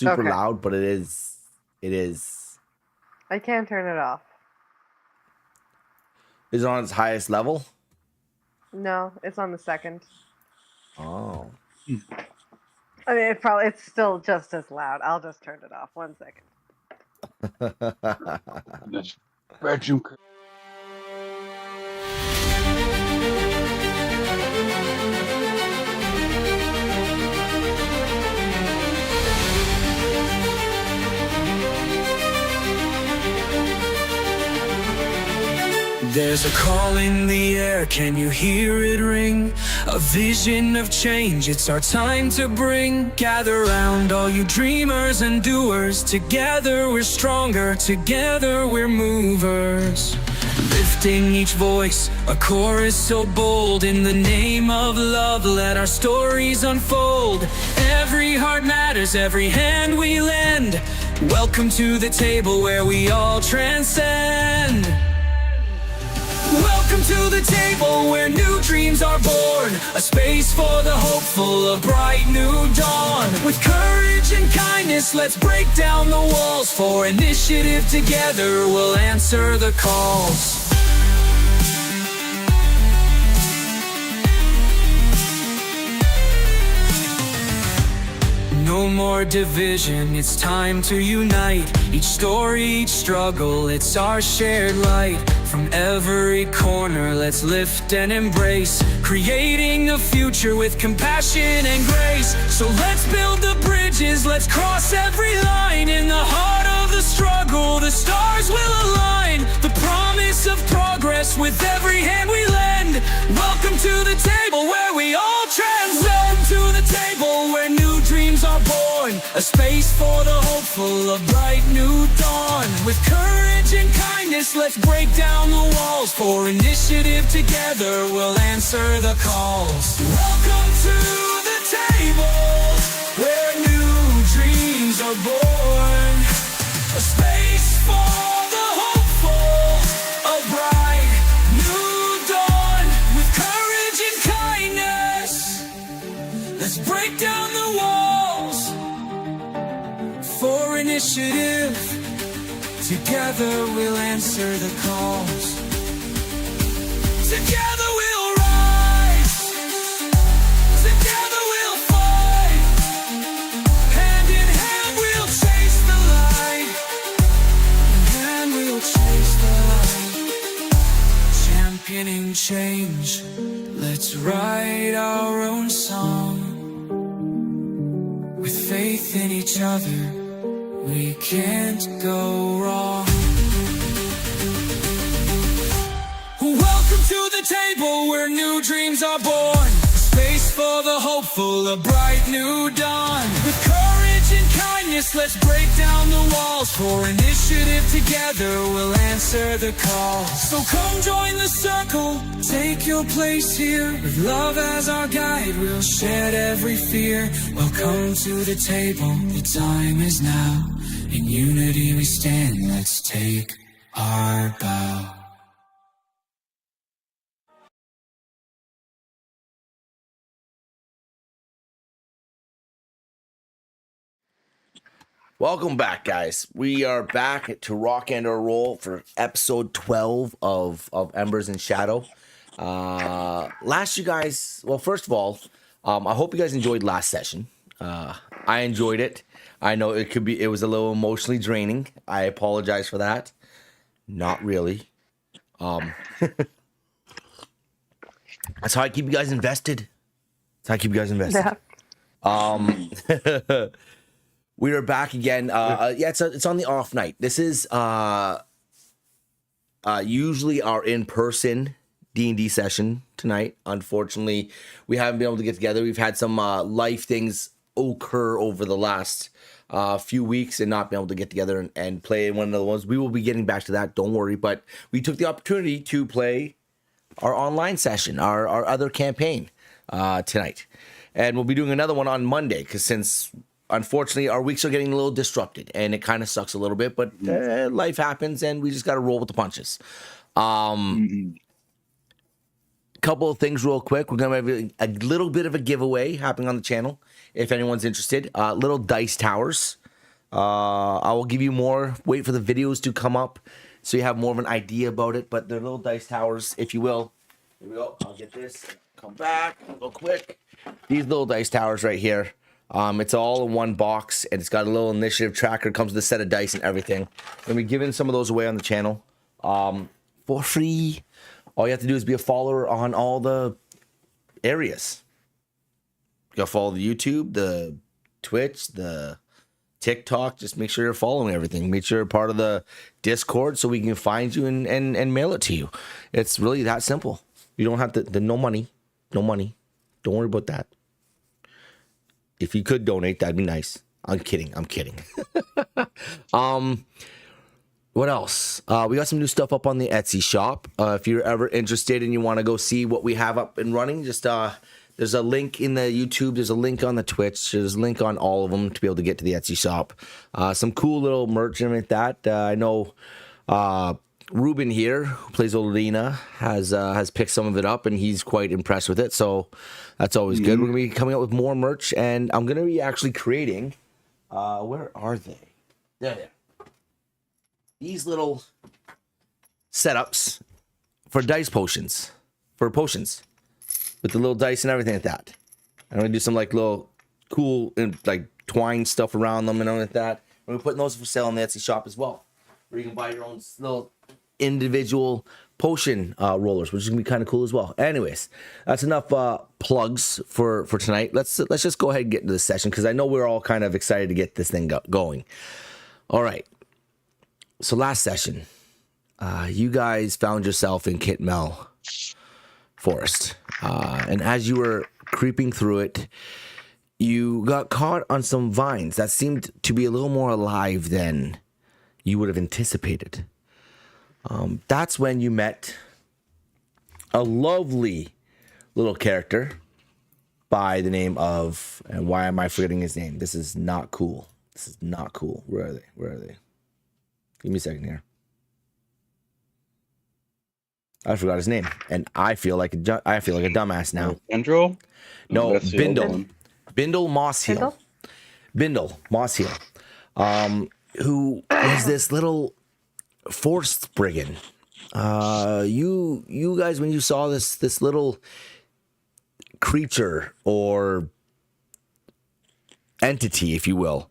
super Okay. loud, but it is. I can't turn it off. Is it on its highest level? No, it's on the second. Oh. I mean, it's still just as loud. I'll just turn it off. 1 second. This bedroom. There's a call in the air, can you hear it ring? A vision of change, it's our time to bring. Gather round all you dreamers and doers. Together we're stronger, together we're movers. Lifting each voice, a chorus so bold. In the name of love, let our stories unfold. Every heart matters, every hand we lend. Welcome to the table where we all transcend. Welcome to the table where new dreams are born. A space for the hopeful, a bright new dawn. With courage and kindness, let's break down the walls. For initiative together, we'll answer the calls. No more division, it's time to unite. Each story, each struggle, it's our shared light. From every corner, let's lift and embrace. Creating a future with compassion and grace. So let's build the bridges, let's cross every line. In the heart of the struggle, the stars will align. The promise of progress with every hand we lend. Welcome to the table where we all transcend. To the table where new dreams are born. A space for the hopeful, a bright new dawn. With courage and kindness, let's break down the walls. For initiative together, we'll answer the calls. Welcome to the table where new dreams are born. A space for the hopeful, a bright new dawn. With courage and kindness, let's break down the walls. For initiative, together we'll answer the calls. Together we'll rise. Together we'll fight. Hand in hand we'll chase the light. And we'll chase the light. Championing change, let's write our own song. With faith in each other, we can't go wrong. Welcome to the table where new dreams are born. Space for the hopeful, a bright new dawn. With courage and kindness, let's break down the walls. For initiative together, we'll answer the call. So come join the circle, take your place here. With love as our guide, we'll shed every fear. Welcome to the table, the time is now. In unity we stand, let's take our bow. Welcome back, guys. We are back to rock and roll for episode 12 of Embers and Shadow. First of all, I hope you guys enjoyed last session. I enjoyed it. I know it was a little emotionally draining. I apologize for that. Not really. That's how I keep you guys invested. Yeah. We are back again. It's on the off night. This is usually our in-person D&D session tonight. Unfortunately, we haven't been able to get together. We've had some life things occur over the last few weeks and not been able to get together and play one of the ones. We will be getting back to that, don't worry. But we took the opportunity to play our online session, our other campaign tonight. And we'll be doing another one on Monday because since... unfortunately, our weeks are getting a little disrupted, and it kind of sucks a little bit, but life happens, and we just got to roll with the punches. Couple of things real quick. We're going to have a little bit of a giveaway happening on the channel, if anyone's interested. Little dice towers. I will give you more. Wait for the videos to come up so you have more of an idea about it. But they're little dice towers, if you will. Here we go. I'll get this. Come back real quick. These little dice towers right here. It's all in one box, and it's got a little initiative tracker. Comes with a set of dice and everything. And we're giving some of those away on the channel for free. All you have to do is be a follower on all the areas. You gotta follow the YouTube, the Twitch, the TikTok. Just make sure you're following everything. Make sure you're part of the Discord so we can find you and mail it to you. It's really that simple. You don't have to, no money. Don't worry about that. If you could donate, that'd be nice. I'm kidding. What else? We got some new stuff up on the Etsy shop. If you're ever interested and you want to go see what we have up and running, just there's a link in the YouTube. There's a link on the Twitch. There's a link on all of them to be able to get to the Etsy shop. Some cool little merch and like that. I know Ruben here, who plays Olina, has picked some of it up, and he's quite impressed with it. So that's always good. We're going to be coming out with more merch, and I'm going to be actually creating... where are they? There. These little setups for dice potions. For potions. With the little dice and everything like that. I'm going to do some like little cool and like twine stuff around them and everything like that. We're putting those for sale on the Etsy shop as well. Where you can buy your own little individual potion rollers, which is going to be kind of cool as well. Anyways, that's enough plugs for tonight. Let's just go ahead and get into this session, because I know we're all kind of excited to get this thing going. All right. So last session, you guys found yourself in Kitmel Forest. And as you were creeping through it, you got caught on some vines that seemed to be a little more alive than you would have anticipated. That's when you met a lovely little character by the name of, and why am I forgetting his name? This is not cool. Where are they? Give me a second here. I forgot his name, and I feel like a dumbass now. Andro? No, That's the Bindle. other one. Bindle Mosshill. Bindle Mosshill. Who is this little forest brigand. You guys, when you saw this little creature or entity, if you will,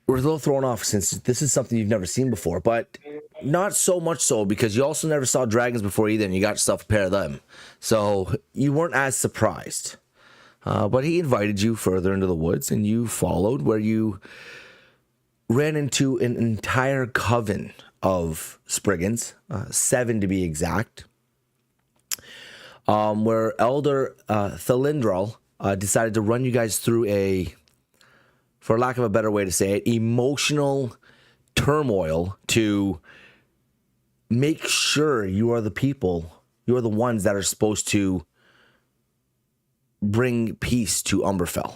were a little thrown off, since this is something you've never seen before, but not so much so because you also never saw dragons before either, and you got yourself a pair of them. So you weren't as surprised. But he invited you further into the woods, and you followed, where you ran into an entire coven of Spriggans, 7 to be exact, where Elder Thalindral decided to run you guys through a, for lack of a better way to say it, emotional turmoil to make sure you are the people, you are the ones that are supposed to bring peace to Umberfell.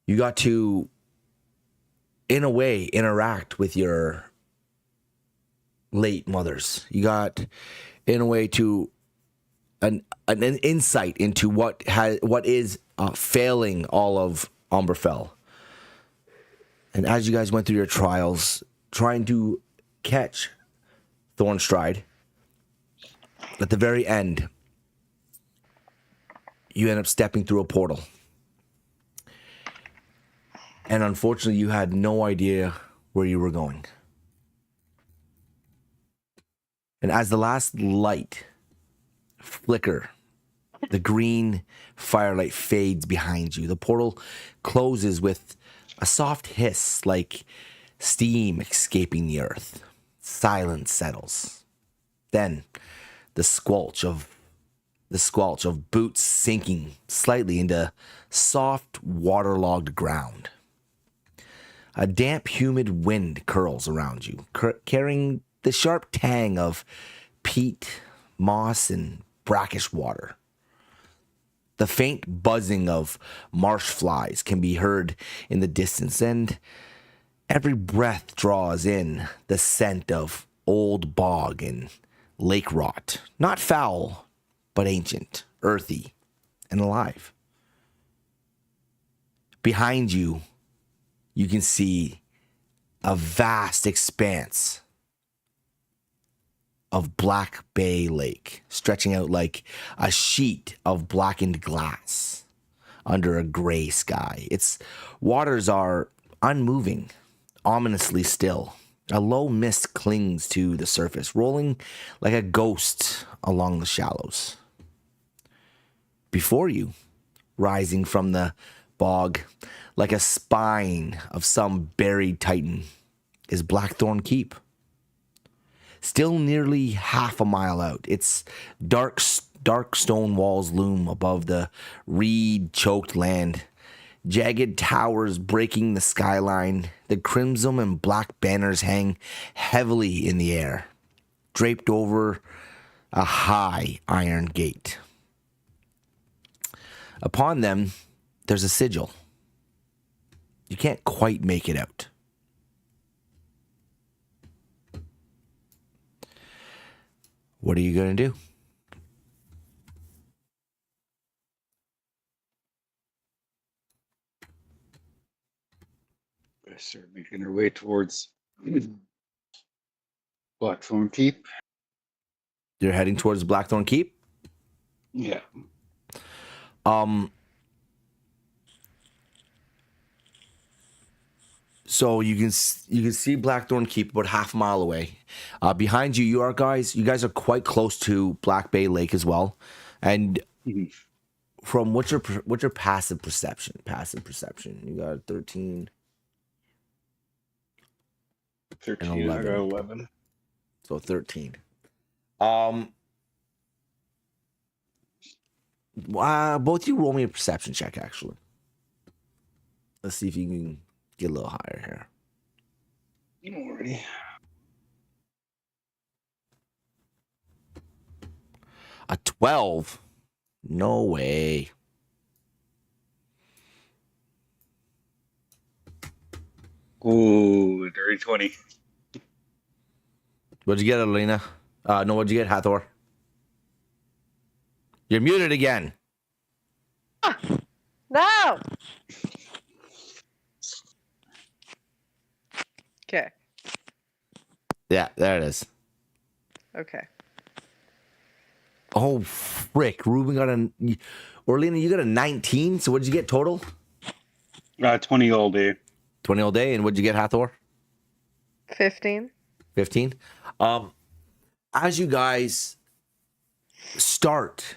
You got to, in a way, interact with your late mothers. You got, in a way, to an insight into what is failing all of Umberfell. And as you guys went through your trials, trying to catch Thornstride, at the very end, you end up stepping through a portal. And unfortunately, you had no idea where you were going. And as the last light flicker, the green firelight fades behind you. The portal closes with a soft hiss, like steam escaping the earth. Silence settles. Then the squelch of boots sinking slightly into soft, waterlogged ground. A damp, humid wind curls around you, carrying the sharp tang of peat, moss, and brackish water. The faint buzzing of marsh flies can be heard in the distance, and every breath draws in the scent of old bog and lake rot. Not foul, but ancient, earthy, and alive. Behind you, you can see a vast expanse of Black Bay Lake, stretching out like a sheet of blackened glass under a gray sky. Its waters are unmoving, ominously still. A low mist clings to the surface, rolling like a ghost along the shallows. Before you, rising from the bog, like a spine of some buried titan, is Blackthorn Keep. Still nearly half a mile out, its dark stone walls loom above the reed-choked land. Jagged towers breaking the skyline, the crimson and black banners hang heavily in the air, draped over a high iron gate. Upon them, there's a sigil. You can't quite make it out. What are you going to do? Start making our way towards Blackthorn Keep. You're heading towards Blackthorn Keep? Yeah. So you can see Blackthorn Keep about half a mile away. Behind you, you guys are quite close to Black Bay Lake as well. And from what's your passive perception? Passive perception. You got 13. 13, and 11. I got 11. So 13. Both you roll me a perception check, actually. Let's see if you can get a little higher here. Alrighty. A 12? No way. Ooh, dirty 20. What'd you get, Alina? No, what'd you get, Hathor? You're muted again. No. Okay. Yeah, there it is. Okay. Oh, frick. Ruben got Orlina, you got a 19. So what'd you get total? 20 all day. 20 all day. And what'd you get, Hathor? 15. 15. As you guys start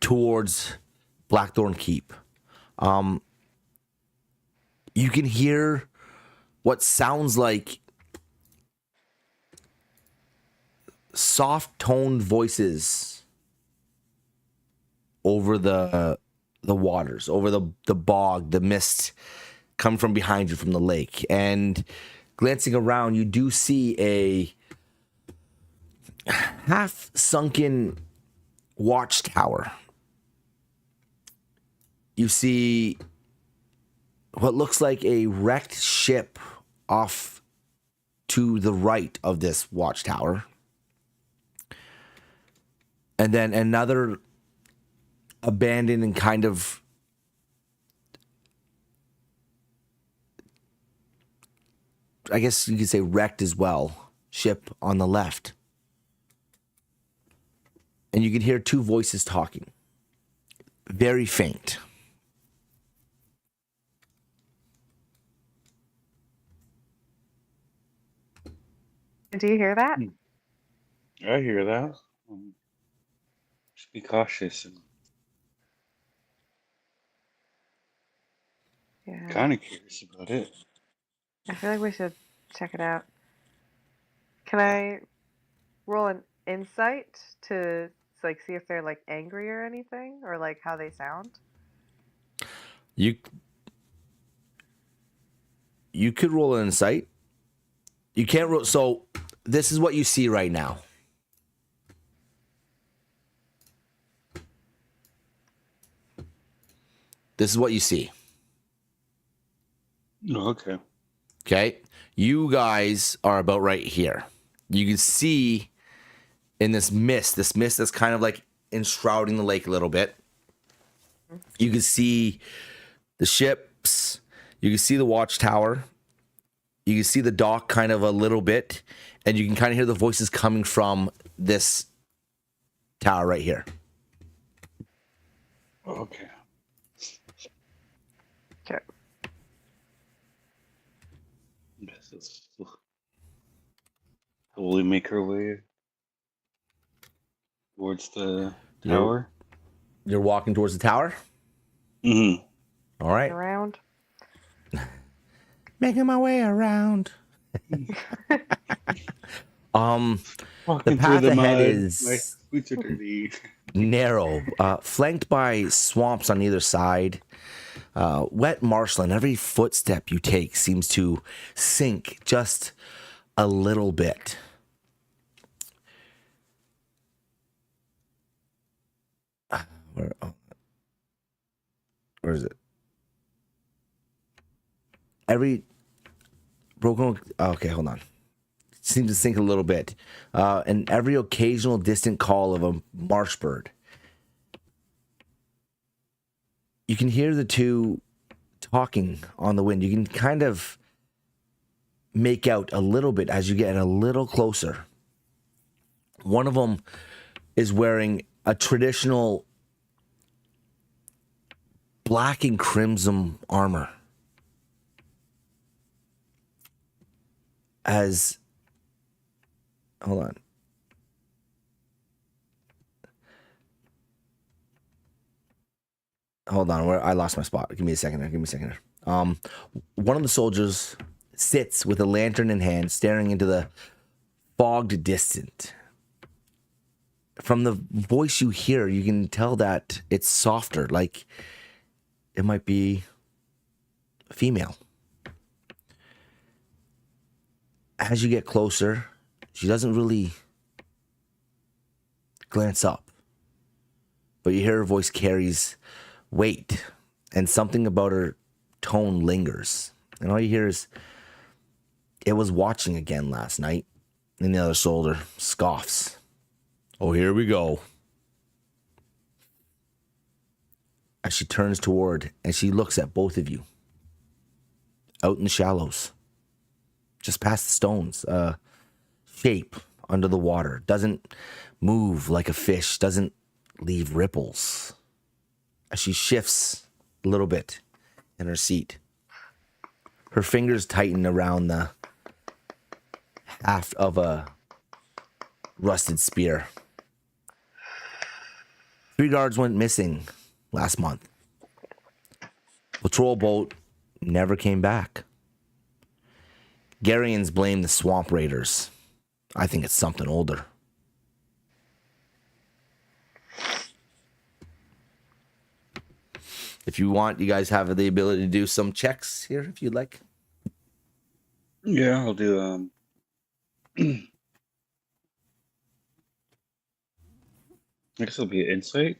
towards Blackthorn Keep, you can hear what sounds like soft-toned voices over the waters, over the bog, the mist come from behind you from the lake. And glancing around, you do see a half-sunken watchtower. You see what looks like a wrecked ship off to the right of this watchtower. And then another abandoned and kind of I guess you could say wrecked as well, ship on the left. And you can hear two voices talking. Very faint. Do you hear that? I hear that. Just be cautious. And Yeah. kind of curious about it. I feel like we should check it out. Can I roll an insight to like see if they're like angry or anything, or like how they sound? You could roll an insight. You can't roll. So this is what you see right now. This is what you see. Oh, okay. Okay. You guys are about right here. You can see in this mist that's kind of like enshrouding the lake a little bit. You can see the ships. You can see the watchtower. You can see the dock kind of a little bit, and you can kind of hear the voices coming from this tower right here. Okay. Okay. Will we make our way towards the tower? You're walking towards the tower? Mm-hmm. All right. Around. Making my way around. Walking The path through the ahead mud. is My boots are dirty. narrow, flanked by swamps on either side. Wet marshland. Every footstep you take seems to sink just a little bit. Where is it? Every broken. Okay, hold on. Seems to sink a little bit. And every occasional distant call of a marsh bird. You can hear the two talking on the wind. You can kind of make out a little bit as you get a little closer. One of them is wearing a traditional black and crimson armor. Hold on. Hold on, I lost my spot. Give me a second there. One of the soldiers sits with a lantern in hand, staring into the fogged distance. From the voice you hear, you can tell that it's softer, like it might be a female. As you get closer, she doesn't really glance up, but you hear her voice carries weight, and something about her tone lingers. And all you hear is, "It was watching again last night." And the other soldier scoffs. "Oh, here we go." As she turns toward, and she looks at both of you. Out in the shallows, just past the stones, shape under the water. Doesn't move like a fish, doesn't leave ripples. As she shifts a little bit in her seat, her fingers tighten around the haft of a rusted spear. 3 guards went missing last month. Patrol boat never came back. Garyans blame the swamp raiders. I think it's something older. If you want, you guys have the ability to do some checks here if you'd like. Yeah, I'll do I guess it'll be an insight.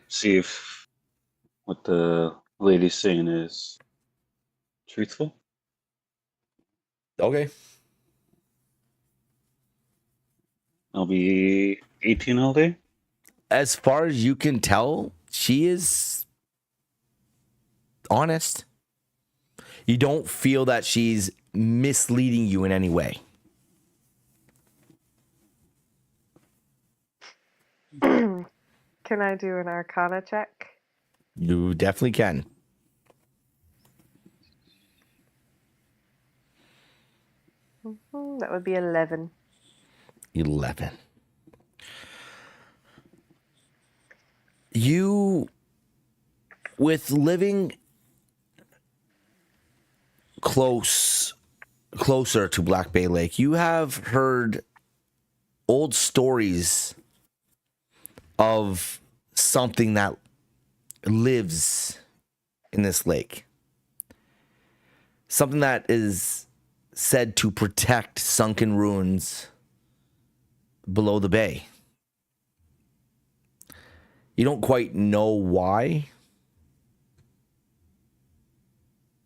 See if what the lady's saying is truthful. Okay. I'll be 18 all day. As far as you can tell, she is honest. You don't feel that she's misleading you in any way. Can I do an Arcana check? You definitely can. That would be 11. 11. You, with living closer to Black Bay Lake, you have heard old stories of something that lives in this lake. Something that is said to protect sunken ruins below the bay. You don't quite know why,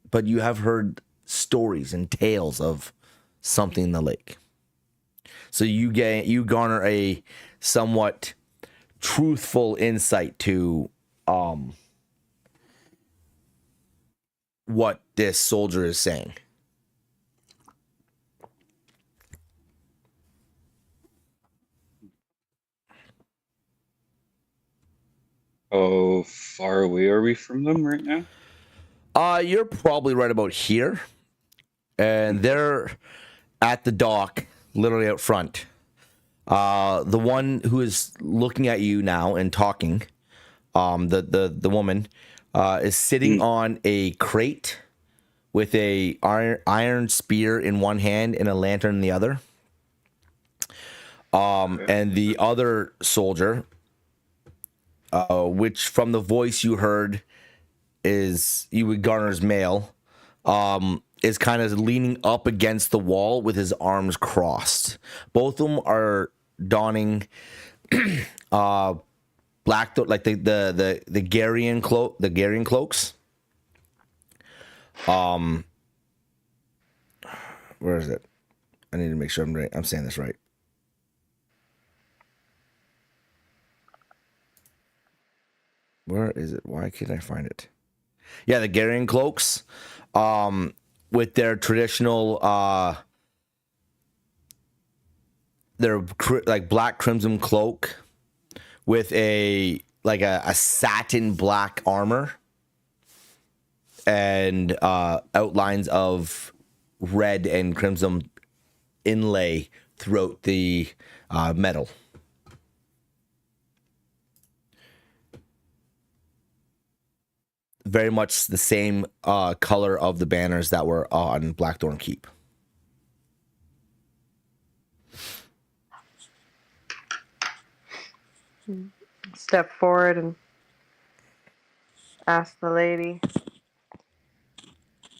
but you have heard stories and tales of something in the lake. So you garner a somewhat truthful insight to what this soldier is saying. How far away are we from them right now? You're probably right about here, and they're at the dock, literally out front. The one who is looking at you now and talking, the woman, is sitting on a crate with a iron spear in one hand and a lantern in the other. And the other soldier, which from the voice you heard is you would garner as male, is kind of leaning up against the wall with his arms crossed. Both of them are donning black, like the Garian cloak, the Garian cloaks. Where is it? I need to make sure I'm saying this right. Where is it? Why can't I find it? Yeah, the Garian cloaks, with their traditional, their like black crimson cloak with a satin black armor and outlines of red and crimson inlay throughout the metal. Very much the same color of the banners that were on Blackthorn Keep. Step forward and ask the lady,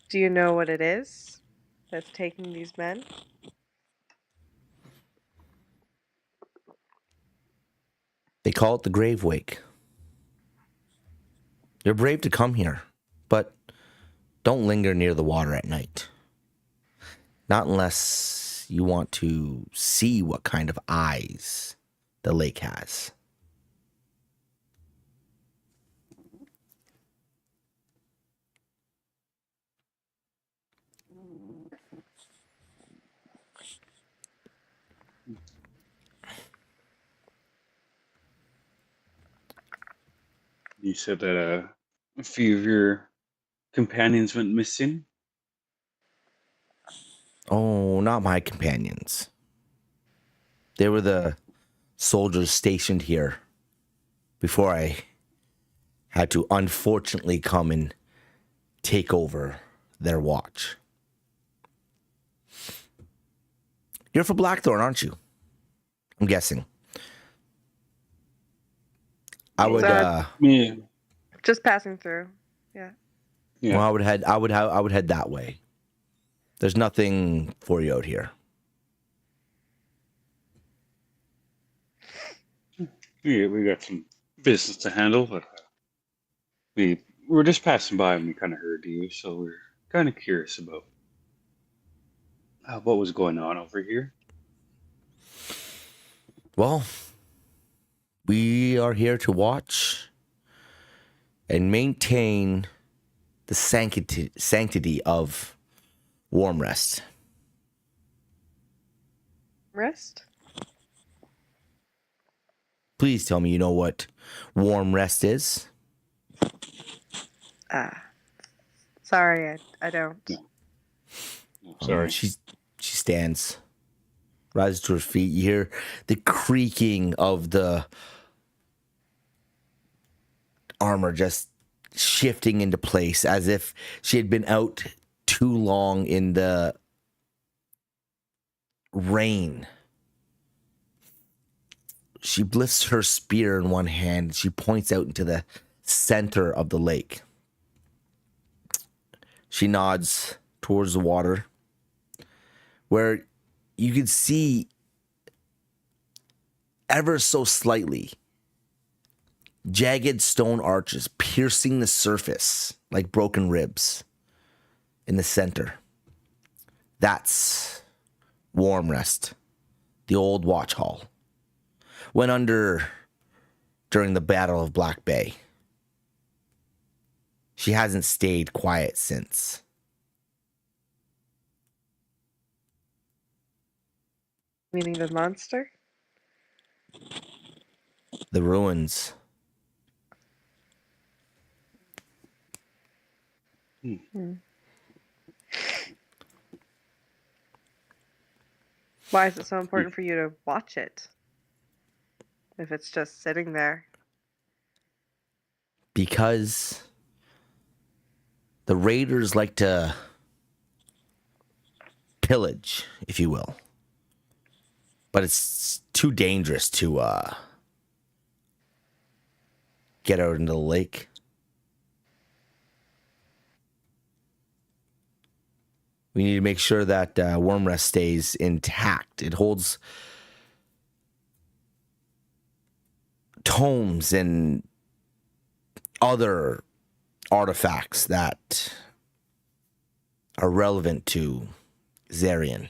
do you know what it is that's taking these men? They call it the grave wake. You're brave to come here, but don't linger near the water at night. Not unless you want to see what kind of eyes the lake has. You said that a few of your companions went missing. Oh, not my companions. They were the soldiers stationed here before I had to unfortunately come and take over their watch. You're for Blackthorn, aren't you? I'm guessing. I would Yeah. Just passing through. Yeah. Yeah. well, I would head that way. There's nothing for you out here. Yeah, we got some business to handle, but we were just passing by and we kind of heard you, so we're kind of curious about what was going on over here. Well, we are here to watch and maintain the sanctity of Warm Rest. Rest? Please tell me you know what Warm Rest is. Sorry, I don't. No, sorry. She stands, rises to her feet. You hear the creaking of the armor just shifting into place as if she had been out too long in the rain. She lifts her spear in one hand. She points out into the center of the lake. She nods towards the water, where you can see ever so slightly jagged stone arches piercing the surface like broken ribs in the center. That's Warm Rest, the old watch hall. Went under during the Battle of Black Bay. She hasn't stayed quiet since. Meaning the monster? The ruins. Hmm. Why is it so important for you to watch it? If it's just sitting there. Because the raiders like to pillage, if you will. But it's too dangerous to get out into the lake. We need to make sure that Wormrest stays intact. It holds tomes and other artifacts that are relevant to Zarian.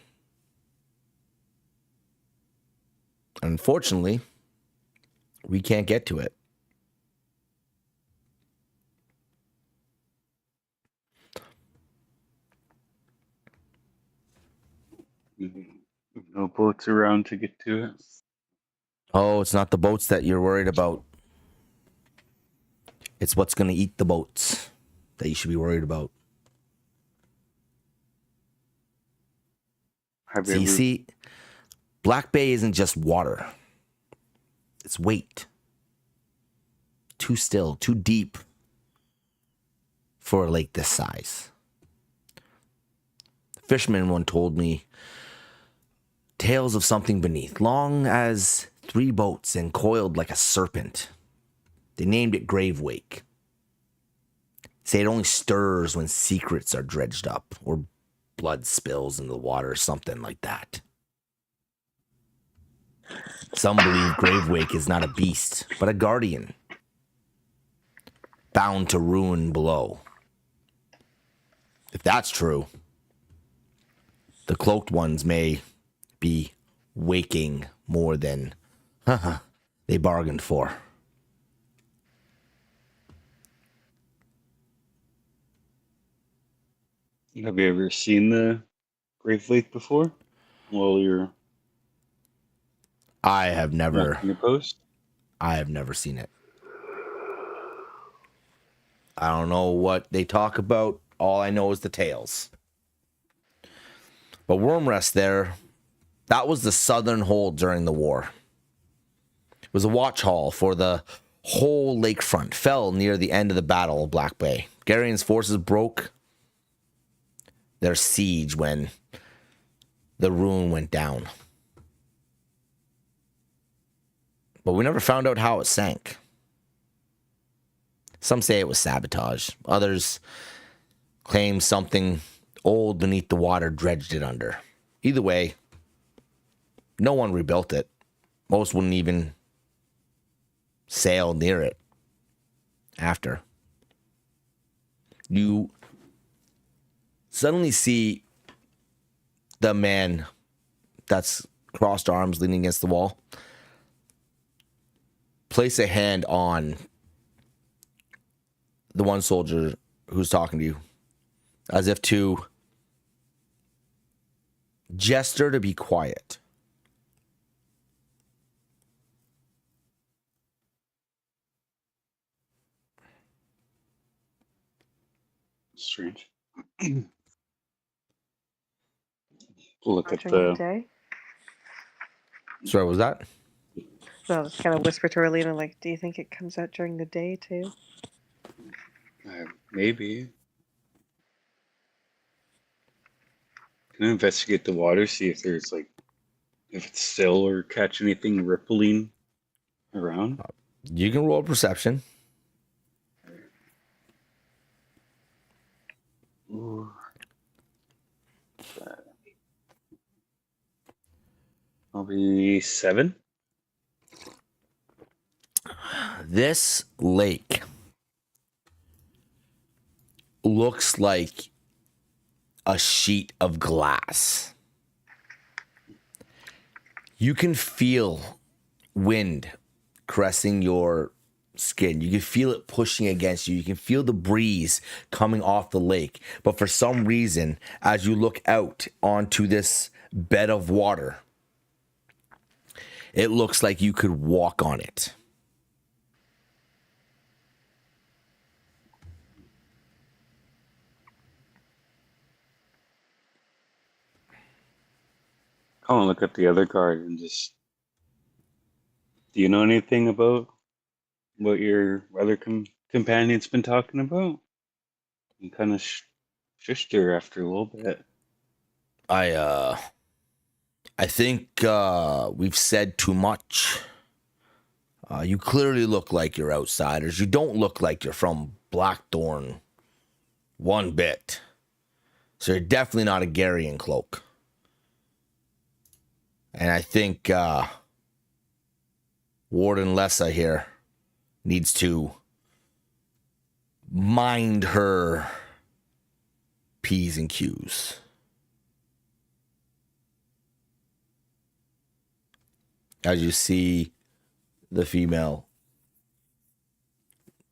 Unfortunately, we can't get to it. No boats around to get to it. Oh, it's not the boats that you're worried about. It's what's going to eat the boats that you should be worried about. See, Black Bay isn't just water. It's weight. Too still, too deep for a lake this size. The fisherman one told me tales of something beneath, long as 3 boats and coiled like a serpent. They named it Grave Wake. Say it only stirs when secrets are dredged up or blood spills in the water or something like that. Some believe Grave Wake is not a beast, but a guardian, bound to ruin below. If that's true, the cloaked ones may be waking more than they bargained for. Have you ever seen the Grave Lake before? While you're I have never watching your post? I have never seen it. I don't know what they talk about. All I know is the tales. But Wormrest there, that was the southern hold during the war. It was a watch hall for the whole lakefront. Fell near the end of the Battle of Black Bay. Garion's forces broke their siege when the ruin went down. But we never found out how it sank. Some say it was sabotage. Others claim something old beneath the water dredged it under. Either way, no one rebuilt it. Most wouldn't even sail near it after. You suddenly see the man that's crossed arms leaning against the wall place a hand on the one soldier who's talking to you, as if to gesture to be quiet. Strange. Look at During the the. day? Sorry, what was that? So I'll just kind of whisper to Arlena, like, do you think it comes out during the day too? Maybe. Can I investigate the water, see if there's like, if it's still or catch anything rippling around? You can roll perception. Ooh. I'll be 7. This lake looks like a sheet of glass. You can feel wind caressing your skin. You can feel it pushing against you. You can feel the breeze coming off the lake. But for some reason, as you look out onto this bed of water, it looks like you could walk on it. I want to look at the other card and just. Do you know anything about what your other companion's been talking about? You kind of shushed her after a little bit. I think we've said too much. You clearly look like you're outsiders. You don't look like you're from Blackthorn one bit. So you're definitely not a Garian cloak. And I think Warden Lessa here needs to mind her P's and Q's. As you see the female,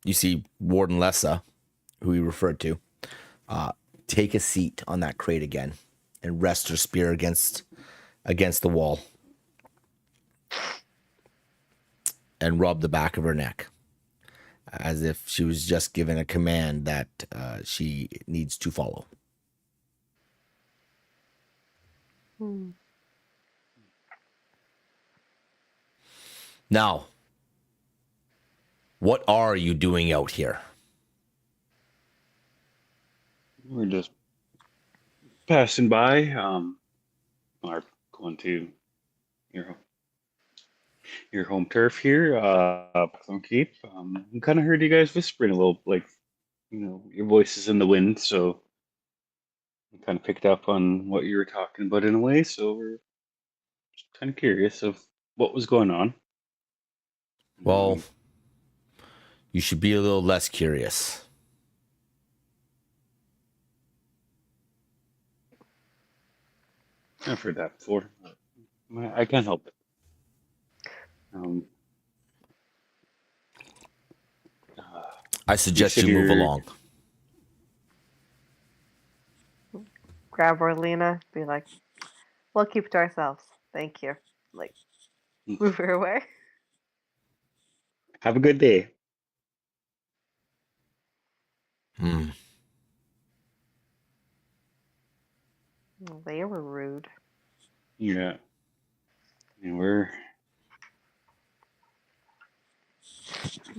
you see Warden Lessa, who we referred to, take a seat on that crate again and rest her spear against the wall and rub the back of her neck as if she was just given a command that she needs to follow. Now, what are you doing out here? We're just passing by, or going to your home turf here, Plum Keep. I kind of heard you guys whispering a little, like, your voices in the wind, so I kind of picked up on what you were talking about in a way, so we're just kind of curious of what was going on. Well, you should be a little less curious. I've heard that before. I can't help it. I suggest you move along. Grab Orlena, be like, we'll keep it to ourselves. Thank you. Like, move her away. Have a good day. They were rude. Yeah. And we're.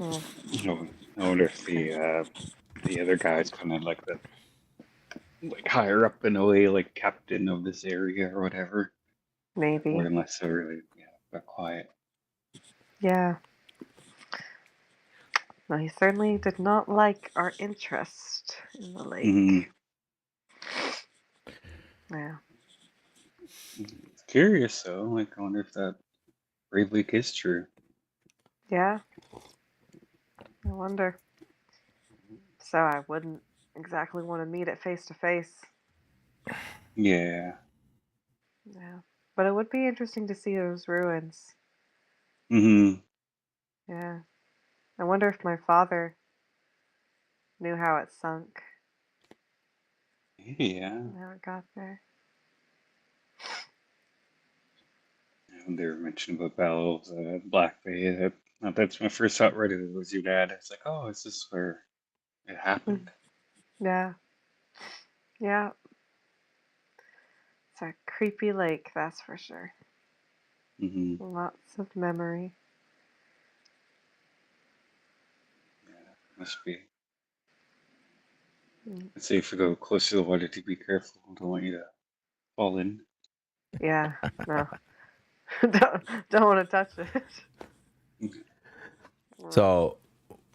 Oh. I wonder if the other guy's kind of like higher up in a way, like captain of this area or whatever. Maybe. Or unless they're really got quiet. Yeah. No, he certainly did not like our interest in the lake. Mm-hmm. Yeah. It's curious though. Like, I wonder if that Brave Leak is true. Yeah. I wonder. So I wouldn't exactly want to meet it face to face. Yeah. Yeah. But it would be interesting to see those ruins. Mm-hmm. Yeah. I wonder if my father knew how it sunk. Yeah. And how it got there. When they were mentioning about Battle of Black Bay, that's my first thought right away was your dad. It's like, oh, is this where it happened? Yeah. Yeah. It's a creepy lake, that's for sure. Mm-hmm. Lots of memory. Must be. Mm. I'd say if you go close to the water, to be careful. I don't want you to fall in. Yeah. No. don't want to touch it. So,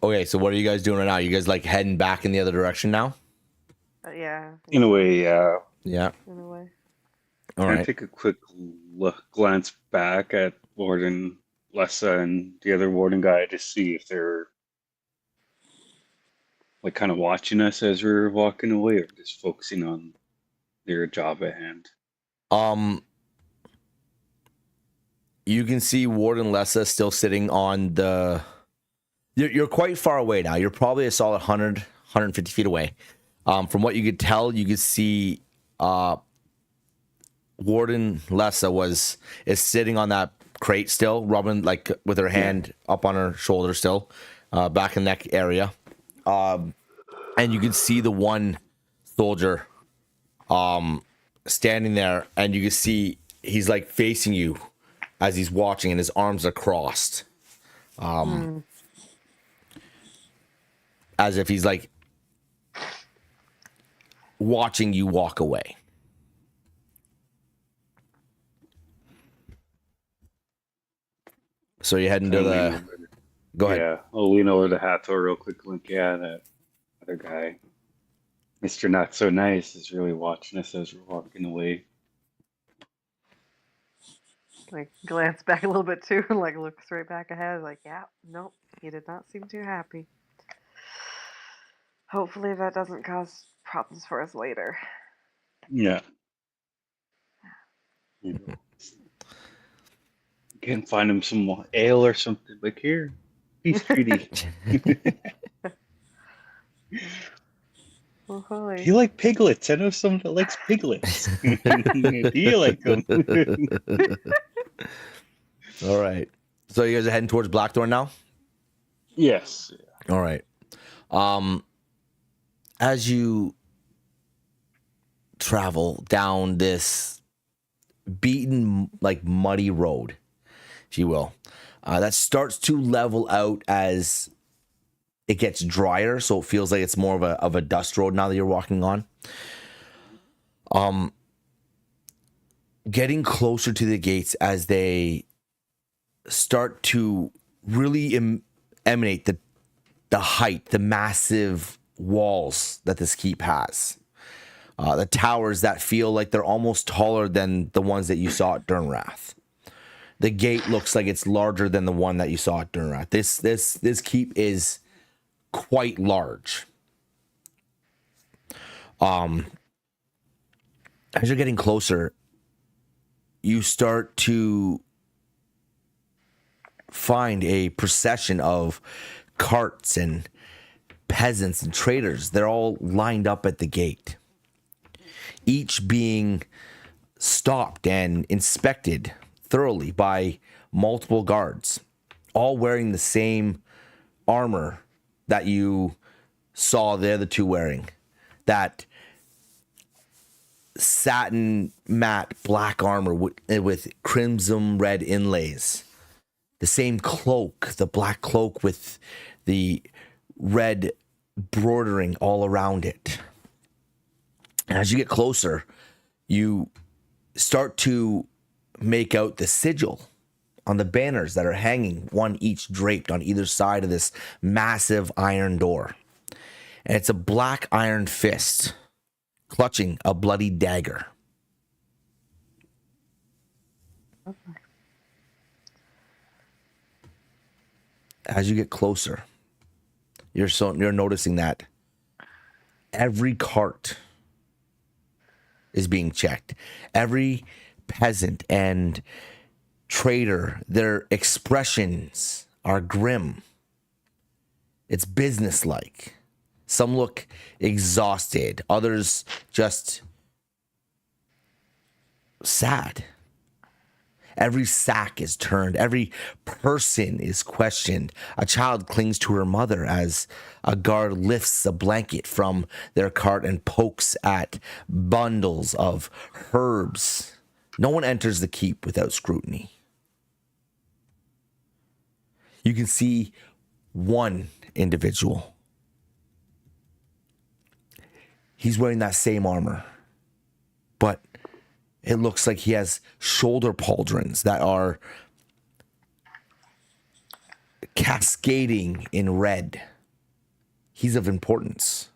okay, so what are you guys doing right now? You guys like heading back in the other direction now? Yeah. In a way, yeah. Yeah. In a way. All I right. take a quick glance back at Warden Lessa and the other warden guy to see if they're like kind of watching us as we're walking away, or just focusing on their job at hand. You can see Warden Lessa still sitting on the You're quite far away now. You're probably a solid 100, 150 feet away. From what you could tell, you could see Warden Lessa is sitting on that crate still, rubbing like with her hand up on her shoulder still, back in the neck area. And you can see the one soldier standing there, and you can see he's like facing you as he's watching, and his arms are crossed. As if he's like watching you walk away. So you're heading to the... Go ahead. Yeah, I'll lean over the Hathor real quick. Like, yeah, that other guy, Mr. Not So Nice, is really watching us as we're walking away. Like glance back a little bit too, and like look straight back ahead. Like, yeah, nope, he did not seem too happy. Hopefully that doesn't cause problems for us later. Yeah. You know, can't find him some ale or something. Like, here, peace treaty. Well, Do holy. you like piglets? I know someone that likes piglets. Do you like them? All right. So you guys are heading towards Blackthorn now? Yes. All right. As you travel down this beaten, like muddy road, if you will, that starts to level out as it gets drier, so it feels like it's more of a dust road now that you're walking on. Getting closer to the gates as they start to really emanate the height, the massive walls that this keep has. The towers that feel like they're almost taller than the ones that you saw at Durnrath. The gate looks like it's larger than the one that you saw at Durnrath. This keep is quite large. As you're getting closer, you start to find a procession of carts and peasants and traders. They're all lined up at the gate, each being stopped and inspected thoroughly by multiple guards, all wearing the same armor that you saw the other two wearing. That satin matte black armor with crimson red inlays. The same cloak, the black cloak with the red bordering all around it. And as you get closer, you start to make out the sigil on the banners that are hanging, one each draped on either side of this massive iron door. And it's a black iron fist clutching a bloody dagger. As you get closer, you're noticing that every cart is being checked. Every peasant and trader, their expressions are grim. It's businesslike. Some look exhausted, others just sad. Every sack is turned. Every person is questioned. A child clings to her mother as a guard lifts a blanket from their cart and pokes at bundles of herbs. No one enters the keep without scrutiny. You can see one individual. He's wearing that same armor, but it looks like he has shoulder pauldrons that are cascading in red. He's of importance.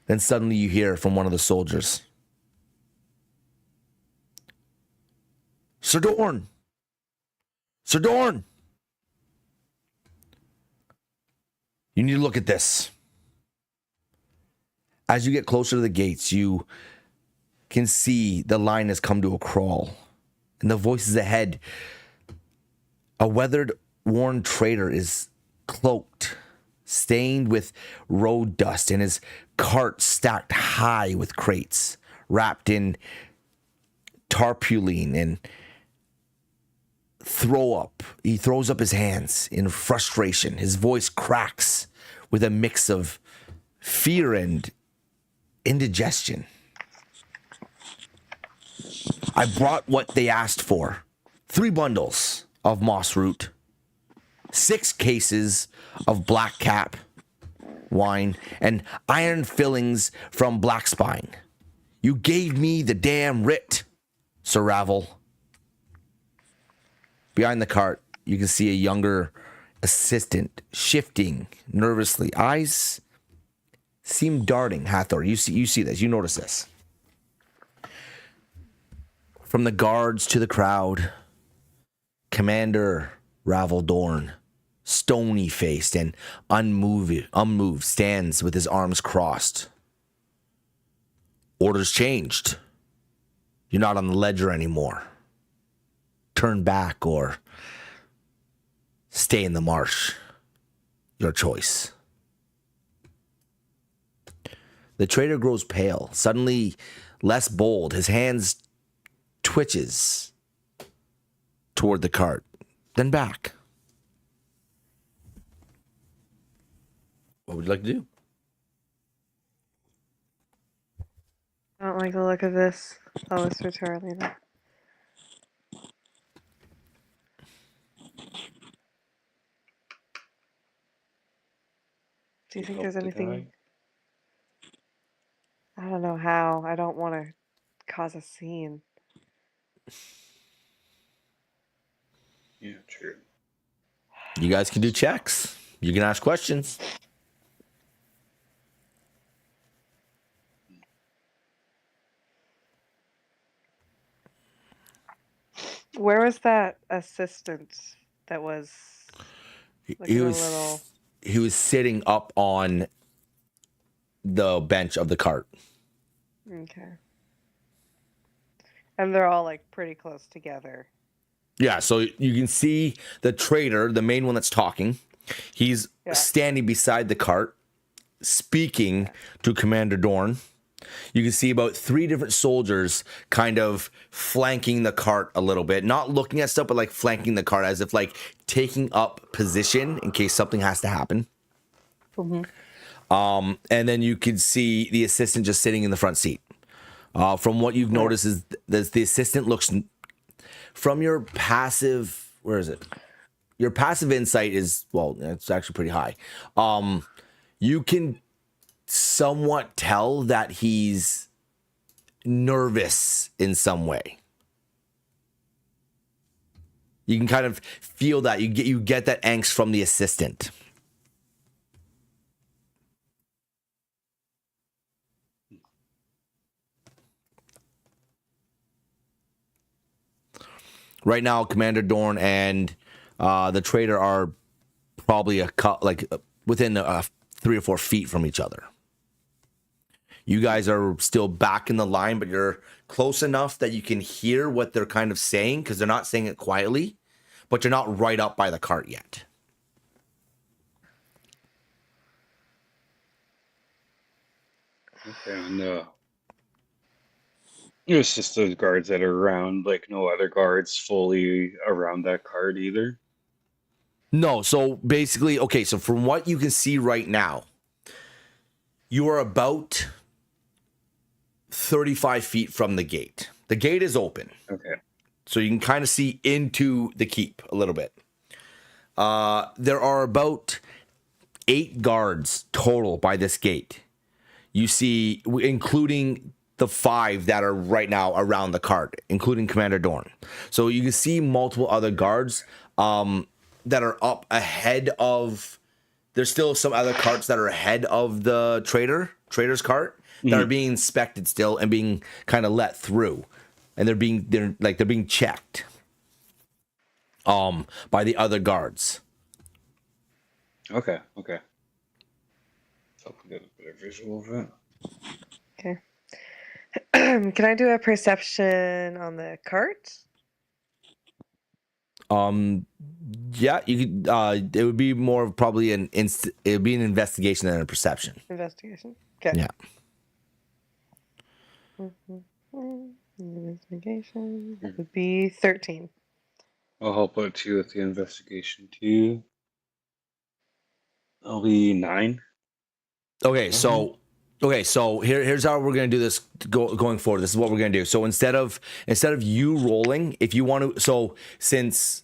Then suddenly you hear from one of the soldiers, Sir Dorn! Sir Dorn! You need to look at this. As you get closer to the gates, you can see the line has come to a crawl. And the voices ahead, a weathered worn trader is cloaked, stained with road dust, and his cart stacked high with crates, wrapped in tarpaulin and throw up. He throws up his hands in frustration. His voice cracks with a mix of fear and indigestion. I brought what they asked for. 3 bundles of moss root, 6 cases of black cap wine, and iron fillings from black spine. You gave me the damn writ, Sir Ravel. Behind the cart, you can see a younger assistant shifting nervously. Eyes seem darting. Hathor, you see this. You notice this. From the guards to the crowd, Commander Ravel Dorn, stony-faced and unmoved, stands with his arms crossed. Orders changed. You're not on the ledger anymore. Turn back or stay in the marsh. Your choice. The trader grows pale, suddenly less bold. His hands twitches toward the cart, then back. What would you like to do? I don't like the look of this. I'll whisper to Arlena. Do you think there's anything? I don't know how. I don't want to cause a scene. Yeah, true. You guys can do checks. You can ask questions. Where was that assistant that was looking He a was little... he was sitting up on the bench of the cart. Okay. And they're all like pretty close together. Yeah, so you can see the trader, the main one that's talking. He's standing beside the cart, speaking to Commander Dorn. You can see about 3 different soldiers kind of flanking the cart a little bit. Not looking at stuff, but like flanking the cart as if like taking up position in case something has to happen. Mm-hmm. And then you can see the assistant just sitting in the front seat. From what you've noticed is the assistant looks... From your passive... Where is it? Your passive insight is... Well, it's actually pretty high. You can somewhat tell that he's nervous in some way. You can kind of feel that. You get that angst from the assistant. Right now, Commander Dorn and the trader are probably within 3 or 4 feet from each other. You guys are still back in the line, but you're close enough that you can hear what they're kind of saying because they're not saying it quietly, but you're not right up by the cart yet. Okay, and it's just those guards that are around, like no other guards fully around that cart either. No, so basically, okay, so from what you can see right now, you are about 35 feet from the gate. The gate is open. Okay. So you can kind of see into the keep a little bit. There are about 8 guards total by this gate. You see, including the 5 that are right now around the cart, including Commander Dorn. So you can see multiple other guards that are up ahead of... There's still some other carts that are ahead of the trader's cart that are being inspected still and being kind of let through. And they're being checked by the other guards. Okay. So we get a better visual of it. Okay. Can I do a perception on the cart? Yeah, you could. It would be more of probably it would be an investigation than a perception. Investigation. Okay. Yeah. Investigation. That would be 13. I'll help out you with the investigation too. I'll be 9. Okay, so here's how we're gonna do this going forward. This is what we're gonna do. So instead of you rolling, if you want to, so since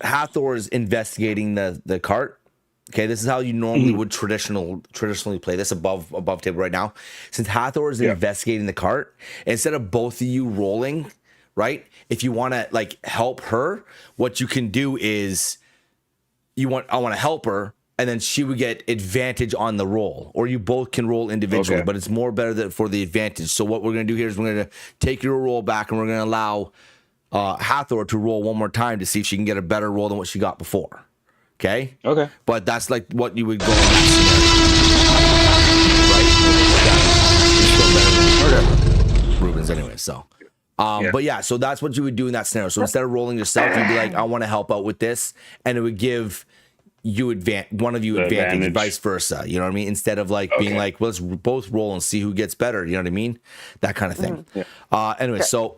Hathor is investigating the cart, okay, this is how you normally would traditionally play this above table right now. Since Hathor is investigating the cart, instead of both of you rolling, right? If you want to like help her, what you can do is I want to help her, and then she would get advantage on the roll, or you both can roll individually, but it's more better for the advantage. So what we're going to do here is we're going to take your roll back, and we're going to allow Hathor to roll one more time to see if she can get a better roll than what she got before. Okay? Okay. But that's like what you would go in that scenario. Right? Rubens anyway, so. But yeah, so that's what you would do in that scenario. So instead of rolling yourself, you'd be like, I want to help out with this, and it would give you one of you advantage, vice versa. You know what I mean? Instead of like being like, well, let's both roll and see who gets better. You know what I mean? That kind of thing. Anyway, so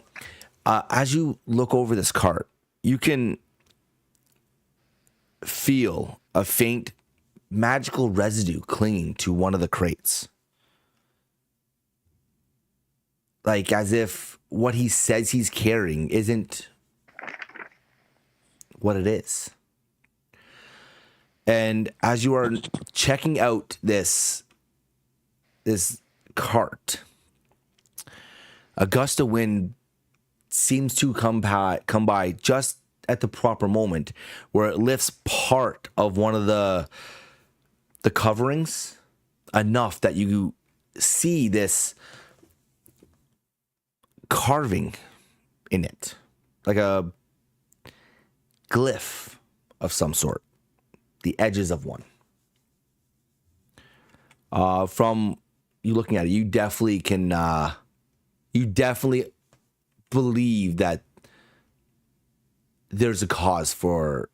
as you look over this cart, you can feel a faint magical residue clinging to one of the crates. Like as if what he says he's carrying isn't what it is. And as you are checking out this cart, a gust of wind seems to come by just at the proper moment, where it lifts part of one of the coverings enough that you see this carving in it, like a glyph of some sort. The edges of one. From you looking at it, you definitely can. You definitely believe that there's a cause for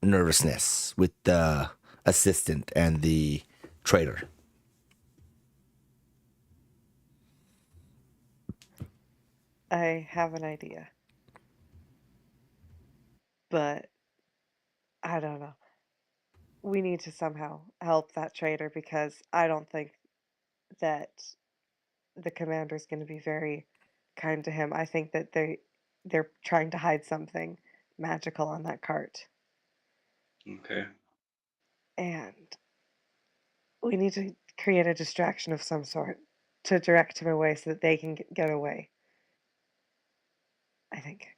nervousness with the assistant and the trader. I have an idea, but I don't know. We need to somehow help that trader, because I don't think that the commander is going to be very kind to him. I think that they're trying to hide something magical on that cart, Okay. and we need to create a distraction of some sort to direct him away so that they can get away. I think.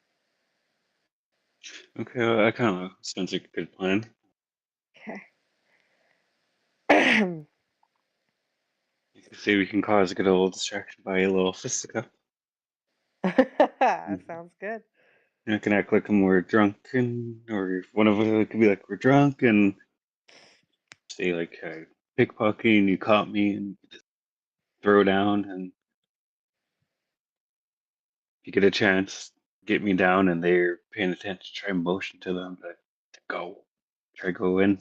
Okay, well, that kind of sounds like a good plan. Okay. You could say we can cause a good old distraction by a little fisticuff. Sounds good. I can act like we're drunk, or one of us could be like, we're drunk, and say like, pickpocketing, you caught me, and just throw down, and if you get a chance, get me down, and they're paying attention, try and motion to them to go. Try go in.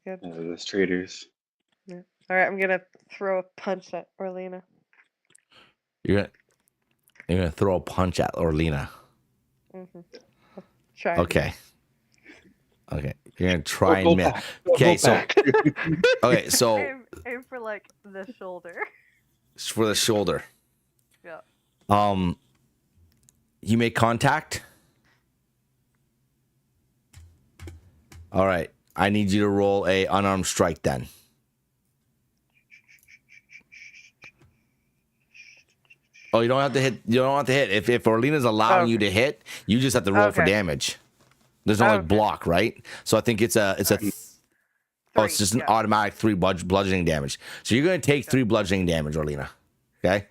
Good. Those traders. Yeah. All right, I'm gonna throw a punch at Orlena. You're gonna throw a punch at Orlena. I'll try. Okay. Okay. You're gonna try and miss. Okay, so okay, so aim for like the shoulder. for the shoulder. Yeah. You make contact. All right. I need you to roll a unarmed strike then. Oh, you don't have to hit. You don't have to hit. If Orlena's allowing you to hit, you just have to roll for damage. There's no like block, right? So I think it's it's just an automatic 3 bludgeoning damage. So you're gonna take 3 bludgeoning damage, Orlena. Okay,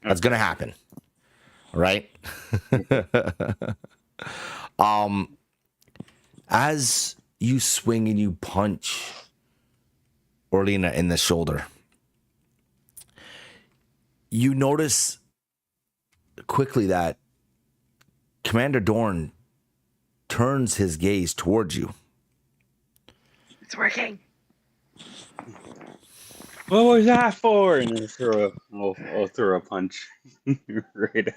that's gonna happen. All right. As you swing and you punch Orlena in the shoulder, you notice quickly that Commander Dorn turns his gaze towards you. It's working. What was that for? And I'll throw a punch right at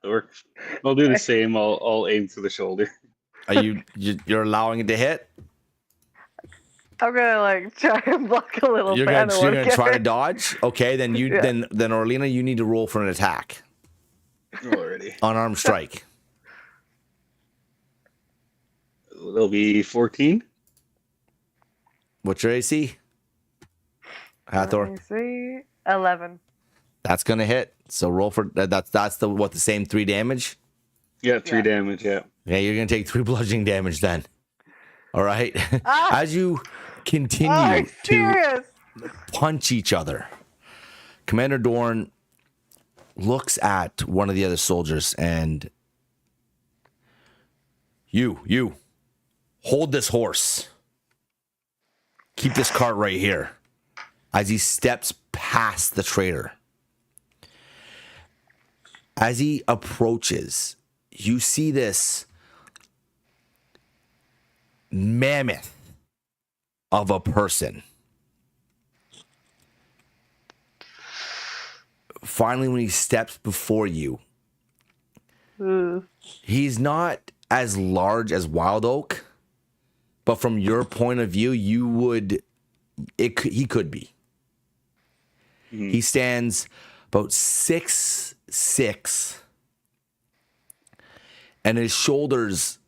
Hathor. I'll do the same. I'll aim for the shoulder. Are you're allowing it to hit? I'm gonna like try and block a little You're bit. gonna try to dodge? Okay, then Yeah. then Orlina, you need to roll for an attack. Already. Unarmed strike. There'll be 14. What's your AC? Hathor. Let me see. 11. That's gonna hit. So roll for that's the same 3 damage? Yeah, 3 Yeah. damage, yeah. Yeah, you're gonna take 3 bludgeoning damage then. All right. Ah! As you continue Are you to serious? punch each other, Commander Dorn looks at one of the other soldiers and you hold this horse. Keep this cart right here. As he steps past the traitor. As he approaches, you see this mammoth of a person. Finally, when he steps before you, he's not as large as Wild Oak, but from your point of view, he could be. Mhm. He stands about 6'6", and his shoulders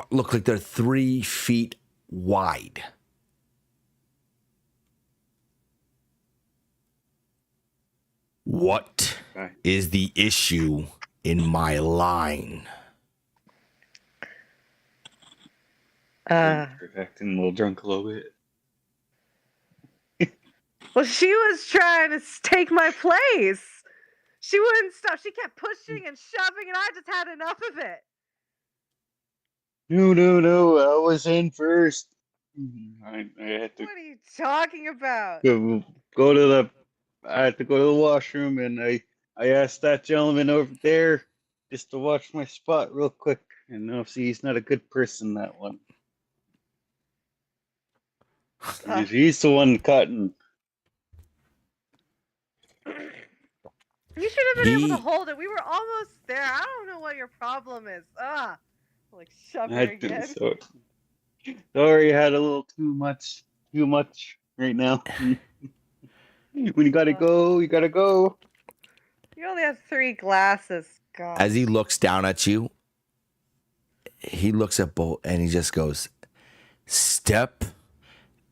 look like they're 3 feet wide. What Okay. is the issue in my line? Acting a little drunk a little bit. Well, she was trying to take my place. She wouldn't stop. She kept pushing and shoving, and I just had enough of it. No, I was in first. I had to What are you talking about? go to the I had to go to the washroom, and I asked that gentleman over there just to watch my spot real quick. And obviously he's not a good person, that one. He's the one cutting. You should have been able to He- hold it. We were almost there. I don't know what your problem is. Like shove her again. Sorry, I had a little too much right now. When you gotta go, you gotta go. You only have 3 glasses. God. As he looks down at you, he looks at Bolt and he just goes, "Step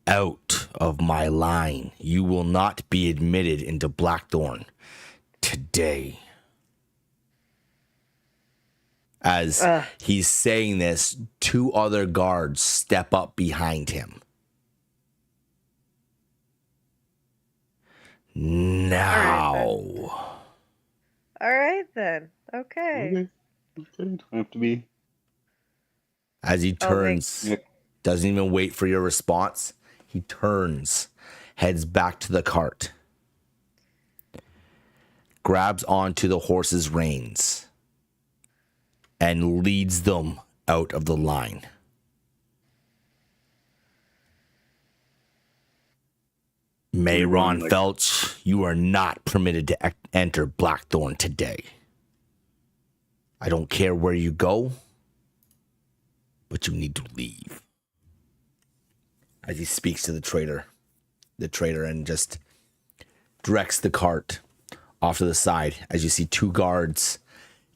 out of my line. You will not be admitted into Blackthorn today." As he's saying this, 2 other guards step up behind him. Now, All right then. Okay. Okay. Don't have to be. as he Oh, turns, Yeah. doesn't even wait for your response. He turns, heads back to the cart, grabs onto the horse's reins, and leads them out of the line. Mayron like- Felch, you are not permitted to enter Blackthorn today. I don't care where you go, but you need to leave. As he speaks to the traitor and just directs the cart off to the side, as you see 2 guards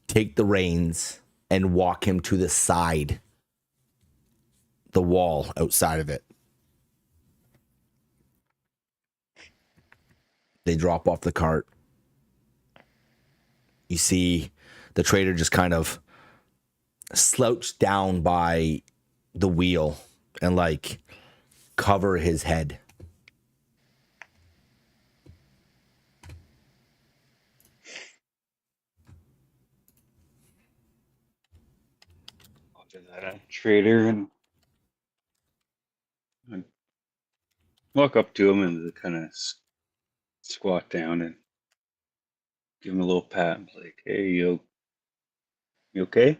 take the reins and walk him to the side, the wall outside of it. They drop off the cart. You see the traitor just kind of slouch down by the wheel and like cover his head. I'll do that trader and walk up to him and kind of squat down and give him a little pat. Like, hey, you okay?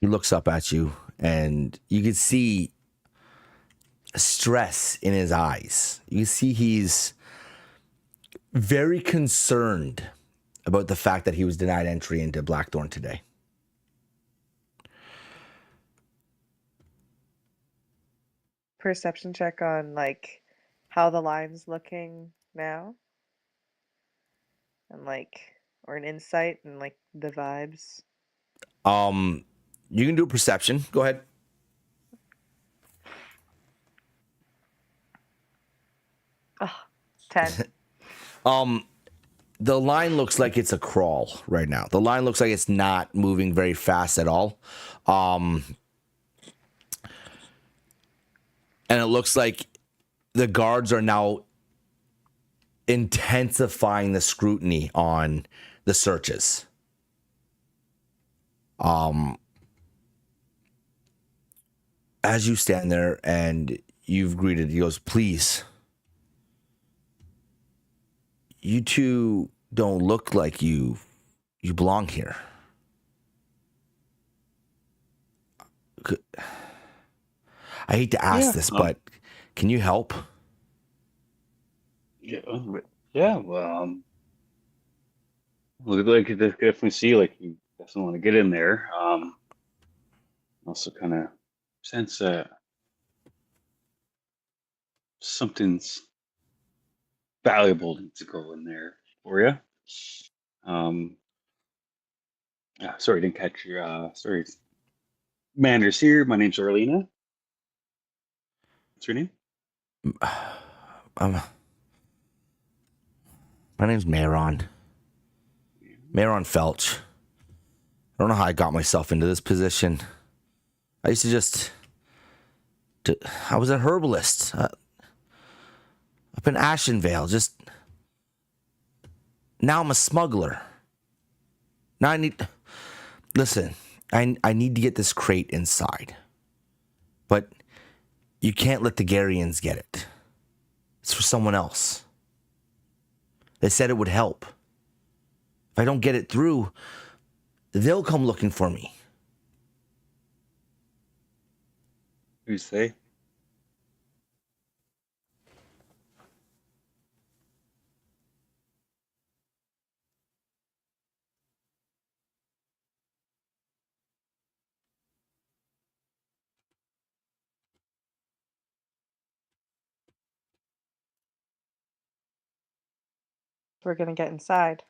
He looks up at you, and you can see stress in his eyes. You can see he's very concerned about the fact that he was denied entry into Blackthorn today. Perception check on like how the line's looking now, and like, or an insight and like the vibes. You can do a perception. Go ahead. Oh, 10. The line looks like it's a crawl right now. The line looks like it's not moving very fast at all. And it looks like the guards are now intensifying the scrutiny on the searches. As you stand there and you've greeted, he goes, please. You two don't look like you belong here. I hate to ask this, but can you help? Yeah. Well, look like you definitely see like you definitely want to get in there. Also kind of sense that something's valuable needs to go in there for you. Sorry, didn't catch your sorry. Manders here. My name's Orlina. What's your name? My name's Maron. Maron Felch. I don't know how I got myself into this position. I used to I was a herbalist up in Ashenvale. Now I'm a smuggler. Now listen, I need to get this crate inside. But you can't let the Garians get it. It's for someone else. They said it would help. If I don't get it through, they'll come looking for me. Who's they? We're gonna get inside.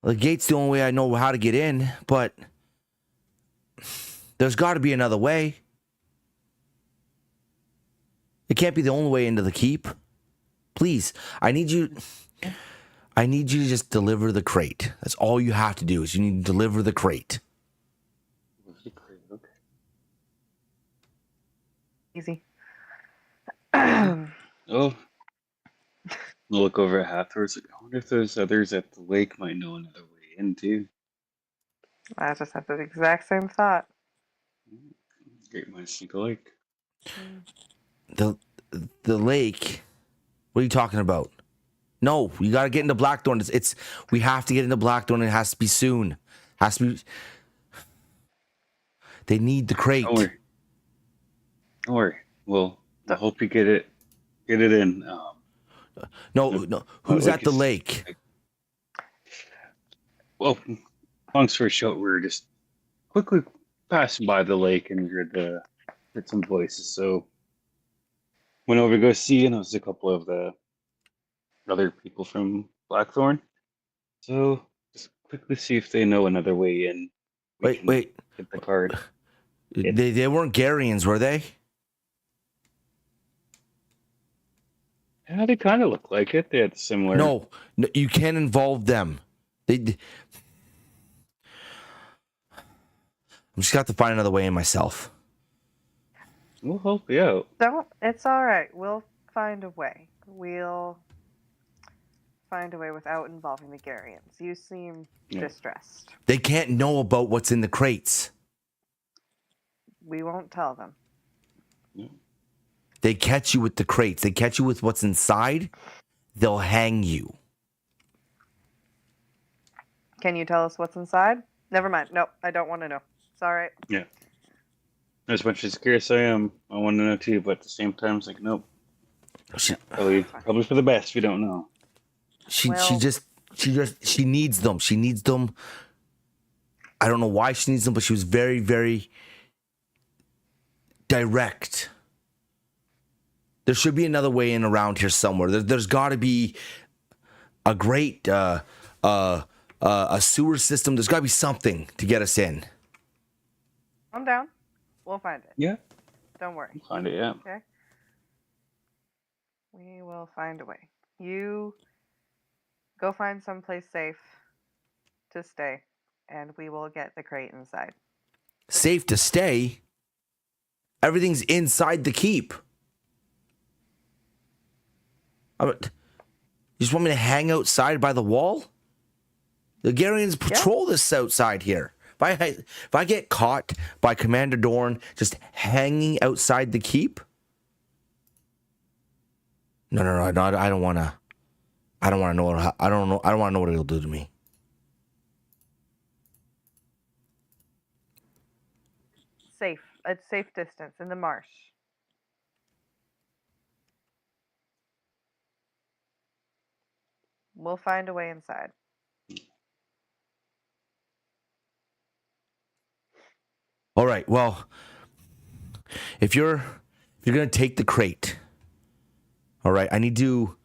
The gate's the only way I know how to get in, but there's got to be another way. It can't be the only way into the keep. Please, I need you to just deliver the crate. That's all you have to do is you need to deliver the crate. Okay. Easy. Oh, we'll look over at Hathor's. Like, I wonder if those others at the lake might know another way in too. I just had the exact same thought. Great minds think alike. The lake. What are you talking about? No, you got to get into Blackthorn. We have to get into Blackthorn. It has to be soon. Has to be. They need the crate. Don't worry. Well, I hope you get it in. No. Who's at the lake? Well, long story short, we were just quickly passing by the lake and we heard some voices. So went over to go see, and it was a couple of the other people from Blackthorn. So just quickly see if they know another way in. Wait. Get the card. They weren't Garians, were they? Yeah, they kind of look like it. They had similar. No, you can't involve them. I'm just got to find another way in myself. We'll help you out. It's all right. We'll find a way. We'll find a way without involving the Garians. You seem distressed. They can't know about what's in the crates. We won't tell them. They catch you with the crates. They catch you with what's inside. They'll hang you. Can you tell us what's inside? Never mind. Nope, I don't want to know. It's all right. Yeah. As much as curious I am, I want to know too. But at the same time, it's like, nope. She, Probably for the best. We don't know. she Well- she needs them. She needs them. I don't know why she needs them, but she was very, very direct. There should be another way in around here somewhere. There's got to be a great a sewer system. There's got to be something to get us in. I'm down. We'll find it. Yeah. Don't worry. Find it. Yeah. Okay. We will find a way. You go find someplace safe to stay, and we will get the crate inside. Safe to stay. Everything's inside the keep. You just want me to hang outside by the wall? The Garians patrol this outside here. If I get caught by Commander Dorn just hanging outside the keep, no, I don't want to. I don't want to know. I don't want to know what it'll do to me. Safe. At safe distance in the marsh. We'll find a way inside. All right. Well, if you're gonna take the crate, all right. I need to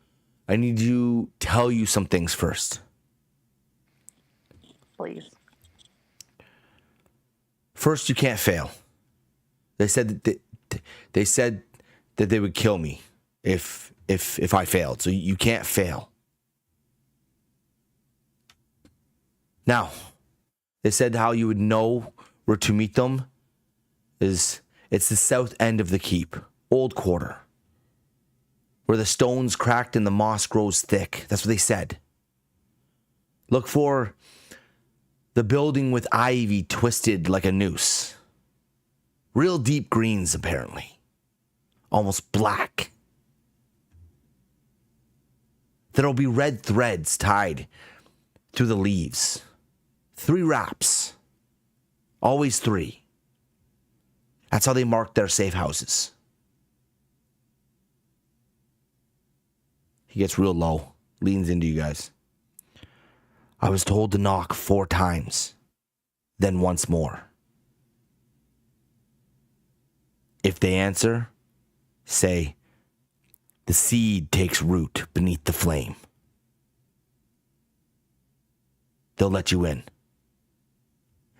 tell you some things first. Please. First, you can't fail. They said that they would kill me if I failed. So you can't fail. Now, they said how you would know where to meet them it's the south end of the keep, Old Quarter, where the stone's cracked and the moss grows thick. That's what they said. Look for the building with ivy twisted like a noose. Real deep greens, apparently. Almost black. There'll be red threads tied through the leaves. 3 wraps. Always 3. That's how they mark their safe houses. He gets real low. Leans into you guys. I was told to knock 4 times. Then once more. If they answer, say, the seed takes root beneath the flame. They'll let you in.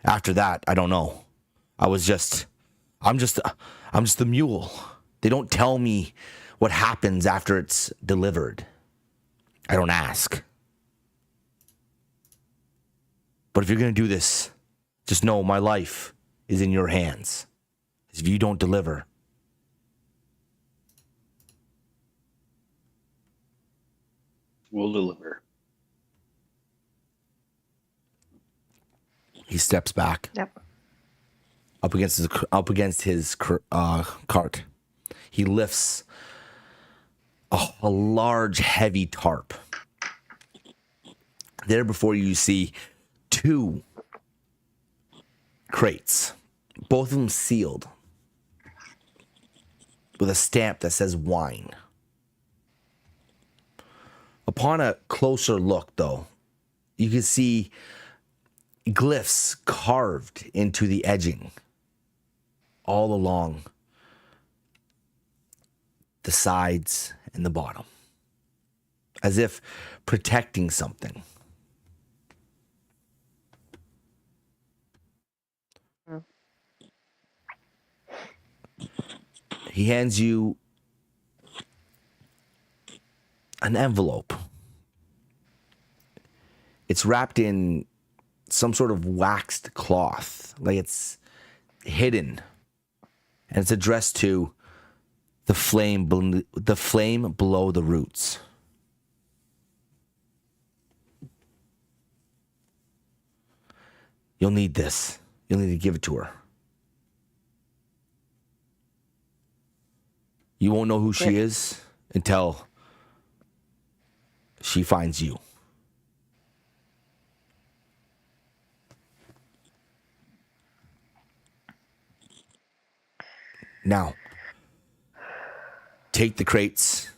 After that, I don't know. I'm just the mule. They don't tell me what happens after it's delivered. I don't ask. But if you're going to do this, just know my life is in your hands. If you don't deliver, We'll deliver. he steps back. Yep. Up against his cart. He lifts a large, heavy tarp. There before you see 2 crates, both of them sealed with a stamp that says wine. Upon a closer look, though, you can see glyphs carved into the edging all along the sides and the bottom, as if protecting something. He hands you an envelope. It's wrapped in some sort of waxed cloth, like it's hidden, and it's addressed to the flame below the roots. You'll need this. You'll need to give it to her. You won't know who she Great. is until she finds you. Now, take the crates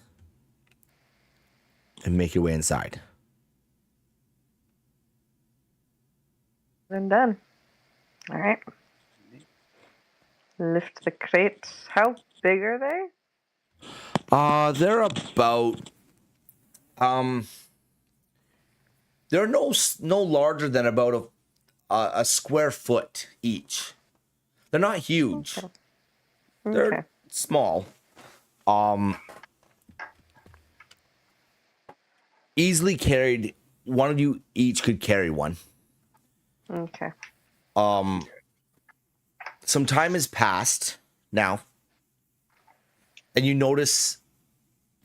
and make your way inside. I'm done. All right. Lift the crates. How big are they? They're about they're no larger than about a square foot each. They're not huge. Okay. They're Okay. small. Easily carried. One of you each could carry one. Okay. Some time has passed now, and you notice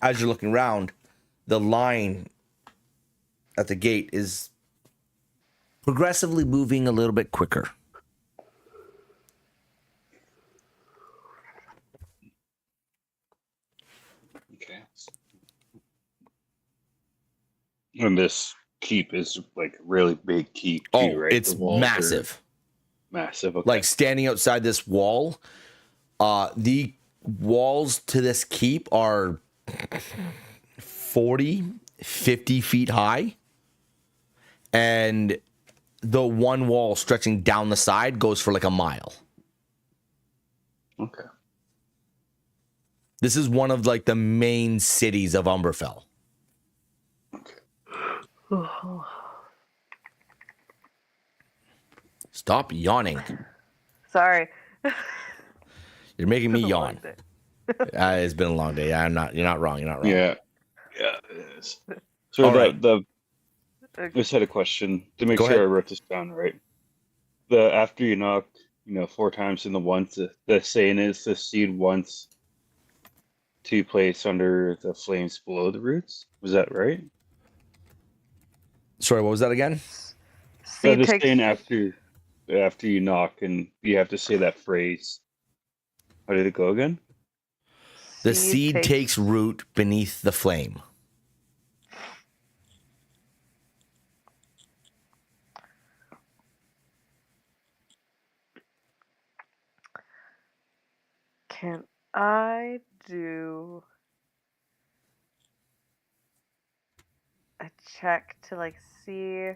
as you're looking around, the line at the gate is progressively moving a little bit quicker. Okay. And this keep is like a really big keep too, Oh, right? it's The walls are massive. massive. Okay. Like standing outside this wall, the walls to this keep are 40, 50 feet high. And the one wall stretching down the side goes for like a mile. Okay. This is one of like the main cities of Umberfell. Okay. Stop yawning. Sorry. You're making me It's a long yawn. day. It's been a long day. You're not wrong. You're not wrong. Yeah. Yeah, it is. So All right. I just had a question to make Go sure ahead. I wrote this down right. The after you knock, 4 times in the once, the saying is the seed once to place under the flames below the roots. Was that right? Sorry, what was that again? Seed The takes saying after you knock and you have to say that phrase. How did it go again? The seed takes root beneath the flame. Can I do a check to like see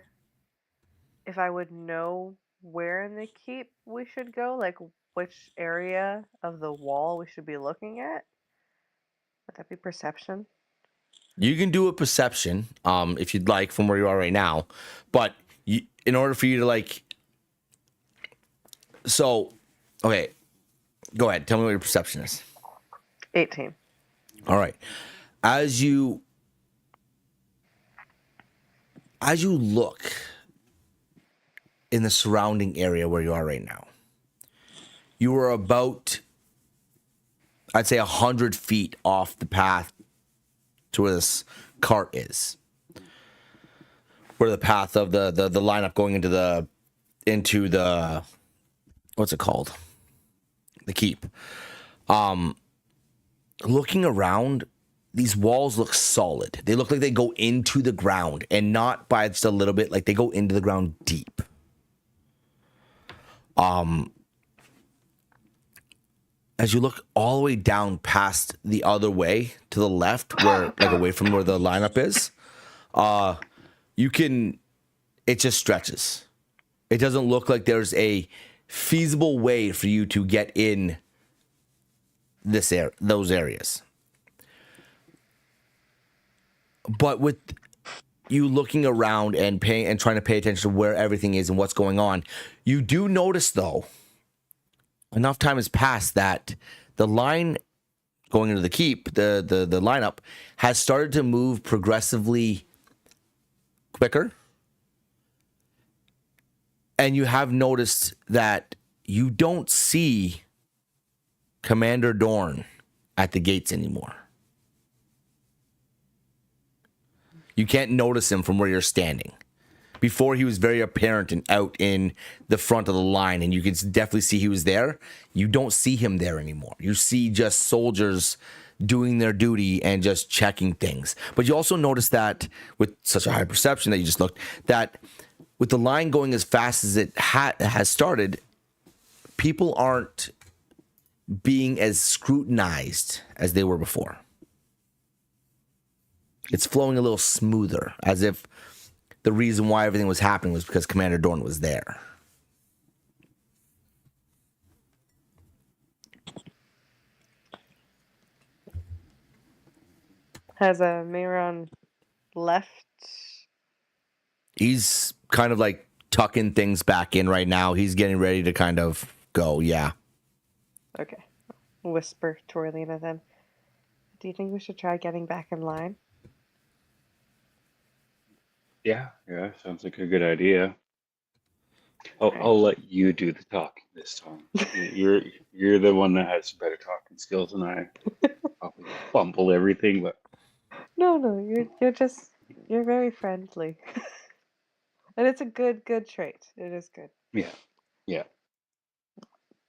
if I would know where in the keep we should go? Like which area of the wall we should be looking at? Would that be perception? You can do a perception, if you'd like, from where you are right now. But in order for you to like, okay, go ahead. Tell me what your perception is. 18. All right. As you look in the surrounding area where you are right now, you are about, I'd say, 100 feet off the path to where this cart is, where the path of the lineup going into the what's it called, the keep. Looking around, these walls look solid. They look like they go into the ground, and not by just a little bit, like they go into the ground deep. As you look all the way down past the other way to the left, where like away from where the lineup is, it just stretches. It doesn't look like there's a feasible way for you to get in those areas. But with you looking around and trying to pay attention to where everything is and what's going on, you do notice, though, enough time has passed that the line going into the keep, the lineup, has started to move progressively quicker. And you have noticed that you don't see Commander Dorn at the gates anymore. You can't notice him from where you're standing. Before, he was very apparent and out in the front of the line, and you can definitely see he was there. You don't see him there anymore. You see just soldiers doing their duty and just checking things. But you also notice that with such a high perception that you just looked, that with the line going as fast as it has started, people aren't being as scrutinized as they were before. It's flowing a little smoother, as if the reason why everything was happening was because Commander Dorn was there. Has a Mayron left? He's kind of like tucking things back in right now. He's getting ready to kind of go, yeah. Okay. Whisper to Orlina then. Do you think we should try getting back in line? Yeah, sounds like a good idea. I'll let you do the talking this time. You're the one that has better talking skills than I. Probably fumble everything, but No, you're very friendly. And it's a good trait. It is good. yeah,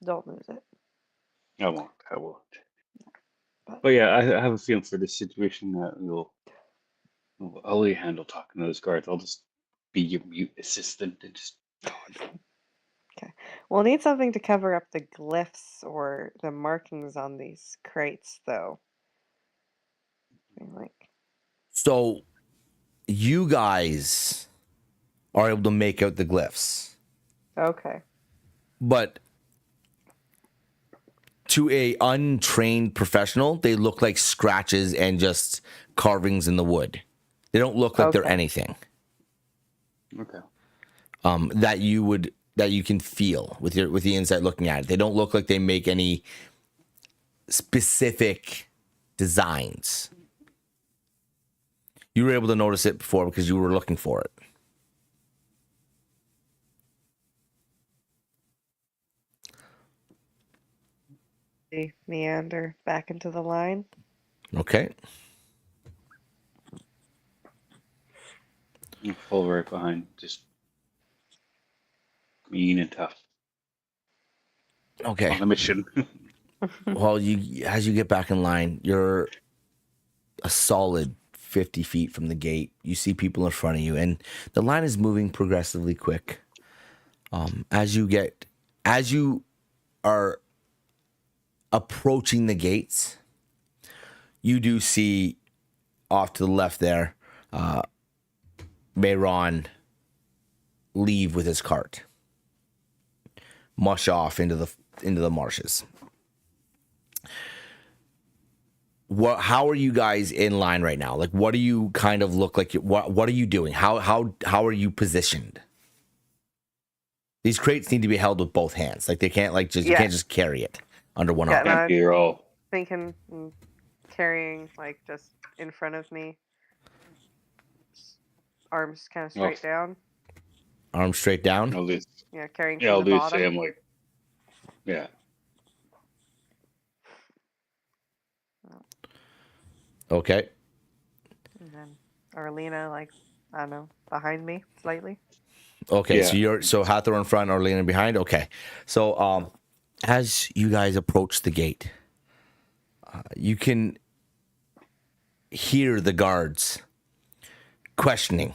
Don't lose it. I won't. But But yeah, I have a feeling for this situation that I'll let you handle talking to those guards. I'll just be your mute assistant and just okay. We'll need something to cover up the glyphs or the markings on these crates, though. Like, So you guys are able to make out the glyphs, okay. but to a untrained professional, they look like scratches and just carvings in the wood. They don't look like they're Okay. anything okay. that you can feel with the insight looking at it. They don't look like they make any specific designs. You were able to notice it before because you were looking for it. They meander back into the line. Okay. You fall right behind, just mean and tough Okay. on a mission. Well, as you get back in line, you're a solid 50 feet from the gate. You see people in front of you, and the line is moving progressively quick. As you are approaching the gates, you do see off to the left there, Mayron leave with his cart, mush off into the marshes. How are you guys in line right now? Like, what do you kind of look like? What are you doing? How are you positioned? These crates need to be held with both hands. Like, they can't you can't just carry it under one arm. Yeah, Can't be all. Thinking, carrying, like, just in front of me. Arms kind of straight down. Arms straight down. I'll do. Yeah, carrying Yeah, from I'll the do bottom. same. Like, yeah. Okay. And then Orlina, like, I don't know, behind me slightly. Okay. Yeah. So Hathor in front, Orlina behind. Okay. So as you guys approach the gate, you can hear the guards questioning.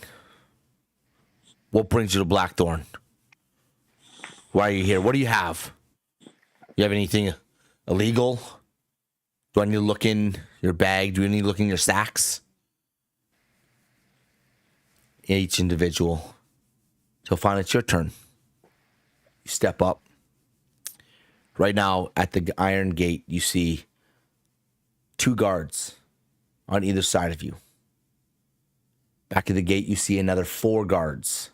What brings you to Blackthorn? Why are you here? What do you have? You have anything illegal? Do I need to look in your bag? Do I need to look in your sacks? Each individual. So finally, it's your turn. You step up. Right now, at the iron gate, you see 2 guards on either side of you. Back at the gate, you see another 4 guards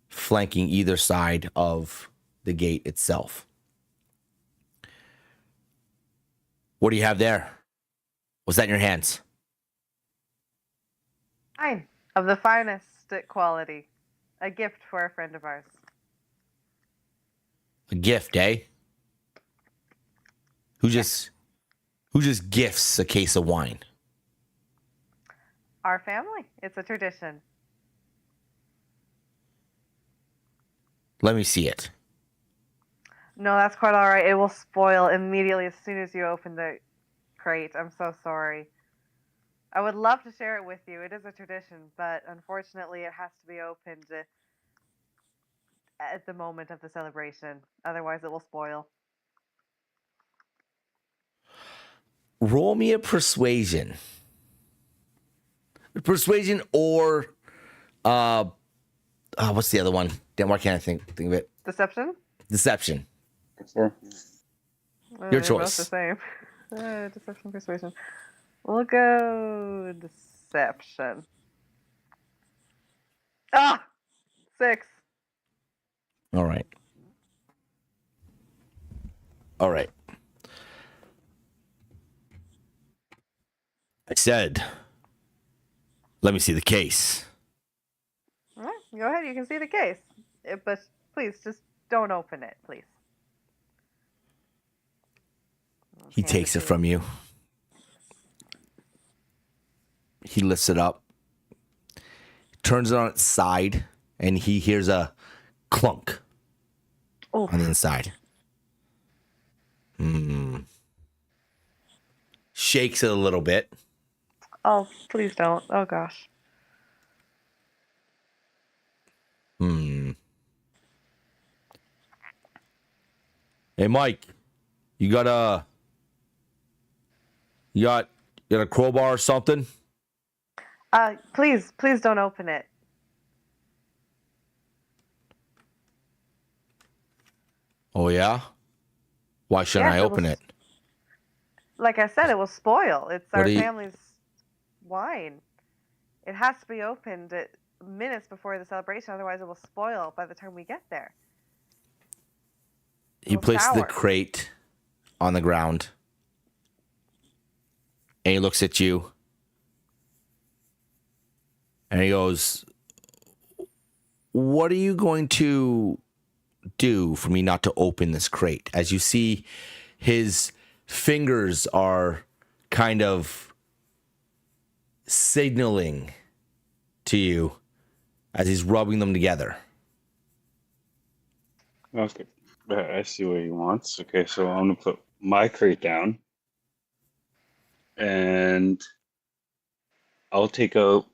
flanking either side of the gate itself. What do you have there? What's that in your hands? Fine. Of the finest quality. A gift for a friend of ours. A gift, eh? Who just gifts a case of wine? Our family. It's a tradition. Let me see it. No, that's quite all right. It will spoil immediately as soon as you open the crate. I'm so sorry. I would love to share it with you. It is a tradition, but unfortunately, it has to be opened at the moment of the celebration. Otherwise, it will spoil. Roll me a persuasion. Persuasion or what's the other one? Damn, why can't I think of it? Deception? Deception. Before. Your They're both choice. the same. Deception, persuasion. We'll go deception. Ah! 6. All right. All right. I said, let me see the case. All right, go ahead. You can see the case. But please, just don't open it, please. He takes it from you. He lifts it up, turns it on its side, and he hears a clunk on the inside. Shakes it a little bit. Oh, please don't. Oh, gosh. Hey, Mike, you got a crowbar or something? Please don't open it. Oh, yeah? Why shouldn't Yes, I open it? Like I said, it will spoil. It's What our do you- family's wine. It has to be opened minutes before the celebration, otherwise it will spoil by the time we get there. He It'll places the sour. crate on the ground. And he looks at you. And he goes, what are you going to do for me not to open this crate? As you see, his fingers are kind of signaling to you as he's rubbing them together. Okay. I see what he wants. Okay, so I'm gonna put my crate down, and I'll take out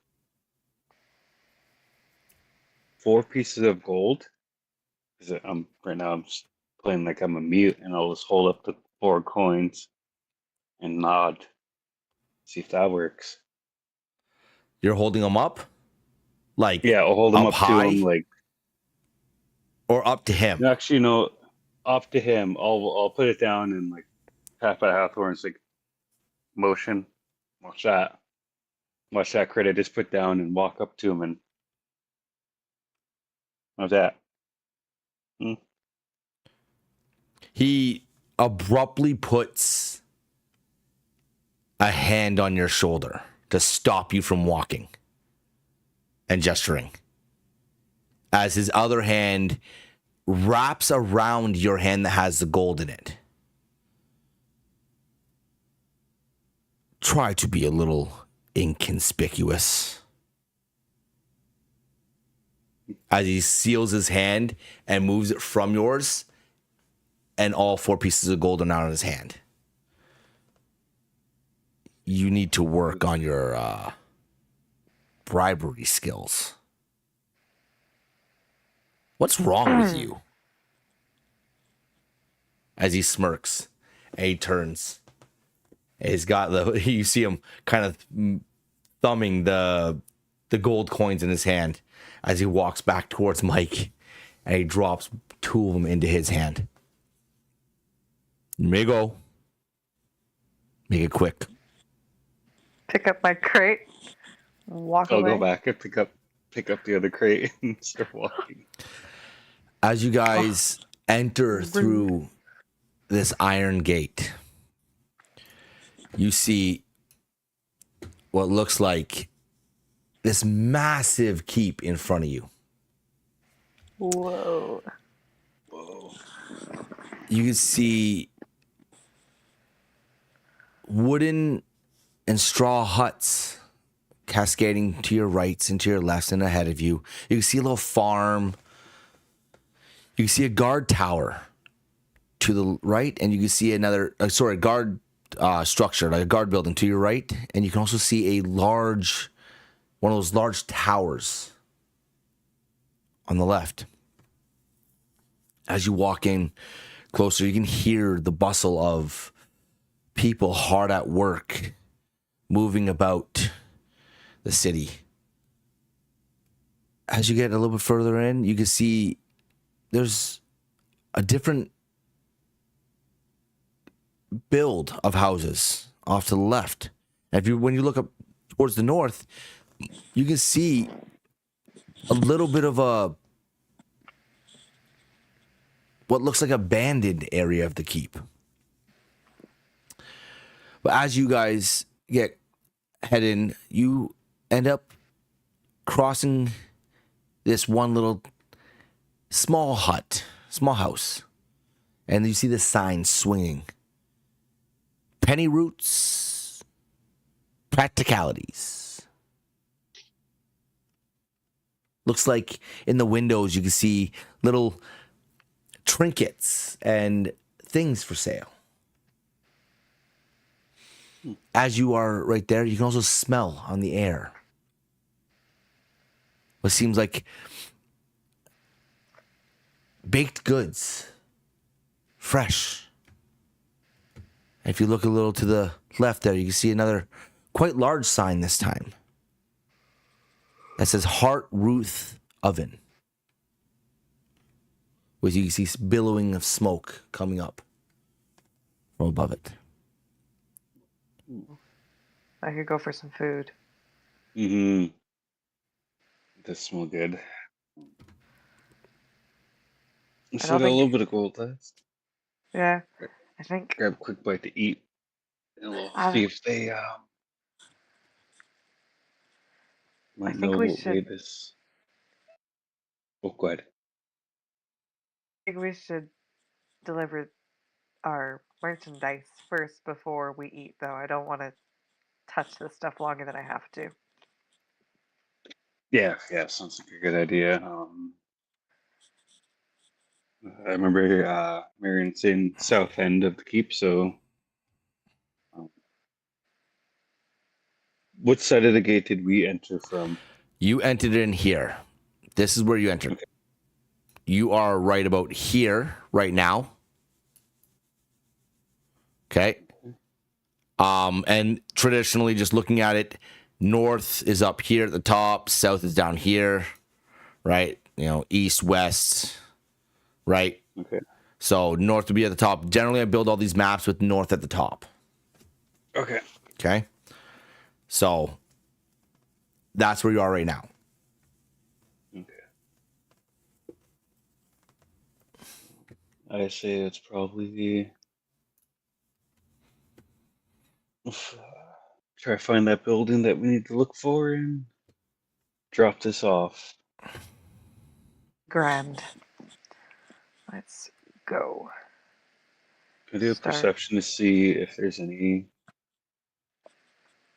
4 pieces of gold. Because right now I'm just playing like I'm a mute, and I'll just hold up the 4 coins and nod. See if that works. You're holding them up? Like, Yeah, I'll hold them up high? to him, like. Or up to him? Actually, no, up to him. I'll put it down and like half by half horns, like motion. Watch that. Watch that crit I just put down and walk up to him and how's that? He abruptly puts a hand on your shoulder to stop you from walking and gesturing, as his other hand wraps around your hand that has the gold in it. Try to be a little inconspicuous. As he seals his hand and moves it from yours, and all 4 pieces of gold are now in his hand. You need to work on your bribery skills. What's wrong with you? As he smirks and he turns. And he's got you see him kind of thumbing the gold coins in his hand as he walks back towards Mike, and he drops 2 of them into his hand. You may go. Make it quick. Pick up my crate. Walk I'll away. go back and pick up the other crate and start walking. As you guys enter through this iron gate, you see what looks like this massive keep in front of you. Whoa. You can see wooden and straw huts cascading to your rights and to your lefts and ahead of you. You can see a little farm. You can see a guard tower to the right, and you can see another, guard structure, like a guard building to your right, and you can also see one of those large towers on the left. As you walk in closer, you can hear the bustle of people hard at work, moving about the city. As you get a little bit further in, you can see there's a different build of houses off to the left. And when you look up towards the north, you can see a little bit of what looks like abandoned area of the keep. But as you guys head in, you end up crossing this one little small house, and you see the sign swinging: penny roots, practicalities. Looks like in the windows you can see little trinkets and things for sale. As you are right there, you can also smell on the air what seems like baked goods, fresh. And if you look a little to the left there, you can see another quite large sign this time that says Heart Ruth Oven, which you can see billowing of smoke coming up from above it. I could go for some food. Mm-hmm. Does smell good. I So don't a think. little bit of gold last. Yeah, I think. Grab a quick bite to eat, and we'll I, see if they I might think know we what way should. this. Oh, go ahead. I think we should deliver our merchandise first before we eat, though. I don't want to touch this stuff longer than I have to. Yeah, sounds like a good idea. I remember Marion's in south end of the keep, so um, what side of the gate did we enter from? You entered in here. This is where you entered. Okay. You are right about here right now. Okay. And traditionally, just looking at it, north is up here at the top, south is down here, right? East, west, right? Okay. So north would be at the top. Generally, I build all these maps with north at the top. Okay. Okay. So that's where you are right now. Okay. I say it's probably try to find that building that we need to look for and drop this off. Grand. Let's go. Can I do a Start. perception to see if there's any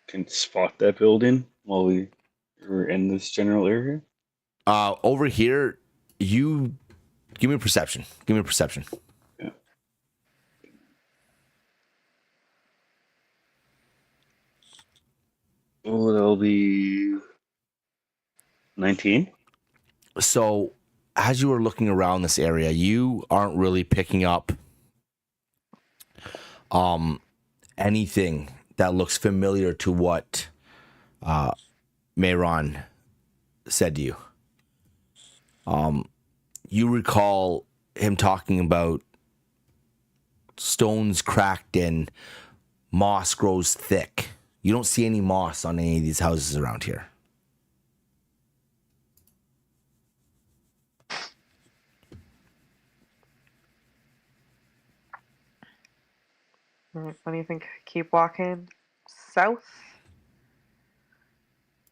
can spot that building while we were in this general area? Over here, you give me a perception. Give me a perception. Yeah. Oh, that'll be 19. So as you are looking around this area, you aren't really picking up anything that looks familiar to what Mayron said to you. You recall him talking about stones cracked and moss grows thick. You don't see any moss on any of these houses around here. What do you think? Keep walking south?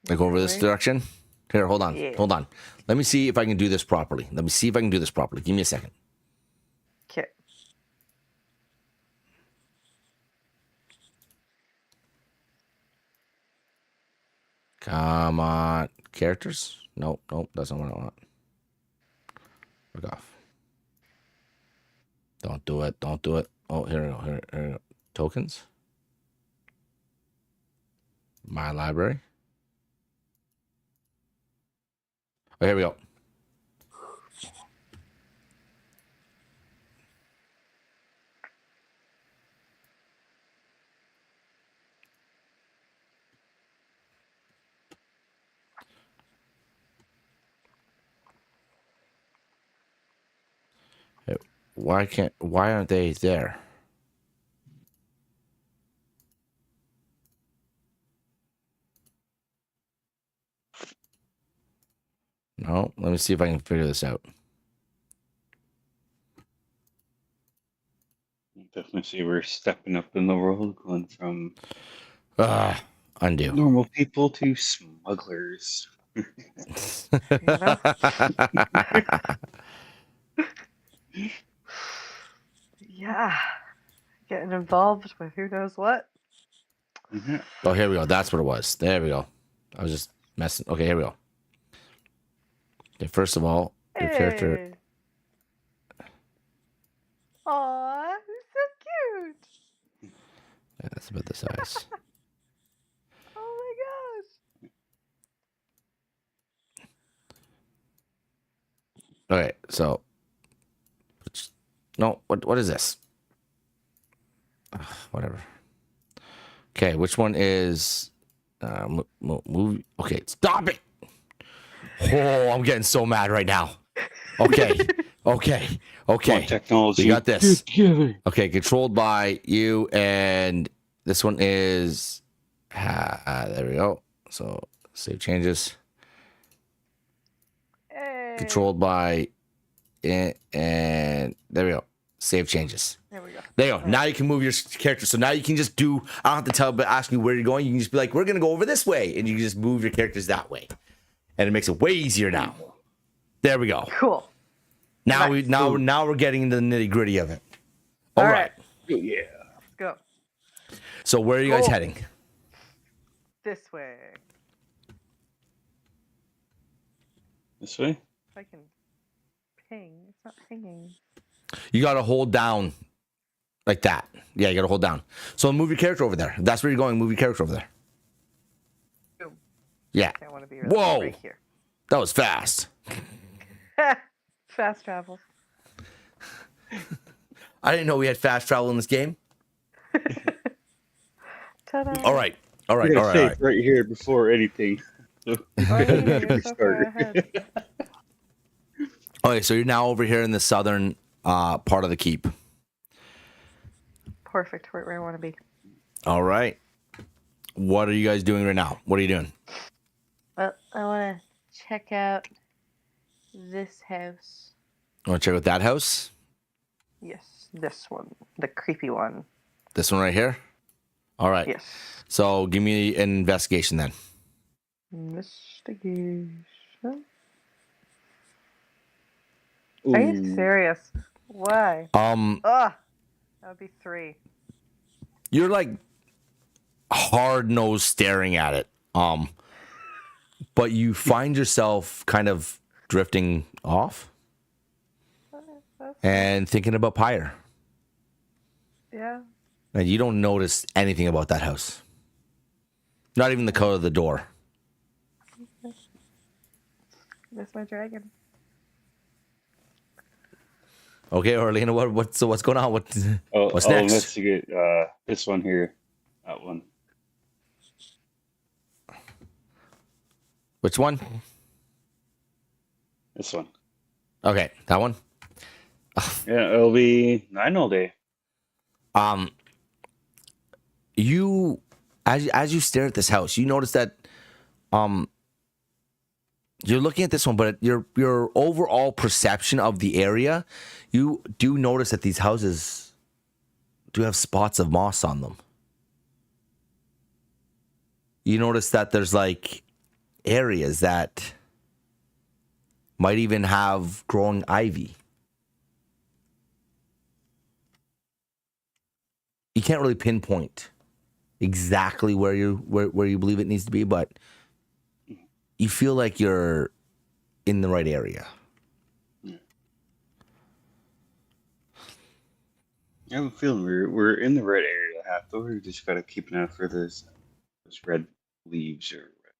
Like over this Right? direction? Here, hold on. Yeah. Hold on. Let me see if I can do this properly. Let me see if I can do this properly. Give me a second. Okay. Come on. Characters? Nope, that's not what I want. Look off. Don't do it. Oh, here we go. Here we go. Tokens? My library. Oh, here we go. Hey, why aren't they there? No, let me see if I can figure this out. Definitely see we're stepping up in the world, going from Undo. normal people to smugglers. You know? Yeah. Getting involved with who knows what. Mhm. Oh, here we go. That's what it was. There we go. I was just messing. Okay, here we go. Okay, first of all, your character. Hey. Aw, who's so cute. Yeah, that's about the size. Oh my gosh. Okay, so. No, what is this? Whatever. Okay, which one is move? Okay, stop it! Oh, I'm getting so mad right now. Okay, okay. More technology. We got this. Together. Okay, controlled by you, and this one is. There we go. So save changes. Hey. Controlled by, and there we go. Save changes. There we go. There you go. Now you can move your character. So now you can just do. I don't have to tell, but ask me where you're going. You can just be like, "We're gonna go over this way," and you can just move your characters that way, and it makes it way easier now. There we go. Cool. Now Nice. now we're getting into the nitty gritty of it. All All right. right. Oh, yeah. Let's go. So where are you guys Cool. heading? This way. This way? If I can ping. It's not pinging. You gotta hold down like that. Yeah, you gotta hold down. So move your character over there. If that's where you're going, move your character over there. Boom. Yeah. I want to be really Whoa. right here. That was fast. Fast travel. I didn't know we had fast travel in this game. Ta-da. All right. All right. We're All gonna right. save All right. right here before anything. So Oh, you're so restart. far ahead. Okay, so you're now over here in the southern part of the keep. Perfect. Right where I want to be. All right. What are you guys doing right now? What are you doing? Well, I want to check out this house. You want to check out that house? Yes, this one. The creepy one. This one right here? All right. Yes. So give me an investigation then. Investigation. Are you Ooh. serious? Why? Ugh. That would be 3. You're like hard nosed staring at it. But you find yourself kind of drifting off That's, and thinking about Pyre. yeah. And you don't notice anything about that house. Not even the color of the door. That's my dragon. Okay, Orlena, what's going on? What's I'll next? investigate this one here. That one. Which one? This one. Okay, that one. Yeah, it'll be 9 all day. You as you stare at this house, you notice that you're looking at this one, but your overall perception of the area, you do notice that these houses do have spots of moss on them. You notice that there's like areas that might even have growing ivy. You can't really pinpoint exactly where you believe it needs to be, but you feel like you're in the right area. I have a feeling we're in the right area, half though. We just gotta keep an eye out for this red leaves or what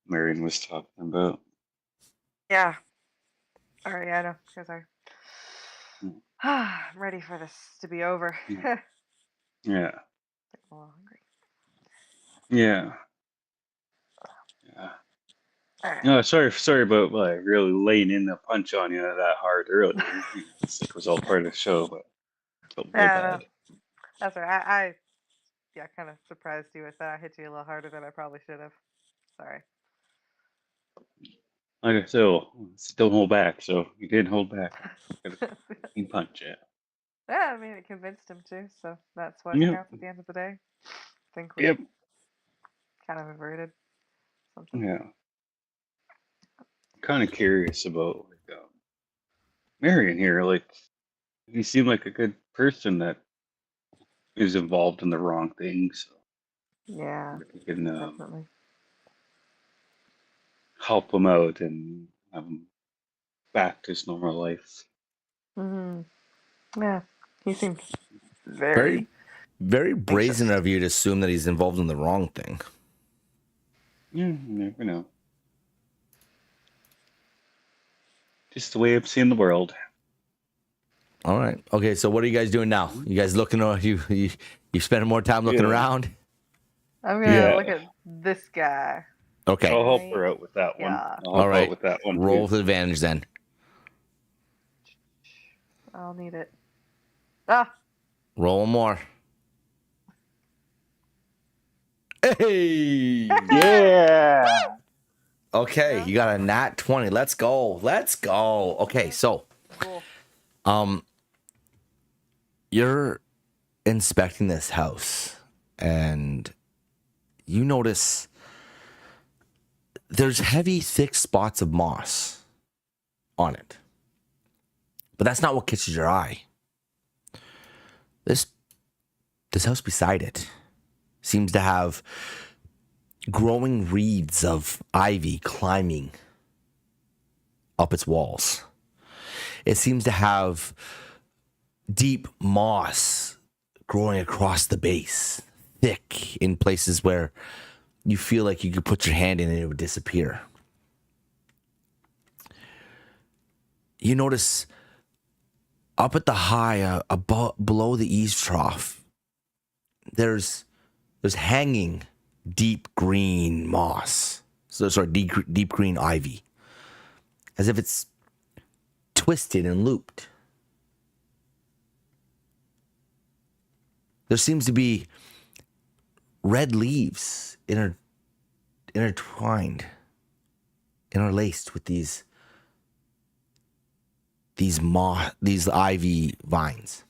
Marion was talking about. Yeah. All right, I know. Sorry. Mm, I'm ready for this to be over. Yeah. I'm Yeah. a little hungry. Yeah. Yeah. All right. No, sorry about really laying in the punch on you that hard earlier. It's like it was all part of the show, but I felt real Yeah, no, bad. that's all right. I yeah, kind of surprised you with that. I hit you a little harder than I probably should have. Sorry. Like I said, well, don't hold back. So you didn't hold back. Got a clean punch, yeah. Yeah, I mean, it convinced him to, so that's what Yep. counts at the end of the day. I think we Yep. kind of averted something. Yeah. Kind of curious about Marion here. Like, he seemed like a good person that is involved in the wrong things. So Yeah, if we can definitely. help him out and have him back to his normal life. Hmm. Yeah, he seemed Very, very very brazen anxious. of you to assume that he's involved in the wrong thing. Yeah, you never know. Just the way I'm seeing the world. All right. Okay. So what are you guys doing now? You guys looking? You spending more time looking Yeah. around? I'm gonna Yeah. look at this guy. Okay. I'll help Right. her out with that one. Yeah. I'll All help out right. with that one Roll too. with advantage then. I'll need it. Ah, Roll one more. Hey. Yeah. Okay. Yeah. You got a nat 20. Let's go. Let's go. Okay. So, cool. you're inspecting this house and you notice there's heavy, thick spots of moss on it. But that's not what catches your eye. This house beside it seems to have growing reeds of ivy climbing up its walls. It seems to have deep moss growing across the base, thick in places where you feel like you could put your hand in and it would disappear. You notice up at the high, below the eaves trough, there's hanging deep green moss. So sorry, deep green ivy, as if it's twisted and looped. There seems to be red leaves intertwined, interlaced with these ivy vines.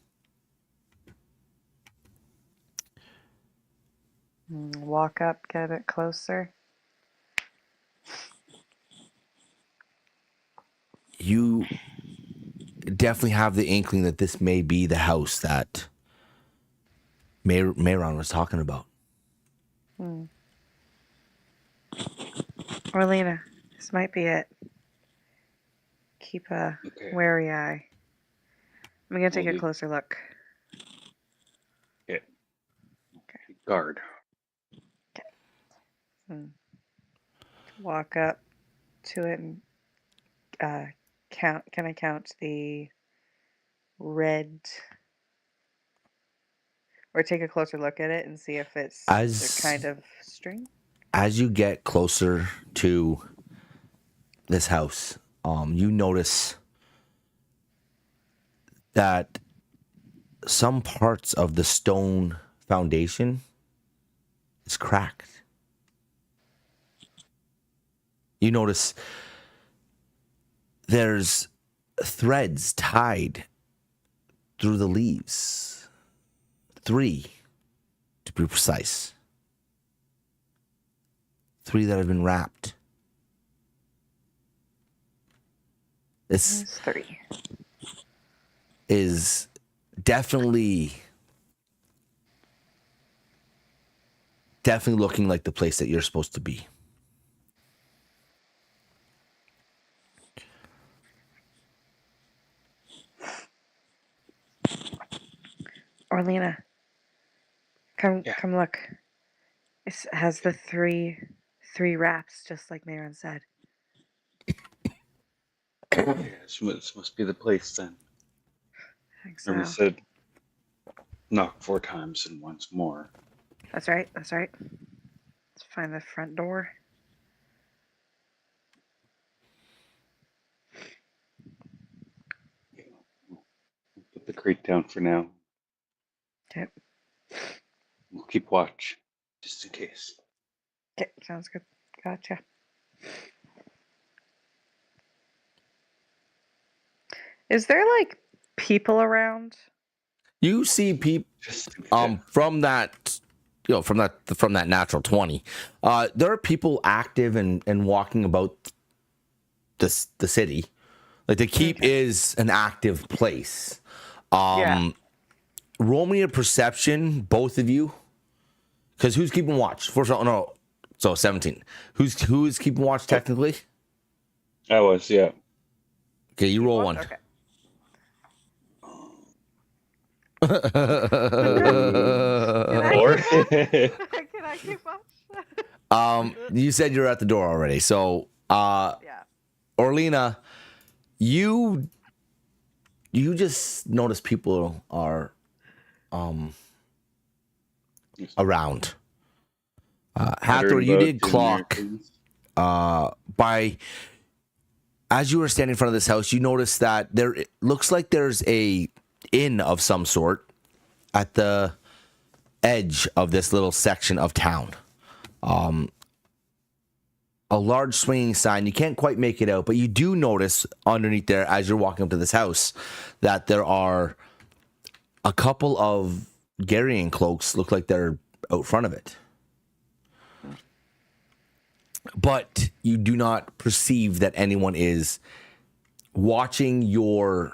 Walk up, get it closer. You definitely have the inkling that this may be the house that Mayron was talking about. Orlina, this might be it. Keep a Okay. wary eye. I'm gonna take Will a do. closer look. Okay. Guard. Walk up to it and count. Can I count the red, or take a closer look at it and see if it's a kind of string? As you get closer to this house, you notice that some parts of the stone foundation is cracked. You notice there's threads tied through the leaves. 3, to be precise. 3 that have been wrapped. This There's 3. is definitely looking like the place that you're supposed to be. Orlina, come Yeah. look. It has the three wraps, just like Marin said. Yeah, this must be the place then. I think Remember, so. said knock 4 times and once more. That's right. That's right. Let's find the front door. Put the crate down for now. Yep. We'll keep watch, just in case. Okay, sounds good. Gotcha. Is there like people around? You see people Just from that from that natural 20. There are people active and walking about the city. Like the keep Okay. is an active place. Yeah. Roll me a perception, both of you. Because who's keeping watch? First of all, no. So 17. Who's keeping watch technically? I was, yeah. Okay, you roll one. Okay. Or Can I keep watch? You said you're at the door already. So Yeah. Orlina, you just notice people are around. Hathor, you did clock by as you were standing in front of this house, you noticed that it looks like there's a inn of some sort at the edge of this little section of town. A large swinging sign. You can't quite make it out, but you do notice underneath there as you're walking up to this house that there are a couple of Garrian cloaks look like they're out front of it. But you do not perceive that anyone is watching your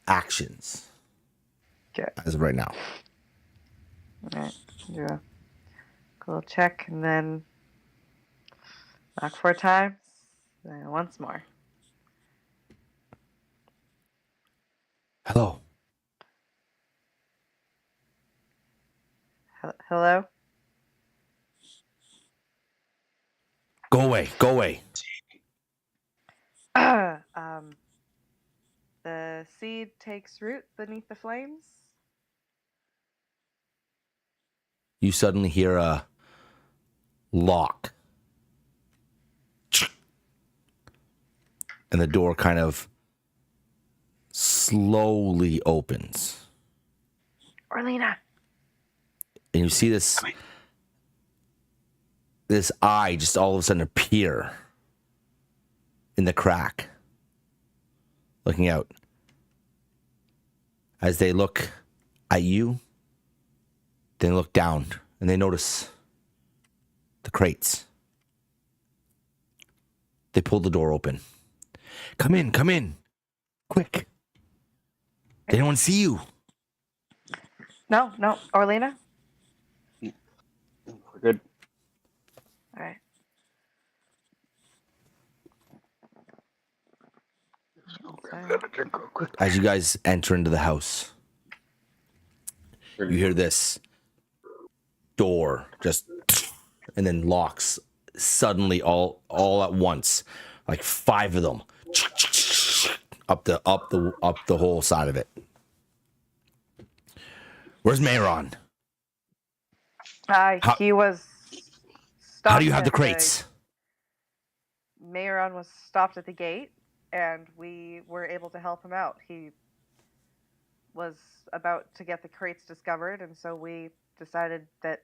actions Okay. as of right now. All right. Do a cool check and then knock 4 times. And once more. Hello. Hello? Go away. Go away. The seed takes root beneath the flames. You suddenly hear a lock. And the door kind of slowly opens. Orlina. And you see this eye just all of a sudden appear in the crack, looking out. As they look at you, they look down and they notice the crates. They pull the door open. Come in, quick. Did anyone see you? No, Orlina. We're good. All right. As you guys enter into the house, you hear this door just and then locks suddenly all at once, like 5 of them up the whole side of it. Where's Mayron? He was stopped. How do you have the at crates? Mayron was stopped at the gate, and we were able to help him out. He was about to get the crates discovered, and so we decided that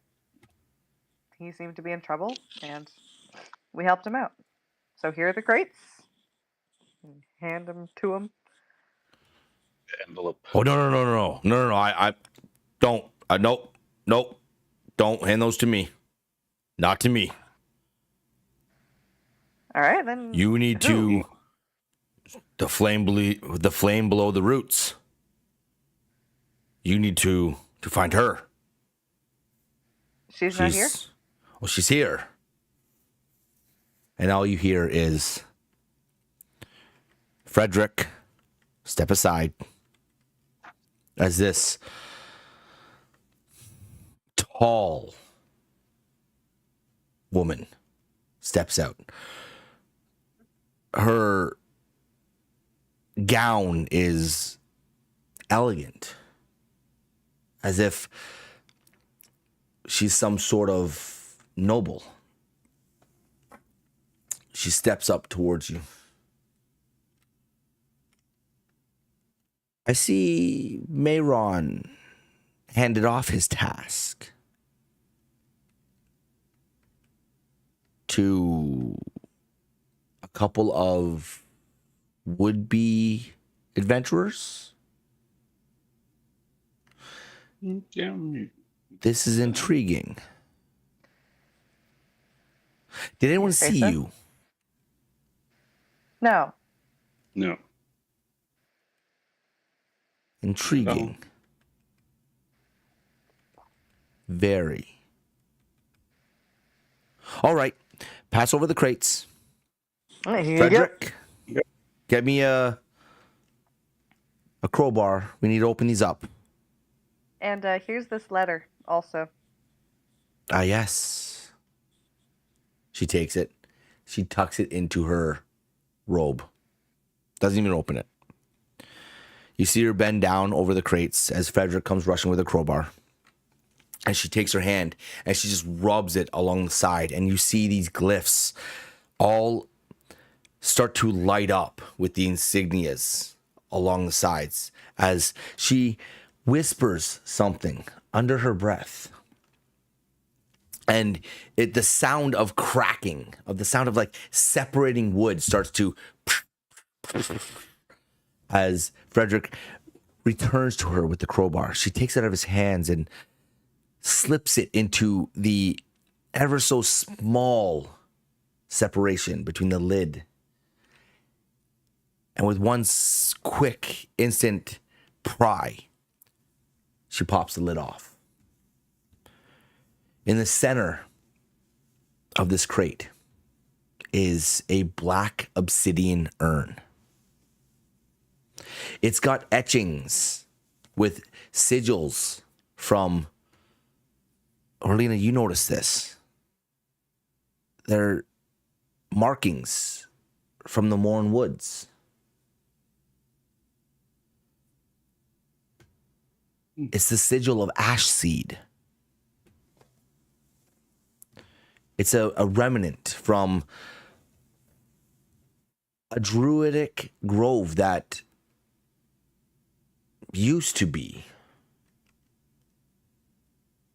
he seemed to be in trouble, and we helped him out. So here are the crates. And hand them to him. Envelope. Oh no! I don't. Nope. Don't hand those to me. Not to me. All right, then. You need to the flame below the roots. You need to find her. She's not here? Well, she's here. And all you hear is Frederick, step aside. As this tall woman steps out. Her gown is elegant, as if she's some sort of noble. She steps up towards you. I see Mayron handed off his task to a couple of would-be adventurers. Yeah. This is intriguing. Did anyone say see so? you? No. No. Intriguing. Very. All right. Pass over the crates. Here you go. Frederick, Yep. get me a crowbar. We need to open these up. And here's this letter also. Ah, yes. She takes it. She tucks it into her robe. Doesn't even open it. You see her bend down over the crates as Frederick comes rushing with a crowbar. And she takes her hand and she just rubs it along the side. And you see these glyphs all start to light up with the insignias along the sides as she whispers something under her breath. And the sound of cracking, of the sound of like separating wood starts to as Frederick returns to her with the crowbar. She takes it out of his hands and slips it into the ever so small separation between the lid. And with one quick, instant pry, she pops the lid off. In the center of this crate is a black obsidian urn. It's got etchings with sigils from... Orlina, you notice this. They're markings from the Morn Woods. It's the sigil of ash seed. It's a remnant from a druidic grove that used to be.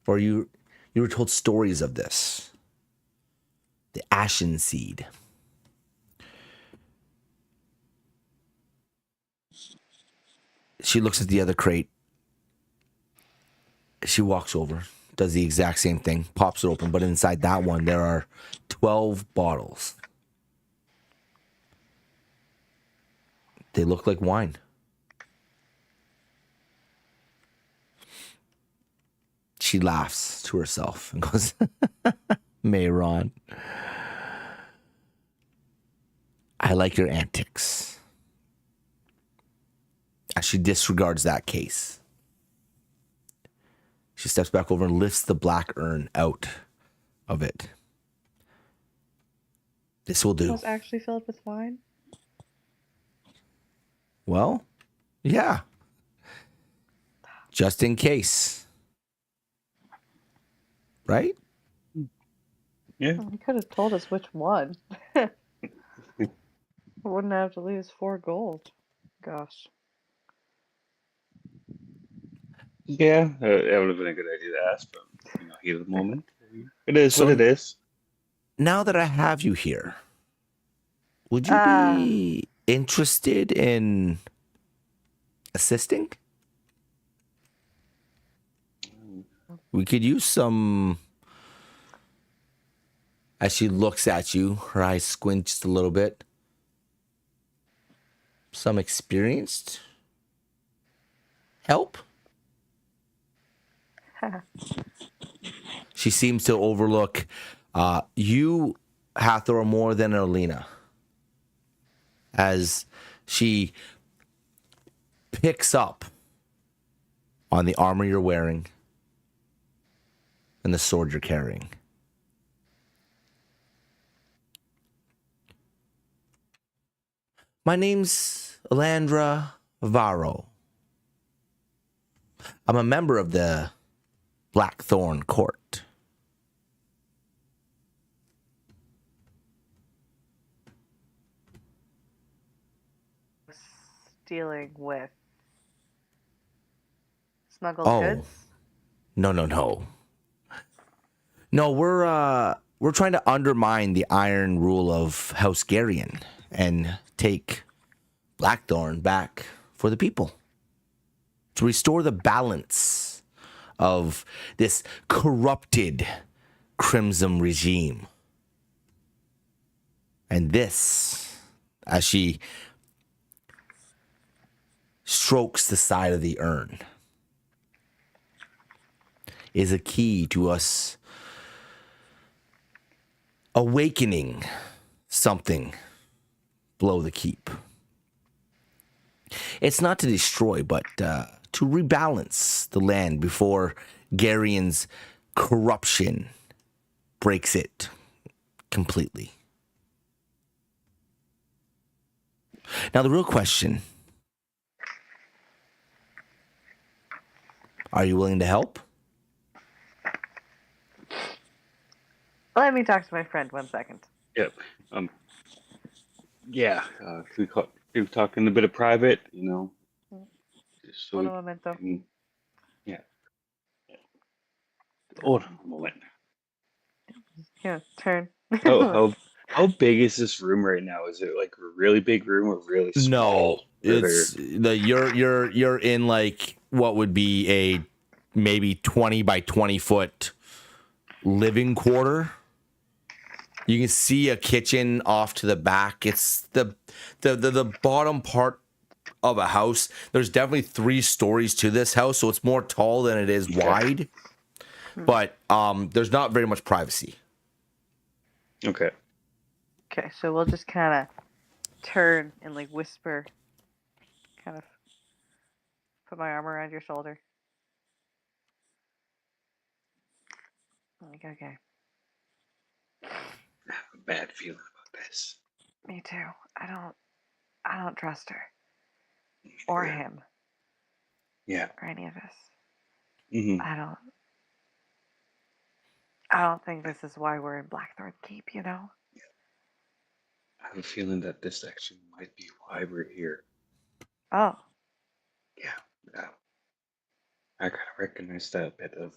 Or you were told stories of this. The ashen seed. She looks at the other crate. She walks over, does the exact same thing, pops it open, but inside that one there are 12 bottles. They look like wine. She laughs to herself and goes, Mayron, I like your antics. As she disregards that case. She steps back over and lifts the black urn out of it. This will It do. was actually filled with wine. Well, yeah. Just in case. Right? Yeah. Well, you could have told us which one. Wouldn't have to lose 4 gold. Gosh. Yeah, that would have been a good idea to ask, but heat of the moment. It is So- what it is. Now that I have you here, would you Ah. be interested in assisting? We could use some... As she looks at you, her eyes squint just a little bit. Some experienced help? She seems to overlook you, Hathor, more than Alina. As she picks up on the armor you're wearing, and the sword you're carrying. My name's Elandra Varro. I'm a member of the Blackthorn Court. Dealing with smuggled Oh. goods? No. No, we're trying to undermine the iron rule of House Garion and take Blackthorn back for the people. To restore the balance of this corrupted Crimson regime. And this, as she strokes the side of the urn, is a key to us awakening something below the keep. It's not to destroy, but to rebalance the land before Garion's corruption breaks it completely. Now, the real question, are you willing to help? Let me talk to my friend 1 second. Yep. Yeah. We talk in a bit of private, just so Un we momento. can, yeah. Hold on a moment. Yeah, turn. How big is this room right now? Is it like a really big room or really small? No, it's you're in like what would be a maybe 20 by 20 foot living quarter. You can see a kitchen off to the back. It's the bottom part of a house. There's definitely 3 stories to this house, so it's more tall than it is wide. But there's not very much privacy. Okay. Okay, so we'll just kind of turn and like whisper, kind of put my arm around your shoulder. Like, okay, I have a bad feeling about this. me too. I don't trust her or him Yeah. or any of us. Mm-hmm. I don't think this is why we're in Blackthorn Keep, you know? I have a feeling that this actually might be why we're here. Oh, Yeah. I kind of recognize that bit of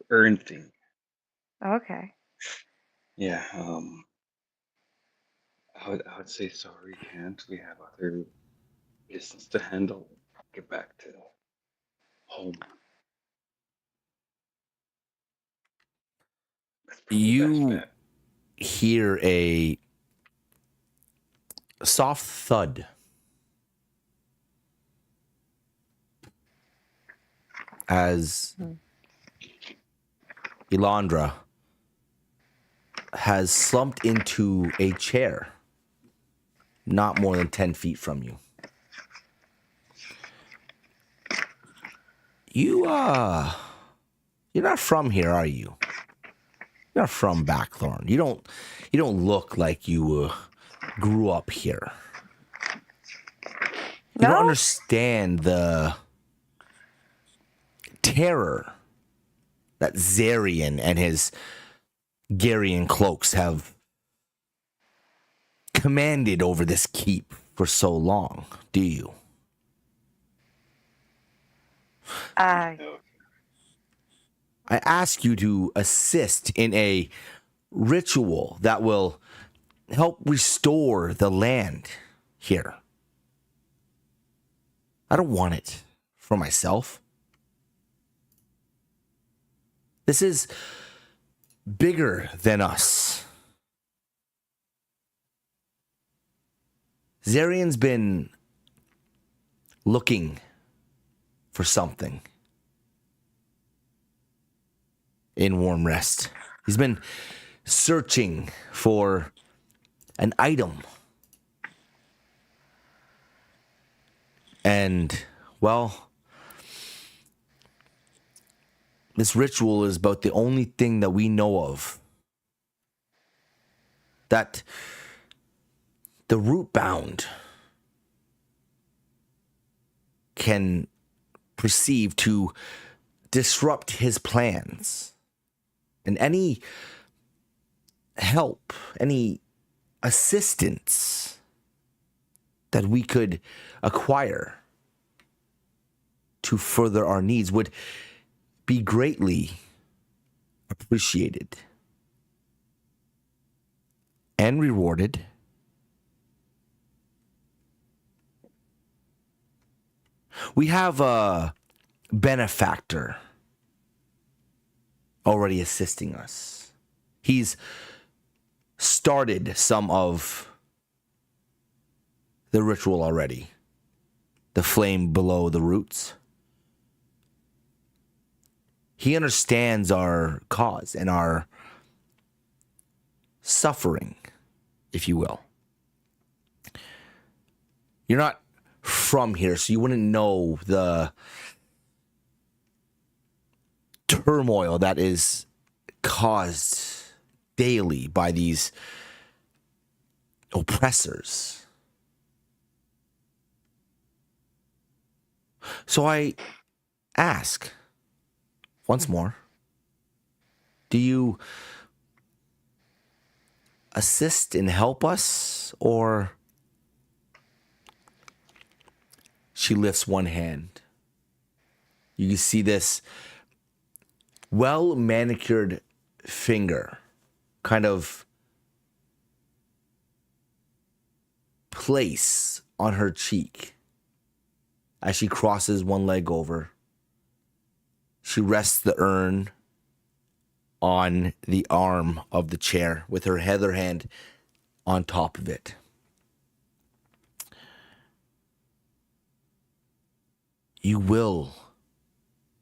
urn thing. okay. Yeah. I would say sorry, can't. We have other business to handle. Get back to home. That's probably the best You bet. hear a soft thud as Elandra has slumped into a chair not more than 10 feet from you. You're not from here, are you? You're not from Blackthorn. You don't look like you grew up here. You don't No? understand the terror that Zarian and his Garian cloaks have commanded over this keep for so long, do you? I ask you to assist in a ritual that will help restore the land here. I don't want it for myself. This is bigger than us. Zarian's been looking for something in Warm Rest. He's been searching for an item. And, well, This ritual is about the only thing that we know of that the root bound can perceive to disrupt his plans. And any help, any assistance that we could acquire to further our needs would be greatly appreciated and rewarded. We have a benefactor already assisting us. He's started some of the ritual already. The flame below the roots. He understands our cause and our suffering, if you will. You're not from here, so you wouldn't know the turmoil that is caused daily by these oppressors. So I ask once more, do you assist and help us, or... She lifts one hand. You can see this well-manicured finger kind of place on her cheek as she crosses one leg over. She rests the urn on the arm of the chair with her other hand on top of it. You will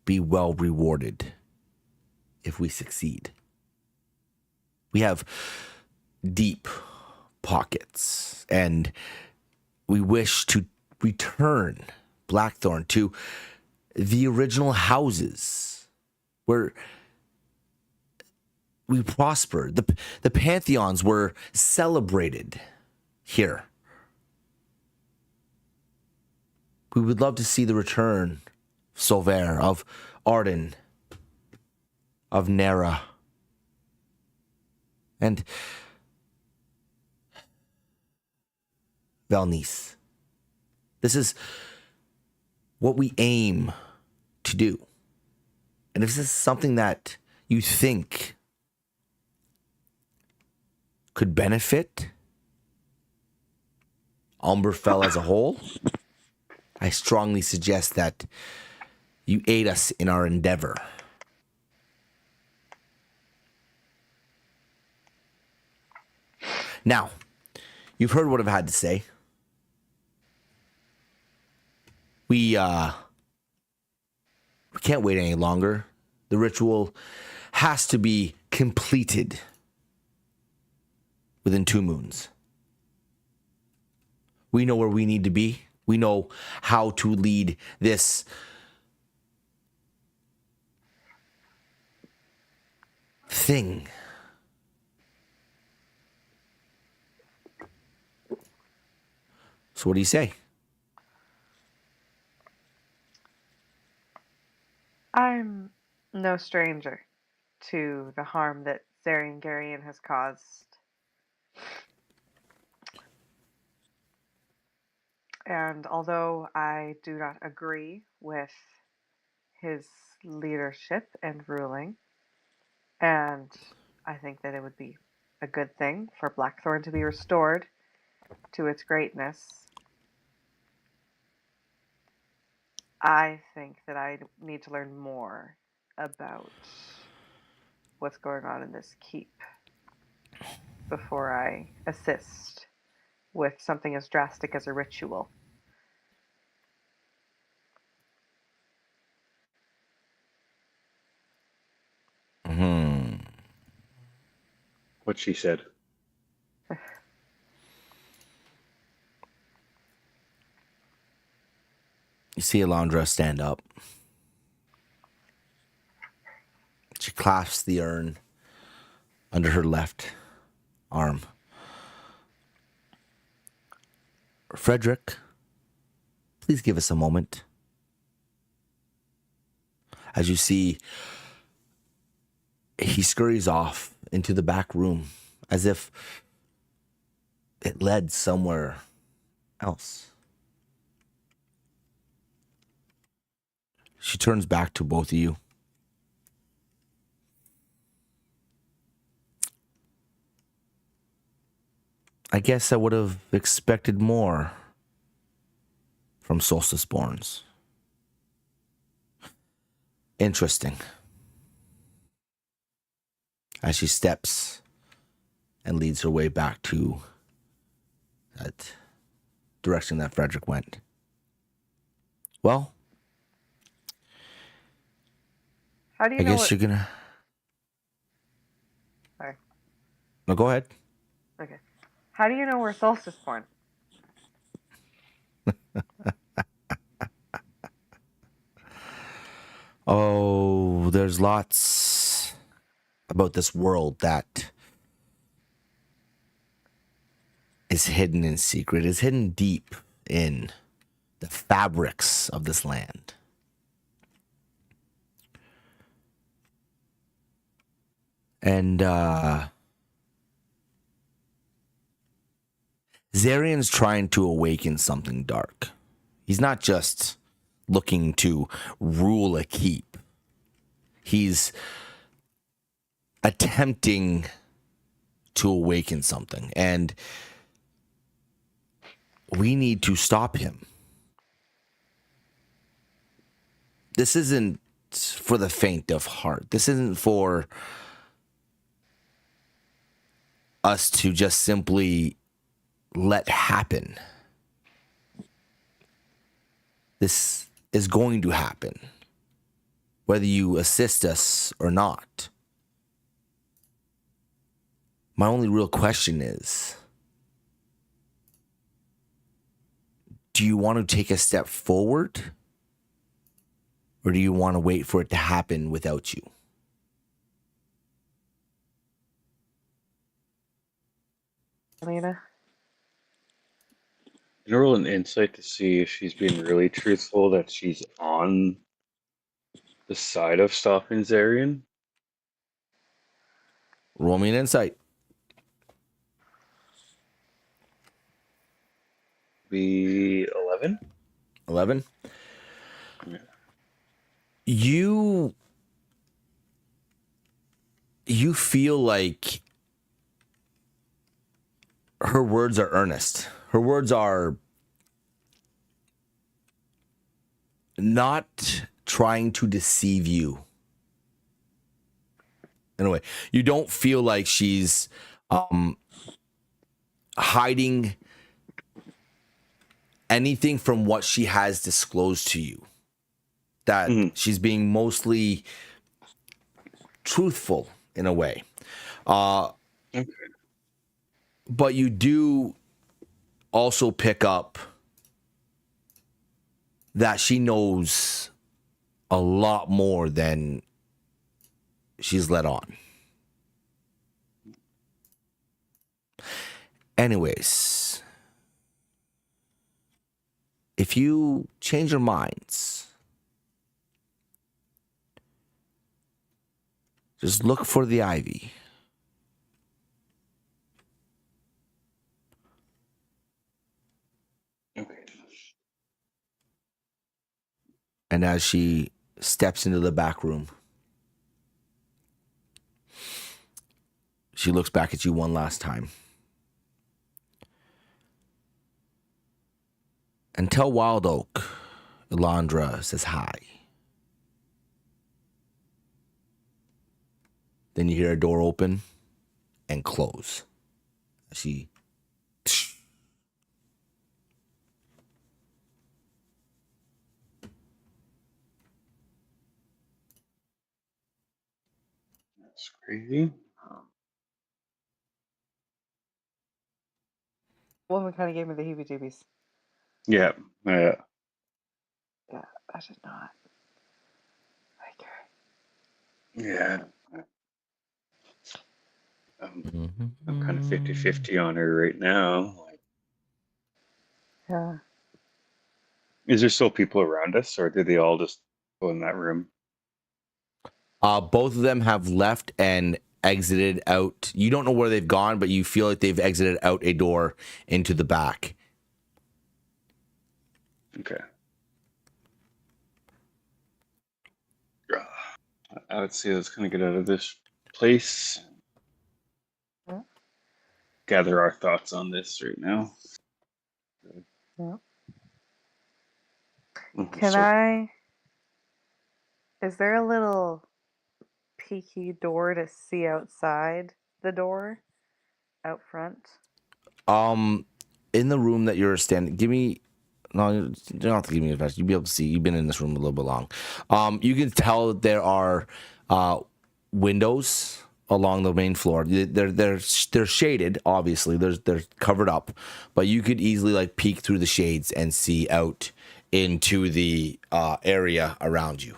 be well rewarded if we succeed. We have deep pockets, and we wish to return Blackthorn to the original houses where we prospered. The pantheons were celebrated here. We would love to see the return, Sauveur, of Arden, of Nera, and Valnice. This is what we aim to do. And if this is something that you think could benefit Umberfell as a whole, I strongly suggest that you aid us in our endeavor. Now, you've heard what I've had to say. We can't wait any longer. The ritual has to be completed within 2 moons. We know where we need to be. We know how to lead this thing. So what do you say? I'm no stranger to the harm that Searing has caused. And although I do not agree with his leadership and ruling, and I think that it would be a good thing for Blackthorn to be restored to its greatness, I think that I need to learn more about what's going on in this keep before I assist with something as drastic as a ritual. What she said. You see Alondra stand up. She clasps the urn under her left arm. Frederick, please give us a moment. As you see, he scurries off into the back room as if it led somewhere else. She turns back to both of you. I guess I would have expected more from Solstice Borns. Interesting. As she steps and leads her way back to that direction that Frederick went. Well, How do you I know guess what? you're gonna... Sorry. No, go ahead. Okay. How do you know we're solstice born? Oh, there's lots about this world that is hidden in secret, is hidden deep in the fabrics of this land. And Zarian's trying to awaken something dark. He's not just looking to rule a keep. He's attempting to awaken something, and we need to stop him. This isn't for the faint of heart. This isn't for us to just simply let happen. This is going to happen, whether you assist us or not. My only real question is, do you want to take a step forward, or do you want to wait for it to happen without you? Alina? Can I roll an insight to see if she's being really truthful that she's on the side of stopping Zarian? Roll me an insight. Be 11? 11. Yeah. You feel like her words are earnest. Her words are not trying to deceive you. In a way, you don't feel like she's hiding anything from what she has disclosed to you. That she's being mostly truthful in a way. Okay. But you do also pick up that she knows a lot more than she's let on. Anyways, if you change your minds, just look for the ivy. Okay. And as she steps into the back room, she looks back at you one last time. And tell Wild Oak, Elandra says hi. Then you hear a door open and close. She... That's crazy. Woman kind of gave me the heebie-jeebies. Yeah. Yeah, I did not like her. Yeah. I'm kind of Mhm. 50-50 on her right now. Like, Yeah. is there still people around us, or did they all just go in that room? Both of them have left and exited out. You don't know where they've gone, but you feel like they've exited out a door into the back. Okay. I would say let's kind of get out of this place. Yeah. Gather our thoughts on this right now. Yeah. Mhm, Can so- I? Is there a little peeky door to see outside the door out front? In the room that you're standing, give me. No, you don't have to give me a message. You'll be able to see. You've been in this room a little bit long. You can tell there are windows along the main floor. They're shaded. Obviously, they're covered up, but you could easily like peek through the shades and see out into the area around you.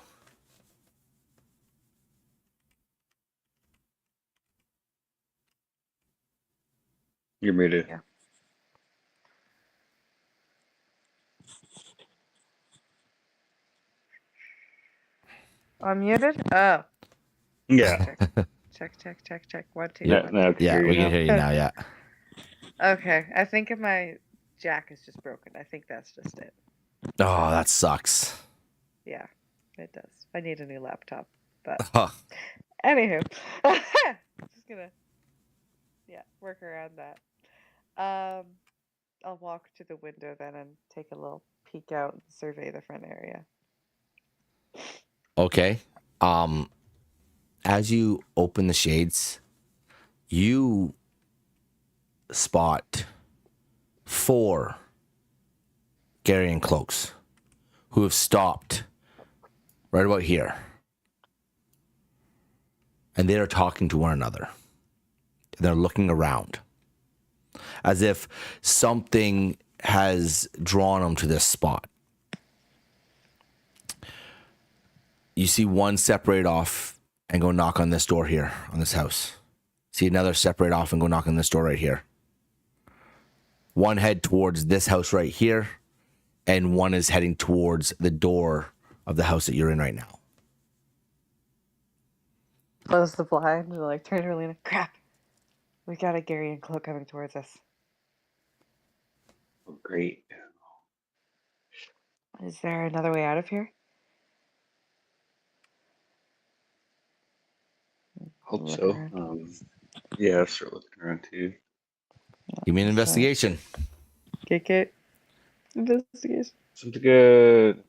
You're muted. Yeah. I'm muted? Oh. Yeah. Check. 1, 2, Yeah. 1, Now I 2. can Yeah, hear we you can now. hear you now. Yeah. Okay. I think my jack is just broken. I think that's just it. Oh, that sucks. Yeah, it does. I need a new laptop. But Huh. anywho, just gonna work around that. I'll walk to the window then and take a little peek out and survey the front area. Okay. As you open the shades, you spot 4 Garian cloaks who have stopped right about here. And they are talking to one another. They're looking around as if something has drawn them to this spot. You see one separate off and go knock on this door here on this house. See another separate off and go knock on this door right here. One head towards this house right here, and one is heading towards the door of the house that you're in right now. Close the blind and like turn to Relena. Crap! We got a Garian cloak coming towards us. Oh, great. Is there another way out of here? Hope Look so. around. Yeah, I'll start looking around too. Give me an investigation. KK. Investigation. Something good.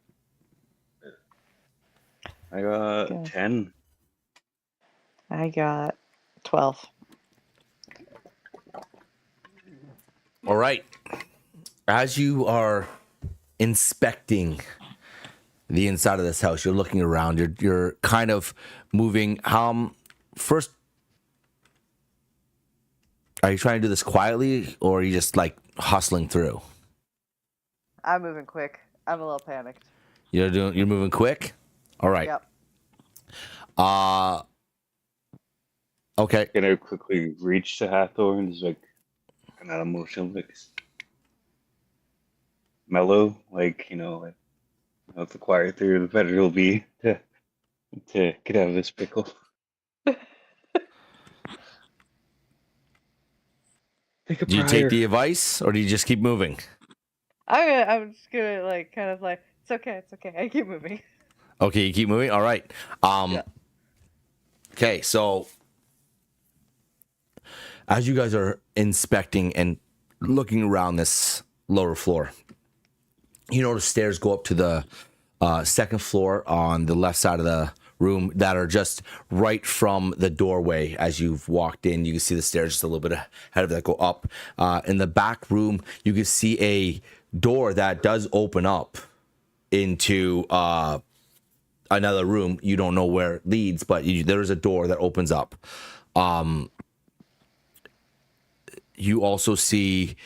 I got Good. 10. I got 12. All right. As you are inspecting the inside of this house, you're looking around. You're kind of moving. First, are you trying to do this quietly, or are you just like hustling through? I'm moving quick. I'm a little panicked. You're moving quick. All right. Yep. Okay. Can I quickly reach to Hathor and just like kind of emotional, like mellow, like like the quieter the better it'll be to get out of this pickle. Take a Do you take the advice, or do you just keep moving? I'm just gonna like kind of like it's okay. I keep moving. Okay, you keep moving. All right. Yeah. Okay, so as you guys are inspecting and looking around this lower floor, you notice stairs go up to the second floor on the left side of the room that are just right from the doorway. As you've walked in, you can see the stairs just a little bit ahead of that go up. In the back room, you can see a door that does open up into another room. You don't know where it leads, but there is a door that opens up. You also see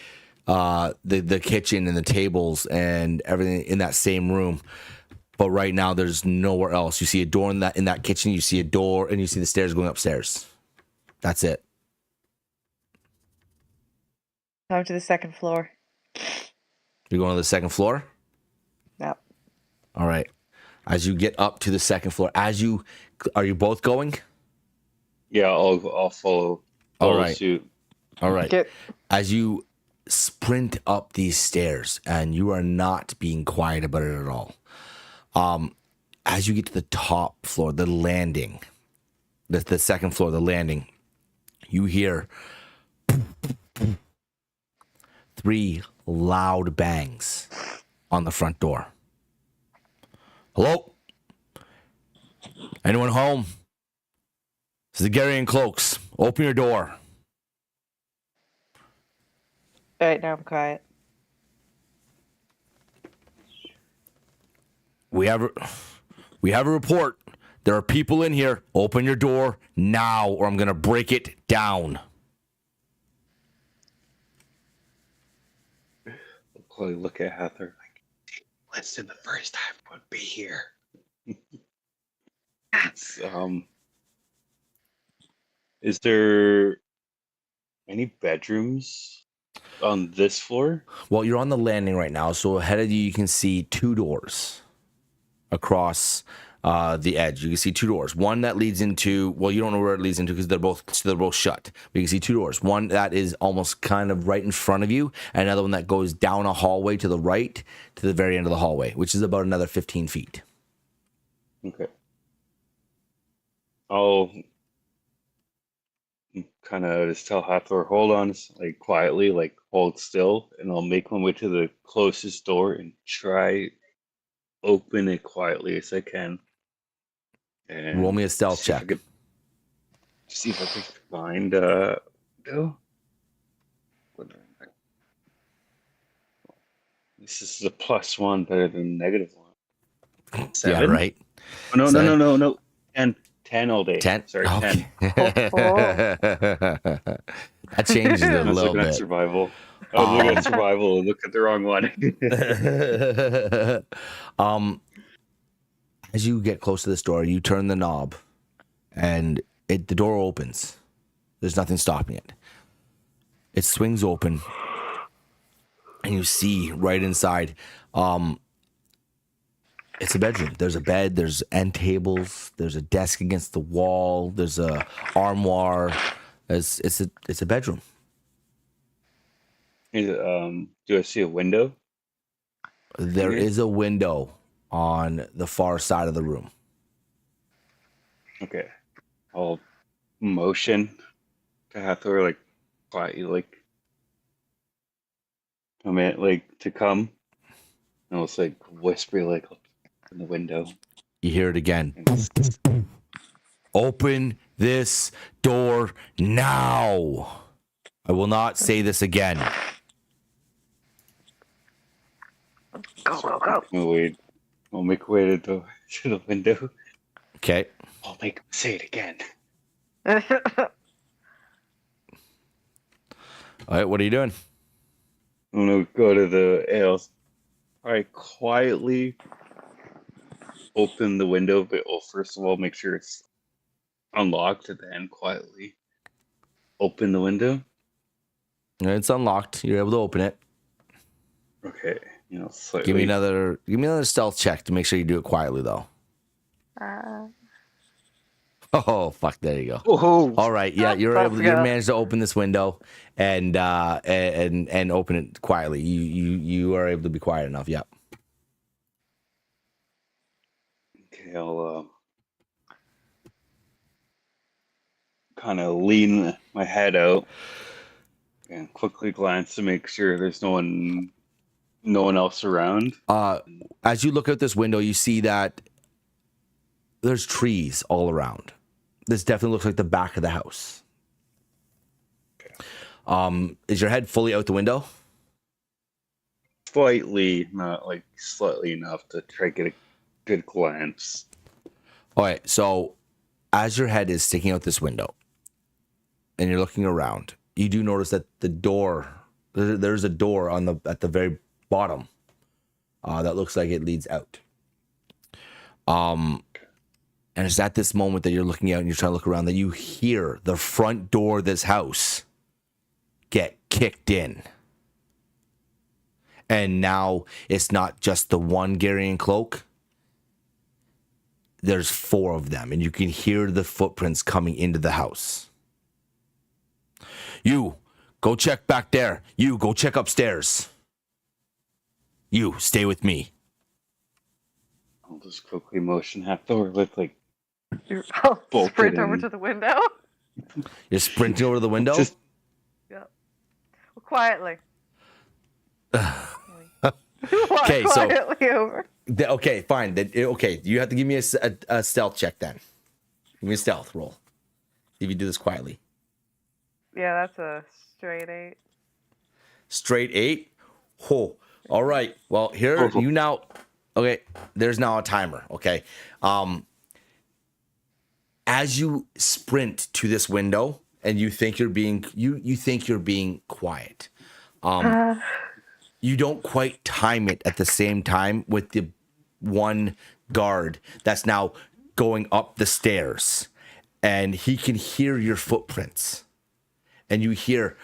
the kitchen and the tables and everything in that same room. But right now, there's nowhere else. You see a door in that kitchen. You see a door, and you see the stairs going upstairs. That's it. Time to the second floor. You're going to the second floor? Yep. All right. As you get up to the second floor, are you both going? Yeah, I'll follow. All right. Suit. All right. Get As you sprint up these stairs, and you are not being quiet about it at all. As you get to the top floor, the landing, the second floor, the landing, you hear 3 loud bangs on the front door. Hello? Anyone home? This is the Gary and Cloaks. Open your door. All right, now I'm quiet. We have a report. There are people in here. Open your door now, or I'm gonna break it down. Chloe look at Heather like, listen, the first time would be here. Is there any bedrooms on this floor? Well, you're on the landing right now, so ahead of you, you can see 2 doors across the edge. You can see 2 doors. One that leads into, well, you don't know where it leads into because they're both shut. But you can see 2 doors. One that is almost kind of right in front of you, and another one that goes down a hallway to the right to the very end of the hallway, which is about another 15 feet. Okay. I'll kind of just tell Hathor, hold on, like quietly, like hold still, and I'll make my way to the closest door and try open it quietly as I can. And Roll me a stealth check. See if I can find Bill. This is a +1 better than -1. 7? Yeah, right. Oh, no, Seven. no. 10 all day. 10? Sorry, Okay. 10. That changes it I a was little looking at bit. survival. I was looking at survival and look at the wrong one. As you get close to this door, you turn the knob, and the door opens. There's nothing stopping it. It swings open, and you see right inside. It's a bedroom. There's a bed. There's end tables. There's a desk against the wall. There's a armoire. It's a bedroom. Do I see a window? There is a window on the far side of the room. Okay. I'll motion to Hathor, like, quietly, like, come in, like, to come. And I'll just, like, whisper, like, in the window. You hear it again. Open this door now. I will not say this again. Go. I'll make my way to the window. Okay. I'll make him say it again. All right. What are you doing? I'm gonna go to the ales. All right, quietly open the window, but first of all, make sure it's unlocked, and then quietly open the window. It's unlocked. You're able to open it. Okay, slightly. Give me another stealth check to make sure you do it quietly, though. Oh fuck! There you go. Oh, All right, yeah, you managed to open this window and open it quietly. You are able to be quiet enough. Yep. okay. I'll kind of lean my head out and quickly glance to make sure there's no one else around. As you look out this window, you see that there's trees all around. This definitely looks like the back of the house. Okay. Is your head fully out the window? Slightly, not like slightly enough to try to get a good glance. All right. So, as your head is sticking out this window, and you're looking around, you do notice that the door, there's a door at the very bottom that looks like it leads out. And it's at this moment that you're looking out and you're trying to look around that you hear the front door of this house get kicked in. And now it's not just the one Garian cloak. There's 4 of them, and you can hear the footprints coming into the house. You, go check back there. You, go check upstairs. You, stay with me. I'll just quickly motion Hathor with like I'll Bolted sprint over in. to the window. You're sprinting over to the window? just Yep. Well, quietly. Okay, so- quietly over. Okay, fine. Okay, you have to give me a stealth check then. Give me a stealth roll. If you do this quietly. Yeah, that's a straight 8. Straight 8? Oh, all right. Well, here you now. Okay, there's now a timer. Okay, as you sprint to this window and you think you're being you think you're being quiet, you don't quite time it at the same time with the one guard that's now going up the stairs, and he can hear your footprints, and you hear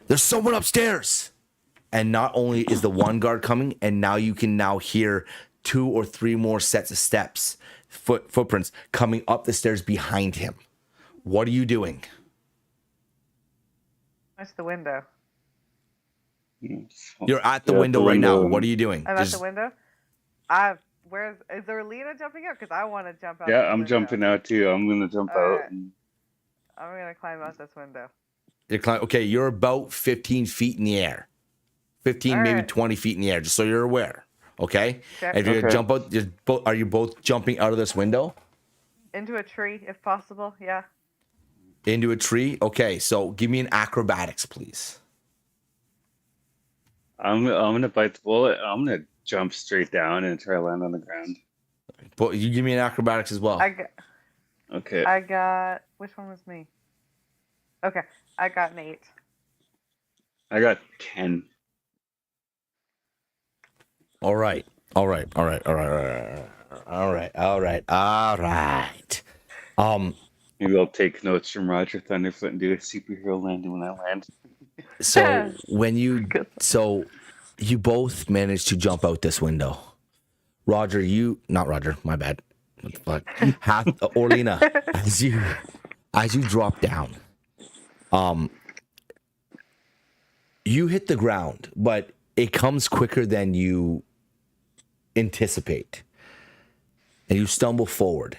there's someone upstairs. And not only is the one guard coming, and now you can now hear 2 or 3 more sets of steps, footprints coming up the stairs behind him. What are you doing? That's the window. You're at the Yeah, window the right now. window. What are you doing? I'm at Just- the window. Is there Lena jumping out? Because I want to jump out. yeah, this I'm window. jumping out too. I'm gonna jump out. Alright. And I'm gonna climb out this window. Okay, you're about 15 feet in the air. 15, All maybe right. 20 feet in the air, just so you're aware. Okay? Okay. If you're going to Okay. jump out, are you both jumping out of this window? Into a tree, if possible. Yeah. Into a tree? Okay, so give me an acrobatics, please. I'm gonna bite the bullet. I'm gonna jump straight down and try to land on the ground. But you give me an acrobatics as well. Okay. I got. Which one was me? Okay, I got an 8. I got 10. All right. Maybe I'll take notes from Roger Thunderfoot and do a superhero landing when I land. So so you both managed to jump out this window. Not Roger, my bad. What the fuck? Orlina, as you drop down, you hit the ground, but it comes quicker than you anticipate. And you stumble forward.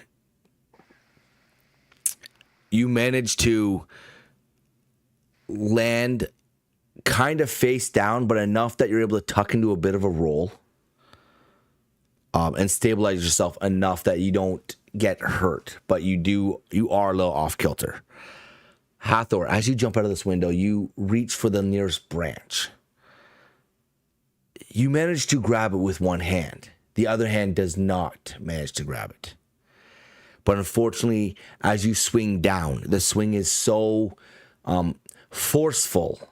You manage to land kind of face down, but enough that you're able to tuck into a bit of a roll, and stabilize yourself enough that you don't get hurt, but you are a little off kilter. Hathor, as you jump out of this window, you reach for the nearest branch. You manage to grab it with one hand. The other hand does not manage to grab it. But unfortunately, as you swing down, the swing is so forceful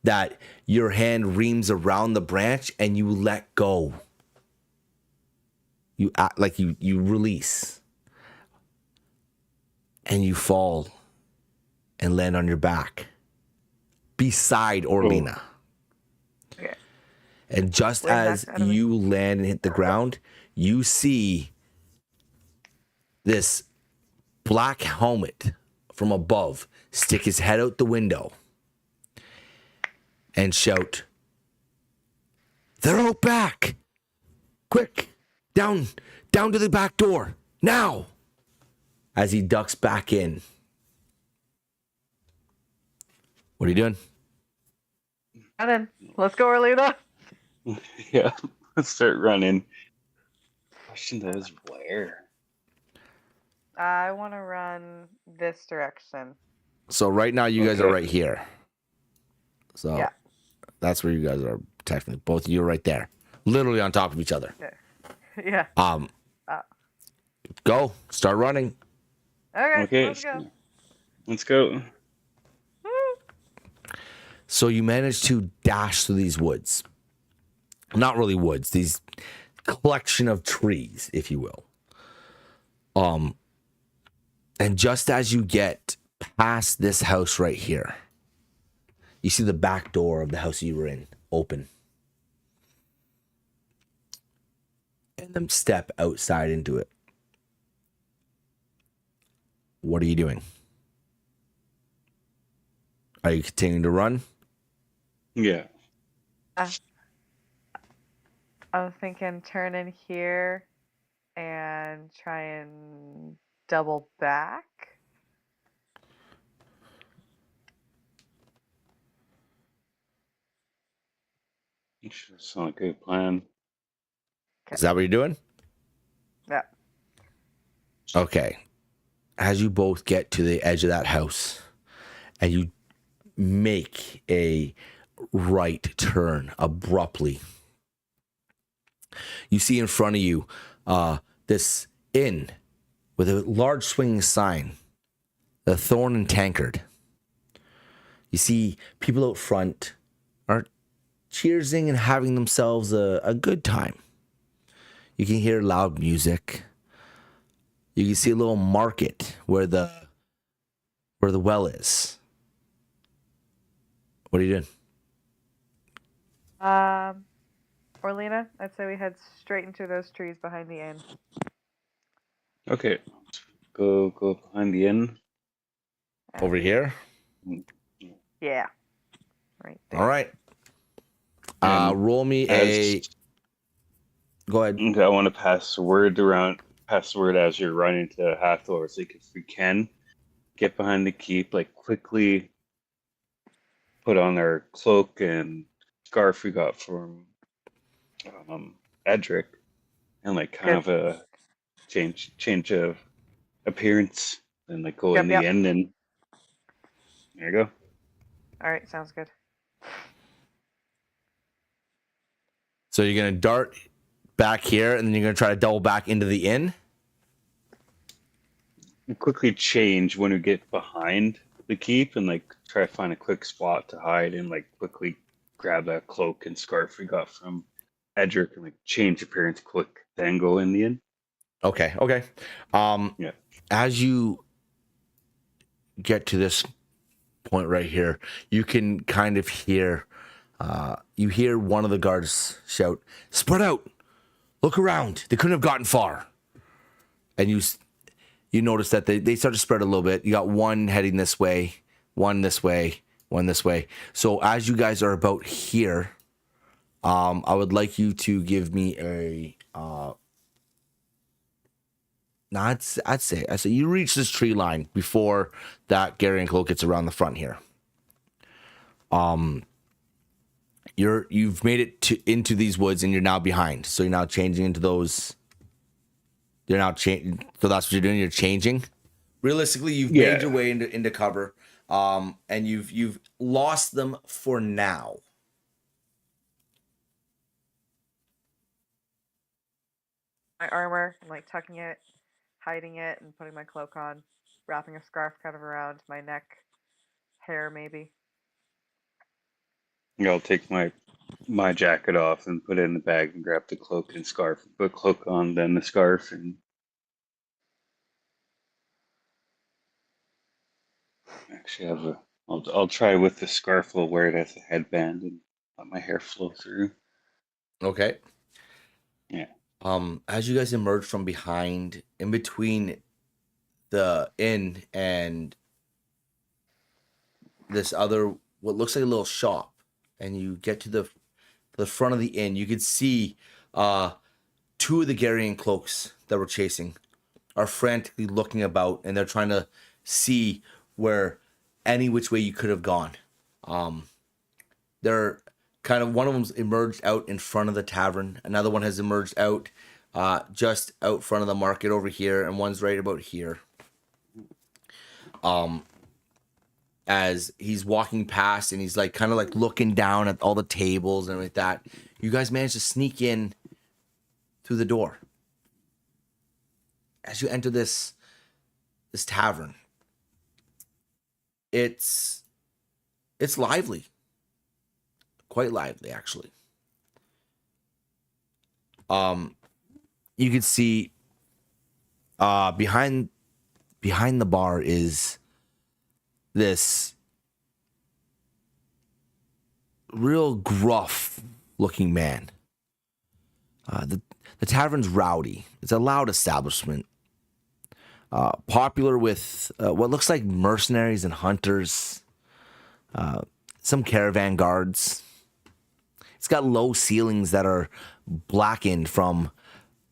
that your hand reams around the branch and you let go. You act like you release. And you fall and land on your back beside Orlina. Okay. And just Where's as that out of me? you land and hit the ground, you see this black helmet from above stick his head out the window and shout, "They're out back! Quick! Down to the back door! Now!" As he ducks back in. What are you doing? And then let's go, Orlina. Yeah, let's start running. Question is where? I want to run this direction. So right now you guys are Okay. right here. So Yeah. that's where you guys are technically. Both of you are right there. Literally on top of each other. Yeah. Go. Start running. Okay, Okay, let's go. let's go. So you manage to dash through these woods. Not really woods. These collection of trees, if you will. And just as you get past this house right here, you see the back door of the house you were in open. And then step outside into it. What are you doing? Are you continuing to run? Yeah. I'm thinking turn in here and try and double back. That's not a good plan. Is that what you're doing? Yeah. Okay. As you both get to the edge of that house and you make a right turn abruptly, you see in front of you this inn with a large swinging sign, the Thorn and Tankard. You see people out front are cheersing and having themselves a good time. You can hear loud music. You can see a little market where the well is. What are you doing? Orlina, I'd say we head straight into those trees behind the inn. Okay. Go behind the inn. Over here? Yeah. Right there. All right. And Roll me a... Go ahead. I want to pass the word as you're running to Hathor. So if we can get behind the keep, like quickly put on our cloak and scarf we got from Edric, and like kind of a change of appearance, and like go in the inn, and there you go. All right, sounds good. So you're going to dart back here, and then you're going to try to double back into the inn? And quickly change when we get behind the keep, and like try to find a quick spot to hide, and like quickly grab that cloak and scarf we got from Edric, and like change appearance quick, then go in the inn. Okay. Yeah. As you get to this point right here, you can kind of hear you hear one of the guards shout, "Spread out, look around, they couldn't have gotten far." And you notice that they start to spread a little bit. You got one heading this way, one this way, one this way. So as you guys are about here, I would like you to give me a I'd say you reach this tree line before that Garian cloak gets around the front here. You've made it into these woods, and you're now behind. So you're now changing into those. You're now changing. So that's what you're doing. You're changing. Realistically, you've made your way into cover, and you've lost them for now. My armor, I'm like tucking it, hiding it, and putting my cloak on, wrapping a scarf kind of around my neck, hair maybe. Yeah, I'll take my jacket off and put it in the bag and grab the cloak and scarf. Put cloak on, then the scarf, and actually have I'll try with the scarf. I'll wear it as a headband and let my hair flow through. Okay. Yeah. As you guys emerge from behind, in between the inn and this other, what looks like a little shop, and you get to the front of the inn, you could see two of the Garian cloaks that were chasing are frantically looking about, and they're trying to see where any which way you could have gone. They're kind of, one of them's emerged out in front of the tavern. Another one has emerged out just out front of the market over here, and one's right about here. As he's walking past, and he's like kind of like looking down at all the tables and like that. You guys manage to sneak in through the door. As you enter this tavern, it's lively. Quite lively, actually. You could see behind the bar is this real gruff looking man. The tavern's rowdy. It's a loud establishment. Popular with what looks like mercenaries and hunters, some caravan guards. It's got low ceilings that are blackened from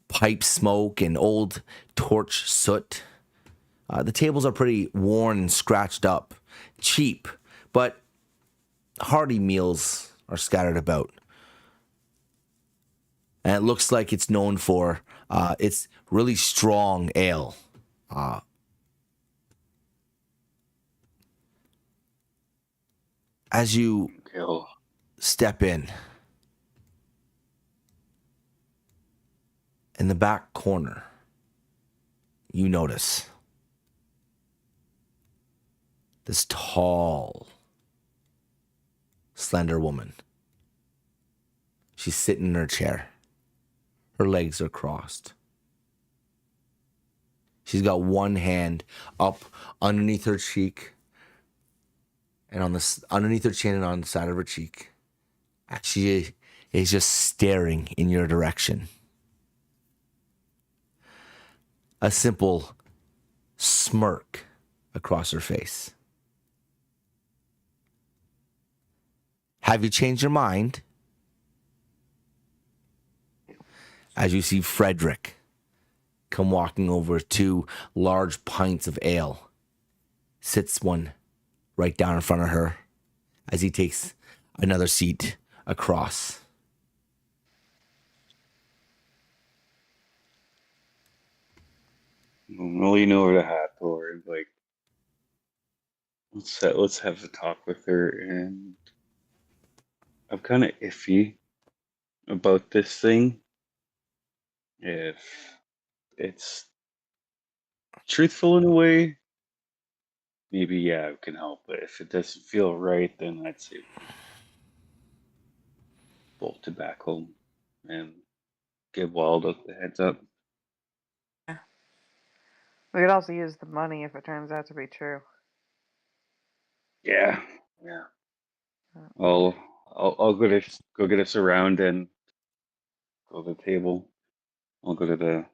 pipe smoke and old torch soot. The tables are pretty worn and scratched up. Cheap, but hearty meals are scattered about. And it looks like it's known for its really strong ale. As you Kill. step in the back corner, you notice this tall, slender woman. She's sitting in her chair. Her legs are crossed. She's got one hand up underneath her cheek and underneath her chin and on the side of her cheek. She is just staring in your direction. A simple smirk across her face. Have you changed your mind? As you see Frederick come walking over 2 large pints of ale, sits one right down in front of her as he takes another seat across. I'll lean over to Hathor and like, let's have a talk with her. And I'm kind of iffy about this thing. If it's truthful in a way, maybe yeah, it can help. But if it doesn't feel right, then I'd say bolt it back home and give Wild up the heads up. Yeah. We could also use the money if it turns out to be true. Yeah. I'll go get us around and go to the table. I'll go to the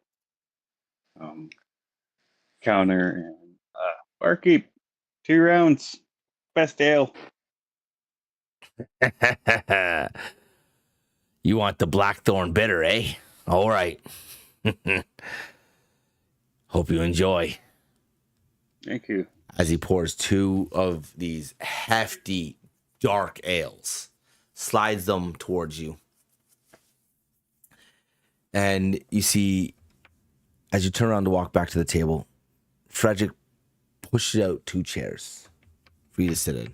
counter and barkeep, 2 rounds, best ale. You want the Blackthorn bitter, eh? All right. Hope you enjoy. Thank you. As he pours 2 of these hefty, dark ales, slides them towards you. And you see, as you turn around to walk back to the table, Frederick pushes out 2 chairs for you to sit in.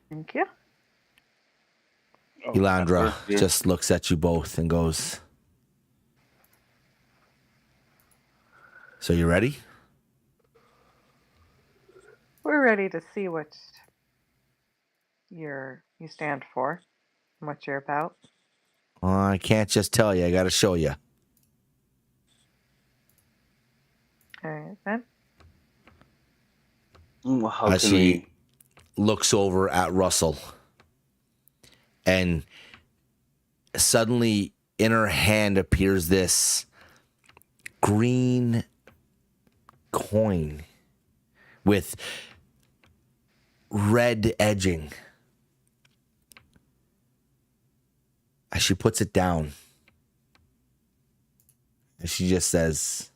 Thank you. Oh, Elandra yeah. just looks at you both and goes, "So you ready?" We're ready to see what you stand for and what you're about. I can't just tell you. I got to show you. All right, then. Well, how As can she we? looks over at Russell, and suddenly in her hand appears this green coin with red edging. As she puts it down, and she just says,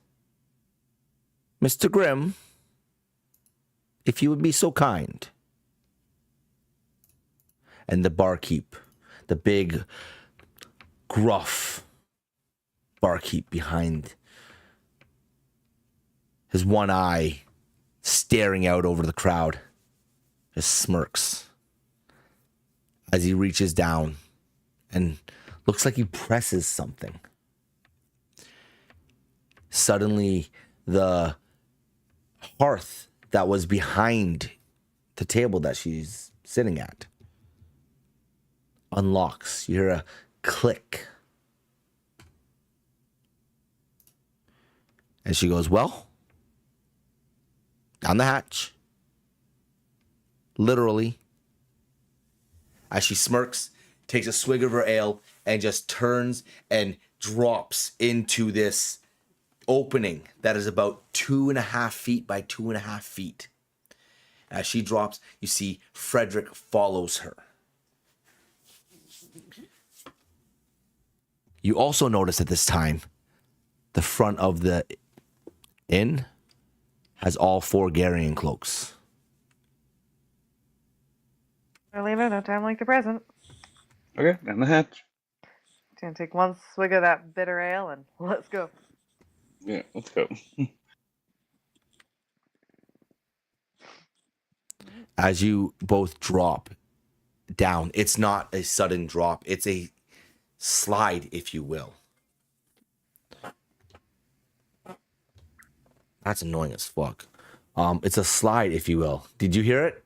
"Mr. Grimm, if you would be so kind." And the barkeep, the big, gruff barkeep behind, his one eye staring out over the crowd, just smirks as he reaches down and looks like he presses something. Suddenly, the hearth that was behind the table that she's sitting at unlocks. You hear a click And she goes, well, down the hatch. Literally. As she smirks, takes a swig of her ale, and just turns and drops into this opening that is about 2.5 feet by 2.5 feet. As she drops, you see Frederick follows her. You also notice at this time, the front of the inn has all 4 Garian cloaks. Marlena, no time like the present. Okay, down the hatch. Gonna take one swig of that bitter ale and let's go. Yeah, let's go. As you both drop down, it's not a sudden drop, it's a slide, if you will. That's annoying as fuck. It's a slide, if you will. Did you hear it?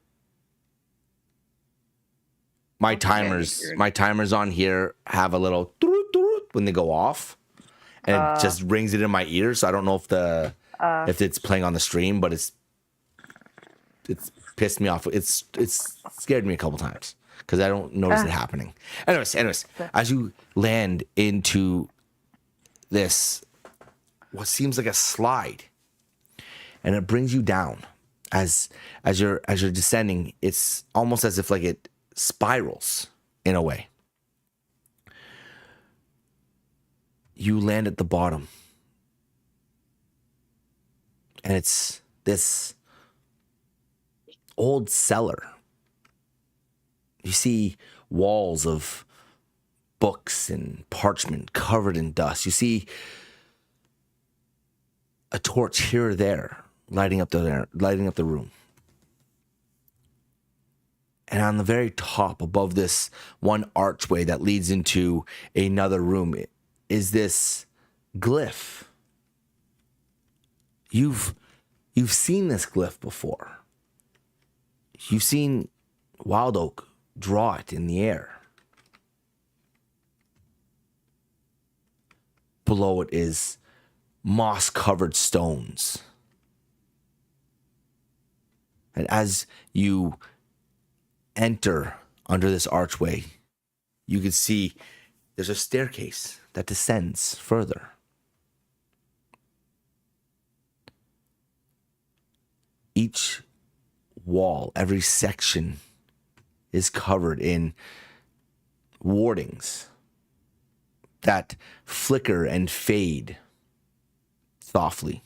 My timers on here have a little when they go off, and it just rings it in my ear. So I don't know if it's playing on the stream, but it's pissed me off. It's scared me a couple times because I don't notice it happening. Anyways, as you land into this, what seems like a slide, and it brings you down. As you're descending, it's almost as if like it spirals in a way. You land at the bottom, and it's this old cellar. You see walls of books and parchment covered in dust. You see a torch here or there lighting up the room. And on the very top, above this one archway that leads into another room, is this glyph. You've seen this glyph before. You've seen Wild Oak draw it in the air. Below it is moss-covered stones. And as you enter under this archway, you can see there's a staircase that descends further. Each wall, every section is covered in wardings that flicker and fade softly.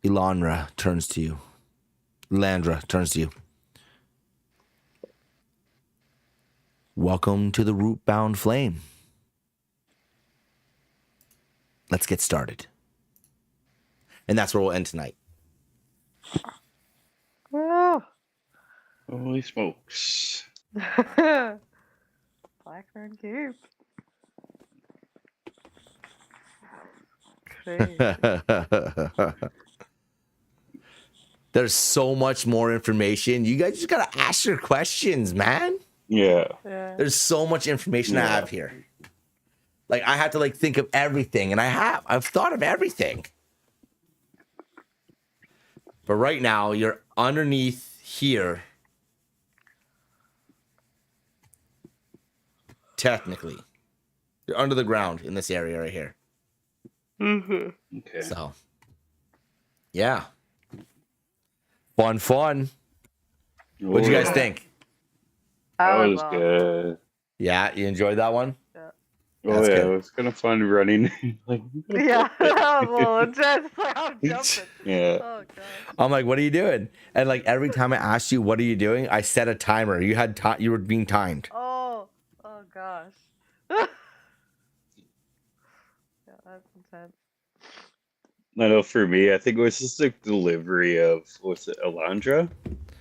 Elandra turns to you. Welcome to the Rootbound Flame. Let's get started. And that's where we'll end tonight. Oh. Holy smokes. Blackburn Cube. Crazy. There's so much more information. You guys just gotta ask your questions, man. Yeah. There's so much information I have here. Like, I had to think of everything, and I've thought of everything. But right now, you're underneath here. Technically. You're under the ground in this area right here. Mm-hmm. Okay. So, yeah. Fun. What'd you guys think? That I was good. Yeah, you enjoyed that one? Oh, That's yeah, good. it was kind of fun running. Yeah, that was a little intense. Like, I'm jumping. Yeah. Oh, God. I'm like, what are you doing? And every time I asked you, what are you doing? I set a timer. You had you were being timed. Oh gosh. Yeah, that's intense. I know for me, I think it was just the delivery of, what's it, Elandra?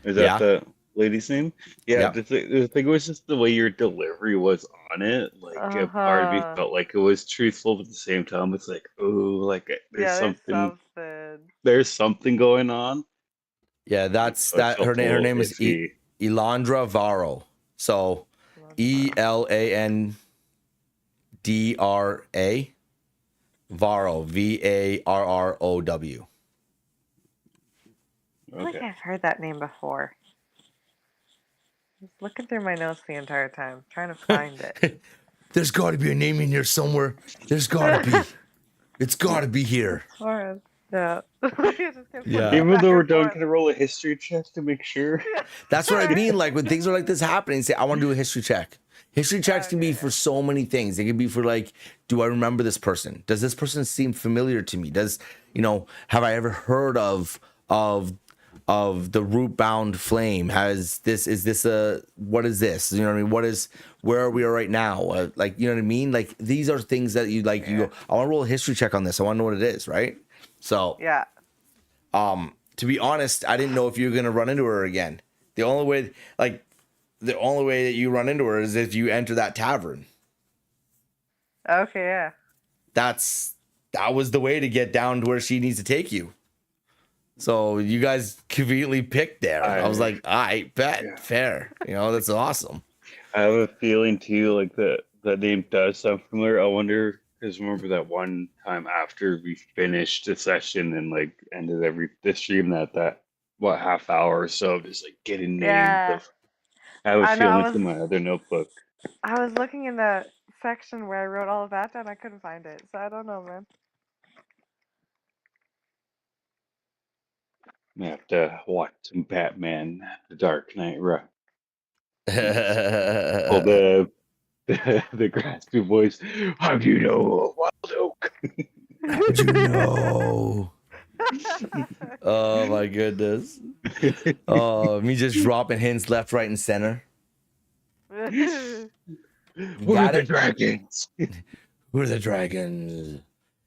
Is that Yeah. the lady's name? Yeah, Yeah. I think it was just the way your delivery was on it. A part of me felt like it was truthful, but at the same time, it's like, oh, there's something going on. Yeah, that's So I that. felt Her a little name is iffy. Elandra Varro. So Elandra. Varro, Varrow. I feel like Okay. I've heard that name before. I was looking through my notes the entire time, trying to find it. There's got to be a name in here somewhere. There's got to be. It's got to be here. Taurus. Yeah. I just kept Yeah. flipping Even back though we're and done, forth. can I roll a history check to make sure? That's what I Right? mean. Like when things are like this happening, say, I want to do a history check. History checks can be Okay. for so many things. They can be for like, do I remember this person? Does this person seem familiar to me? Does, have I ever heard of the root bound flame? Is this what is this? You know what I mean? Where are we right now? Like, you know what I mean? Like these are things that you like, you go, I want to roll a history check on this. I want to know what it is. Right. So, Yeah. to be honest, I didn't know if you were going to run into her again. The only way that you run into her is if you enter that tavern. Okay, yeah. That was the way to get down to where she needs to take you. So you guys conveniently picked there. I was like, I bet, Yeah. fair. That's awesome. I have a feeling too, like the name does sound familiar. I wonder, because remember that one time after we finished the session and like ended the stream that half hour or so of just like getting names Yeah. of. I have a I know, feeling it's in my other notebook. I was looking in the section where I wrote all of that down. I couldn't find it, so I don't know, man. I have to watch some Batman: The Dark Knight. Right. Pull the graspy voice. How do you know Wild Oak? How'd you know? Oh my goodness. Oh, me just dropping hints left, right, and center. Where Got are the it? dragons? Who are the dragons?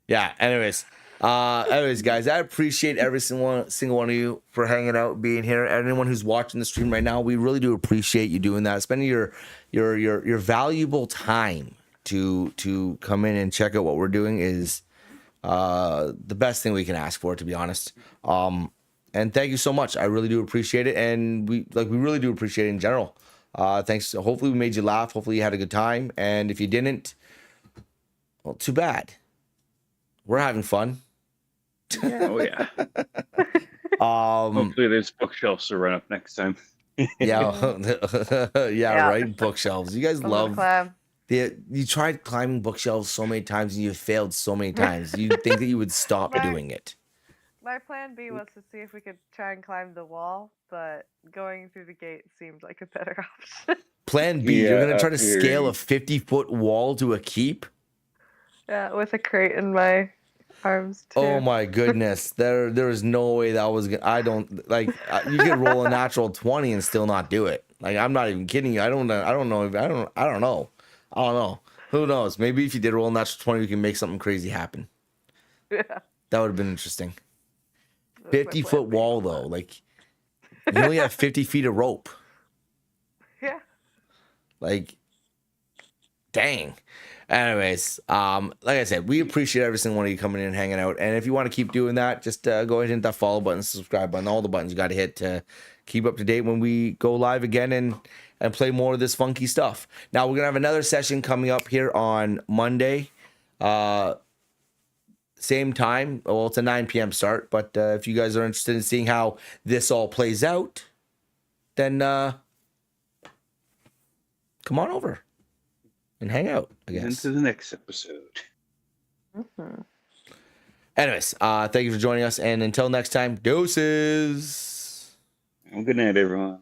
Yeah, anyways, guys, I appreciate every single one of you for hanging out, being here. Anyone who's watching the stream right now, we really do appreciate you doing that, spending your valuable time to come in and check out what we're doing is the best thing we can ask for, to be honest. And thank you so much. I really do appreciate it, and we really do appreciate it in general. Thanks. Hopefully we made you laugh. Hopefully you had a good time. And if you didn't, well, too bad. We're having fun. Oh yeah. Um, Hopefully there's bookshelves to run up next time. yeah, Yeah. right. Bookshelves. You guys I'm gonna love. climb. You tried climbing bookshelves so many times and you failed so many times. You'd think that you would stop Right. doing it. My plan B was to see if we could try and climb the wall, but going through the gate seemed like a better option. Plan B, you're Yeah, gonna try to after scale you- a 50-foot wall to a keep. Yeah, with a crate in my arms too. Oh my goodness, there is no way that was gonna. I don't like. You could roll a natural 20 and still not do it. Like, I'm not even kidding you. I don't know. I don't know. Who knows? Maybe if you did roll a natural 20, we can make something crazy happen. Yeah. That would have been interesting. That's my 50-foot plan B. wall though, like you only have 50 feet of rope. Yeah. Like, dang. Anyways, like I said, we appreciate every single one of you coming in and hanging out. And if you want to keep doing that, just go ahead and hit that follow button, subscribe button, all the buttons you got to hit to keep up to date when we go live again and play more of this funky stuff. Now, we're going to have another session coming up here on Monday. Same time. Well, it's a 9 p.m. start. But if you guys are interested in seeing how this all plays out, then come on over and hang out, I guess. Into the next episode. Mm-hmm. Anyways, thank you for joining us. And until next time, deuces. Good night, everyone.